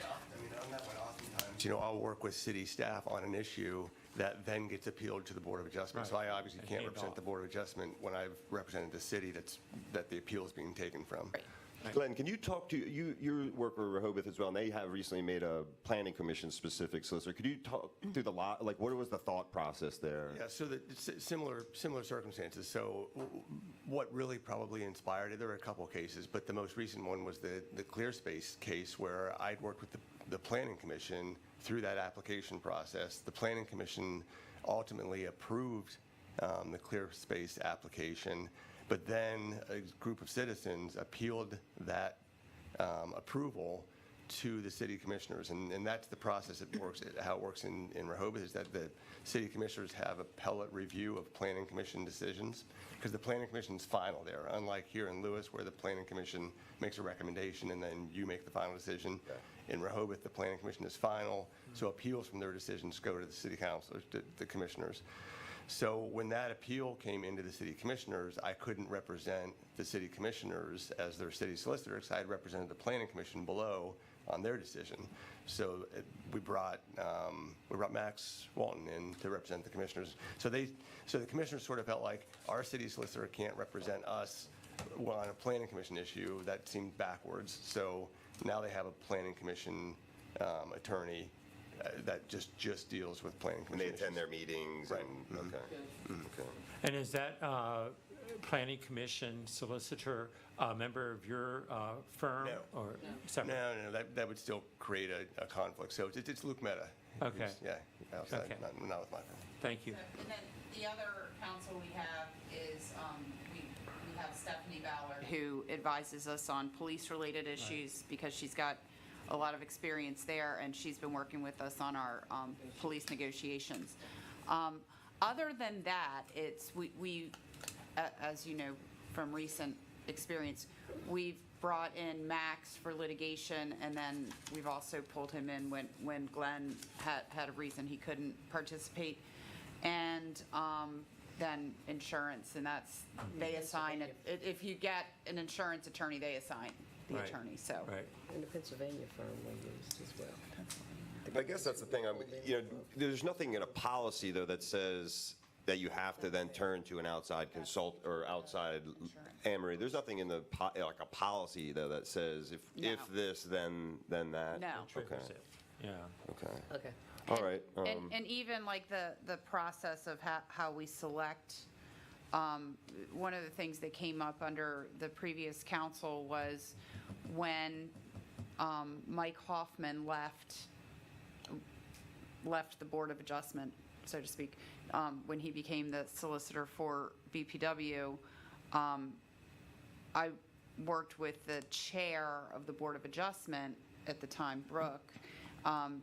I mean, on that one, oftentimes, I'll work with city staff on an issue that then gets appealed to the Board of Adjustment. So I obviously can't represent the Board of Adjustment when I've represented the city that the appeal is being taken from. Right. Glenn, can you talk to, you work with Rehoboth as well, and they have recently made a planning commission specific solicitor. Could you talk through what was the thought process there? Yeah, so similar circumstances. So what really probably inspired it, there were a couple of cases, but the most recent one was the Clear Space case, where I'd worked with the Planning Commission through that application process. The Planning Commission ultimately approved the Clear Space application, but then a group of citizens appealed that approval to the city commissioners, and that's the process it works. How it works in Rehoboth is that the city commissioners have appellate review of planning commission decisions, because the planning commission's final there, unlike here in Lewes, where the planning commission makes a recommendation and then you make the final decision. In Rehoboth, the planning commission is final, so appeals from their decisions go to the city councilors, to the commissioners. So when that appeal came into the city commissioners, I couldn't represent the city commissioners as their city solicitor, because I had represented the planning commission below on their decision. So we brought Max Walton in to represent the commissioners. So the commissioners sort of felt like our city solicitor can't represent us on a planning commission issue. That seemed backwards. So now they have a planning commission attorney that just deals with planning commission And they attend their meetings. Right. And, okay. And is that planning commission solicitor a member of your firm? No. Or separate? No, that would still create a conflict. So it's Luke Mehta. Okay. Yeah, outside, Okay. not with my firm. Thank you. And then the other counsel we have is, we have Stephanie Ballard, who advises us on police-related issues, because she's got a lot of experience there, and she's been working with us on our police negotiations. Other than that, we as you know from recent experience, we've brought in Max for litigation, and then we've also pulled him in when Glenn had a reason he couldn't participate. And then insurance, and that's, they assign it. If you get an insurance attorney, they assign the Right. attorney, so. Right. And the Pennsylvania firm we used as well. I guess that's the thing. There's nothing in a policy, though, that says that you have to then turn to an outside consult, or outside, Anne Marie, there's nothing in the, like a policy, though, that says if this, then that? No. Okay, Yeah. okay. Okay. All right. And even like the process of how we select, one of the things that came up under the previous council was when Mike Hoffman left the Board of Adjustment, so to speak, when he became the solicitor for BPW, I worked with the chair of the Board of Adjustment at the time, Brooke,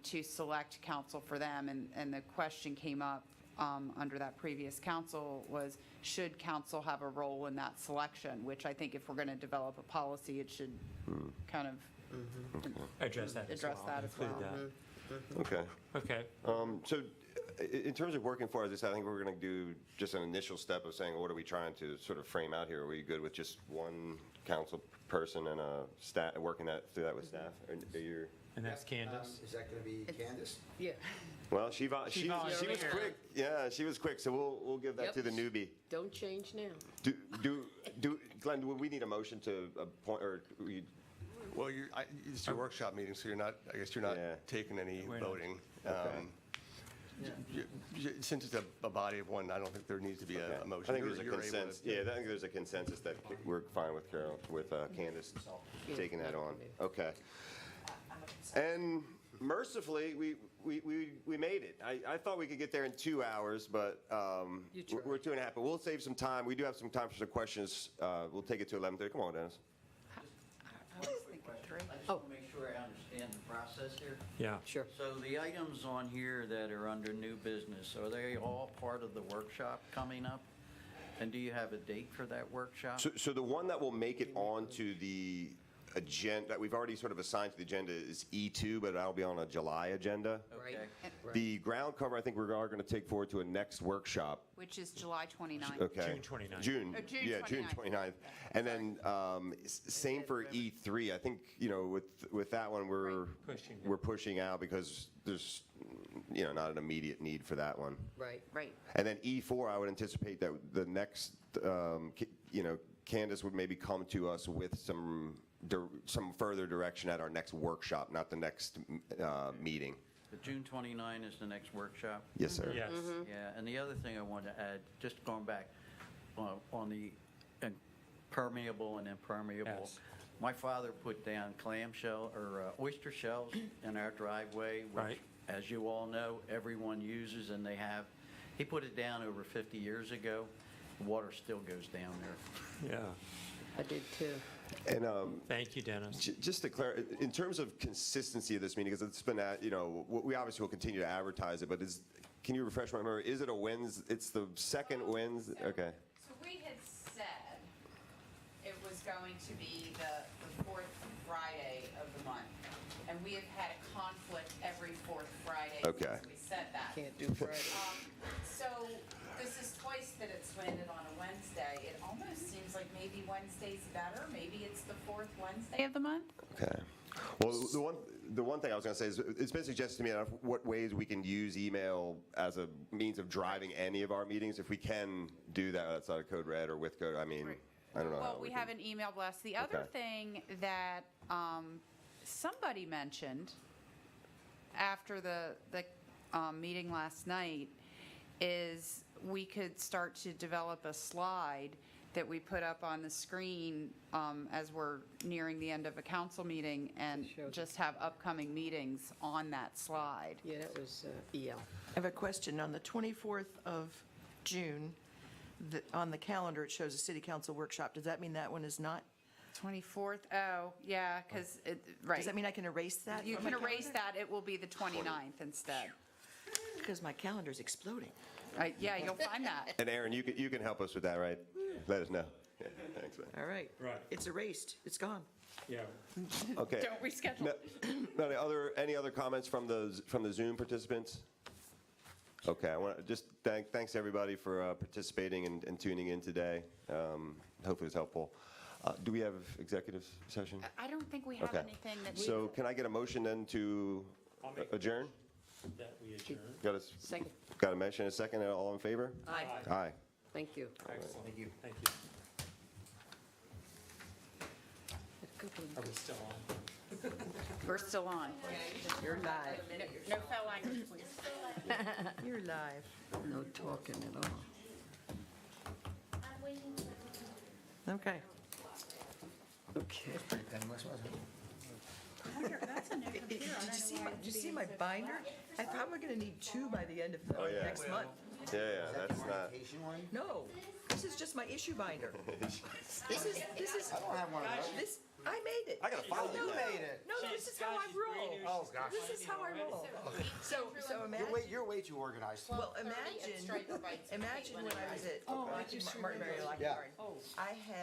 to select counsel for them, and the question came up under that previous council was, should council have a role in that selection, which I think if we're going to develop a policy, it should kind of Address that as well. Include that. Okay. Okay. So in terms of working for us, I think we're going to do just an initial step of saying, what are we trying to sort of frame out here? Are we good with just one council person and a staff, working through that with staff? Or you're... And that's Candace? Is that going to be Candace? Yeah. Well, she was quick. Yeah, she was quick, so we'll give that to the newbie. Don't change now. Glenn, do we need a motion to appoint, or Well, it's your workshop meeting, so I guess you're not taking any voting. Since it's a body of one, I don't think there needs to be a motion. I think there's a consensus. Yeah, I think there's a consensus that we're fine with Candace taking that on. Okay. And mercifully, we made it. I thought we could get there in 2 hours, but we're 2.5. But we'll save some time. We do have some time for some questions. We'll take it to 11:30. Come on, Dennis. I just want to make sure I understand the process here. Yeah. Sure. So the items on here that are under new business, are they all part of the workshop coming up? And do you have a date for that workshop? So the one that will make it onto the agenda, that we've already sort of assigned to the agenda, is E2, but that'll be on a July agenda. Okay. The ground cover, I think we're going to take forward to a next workshop. which is July 29th. Okay. June 29th. June, Oh, June yeah, June 29th. 29th. And then same for E3. I think, with that one, we're pushing out because there's, not an immediate need for that one. Right. Right. And then E4, I would anticipate that the next, Candace would maybe come to us with some further direction at our next workshop, not the next meeting. The June 29 is the next workshop? Yes, sir. Yes. Yeah, and the other thing I wanted to add, just going back on the permeable and impermeable. Yes. My father put down oyster shells in our driveway, which, Right. as you all know, everyone uses, and they have. He put it down over 50 years ago. The water still goes down there. Yeah. I did too. And Thank you, Dennis. just to clarify, in terms of consistency of this meeting, because it's been we obviously will continue to advertise it, but can you refresh my memory? Is it a Wednesday? It's the second Wednesday? Okay. So we had said it was going to be the fourth Friday of the month, and we have had a conflict every fourth Friday Okay. since we said that. Can't do Friday. So this is twice that it's landed on a Wednesday. It almost seems like maybe Wednesday's better. Maybe it's the fourth Wednesday of the month. Okay. Well, the one thing I was going to say is it's been suggested to me what ways we can use email as a means of driving any of our meetings. If we can do that outside of Code Red or with Code, I mean, I don't know. Well, we have an email blast. The other Okay. thing that somebody mentioned after the meeting last night is we could start to develop a slide that we put up on the screen as we're nearing the end of a council meeting and just have upcoming meetings on that slide. Yeah, that was EL. I have a question. On the 24th of June, on the calendar, it shows a city council workshop. Does that mean that one is not? 24th? Oh, yeah, because, right. Does that mean I can erase that? You from can my erase calendar? that. It will be the 29th instead. Because my calendar's exploding. Yeah, you'll find that. And Aaron, you can help us with that, right? Let us know. Yeah, thanks, man. All right. Right. It's erased. It's gone. Yeah. Okay. Don't reschedule. Any other comments from the Zoom participants? Okay, I want to just thanks everybody for participating and tuning in today. Hopefully it's helpful. Do we have executive session? I don't think we have Okay. anything that. So can I get a motion then to adjourn? that we adjourn. Second. Got a motion and a second, all in favor? Aye. Aye. Thank you. Excellent. Thank you. Thank you. Are we still on? We're still on. You're live. No foul language, please. You're live. No talking at all. I'm waiting for Okay. Okay. Did you see my binder? I'm probably going to need 2 by the end of Oh, yeah. next month. Yeah, that's not. No, this is just my issue binder. This is. I don't have one of those. This, I made it. I gotta follow you. No, You made it. No, this is how I roll. Oh, gosh. This is how I roll. So imagine. You're way too organized. Well, imagine when I was at Martin Marietta Lockwood. I had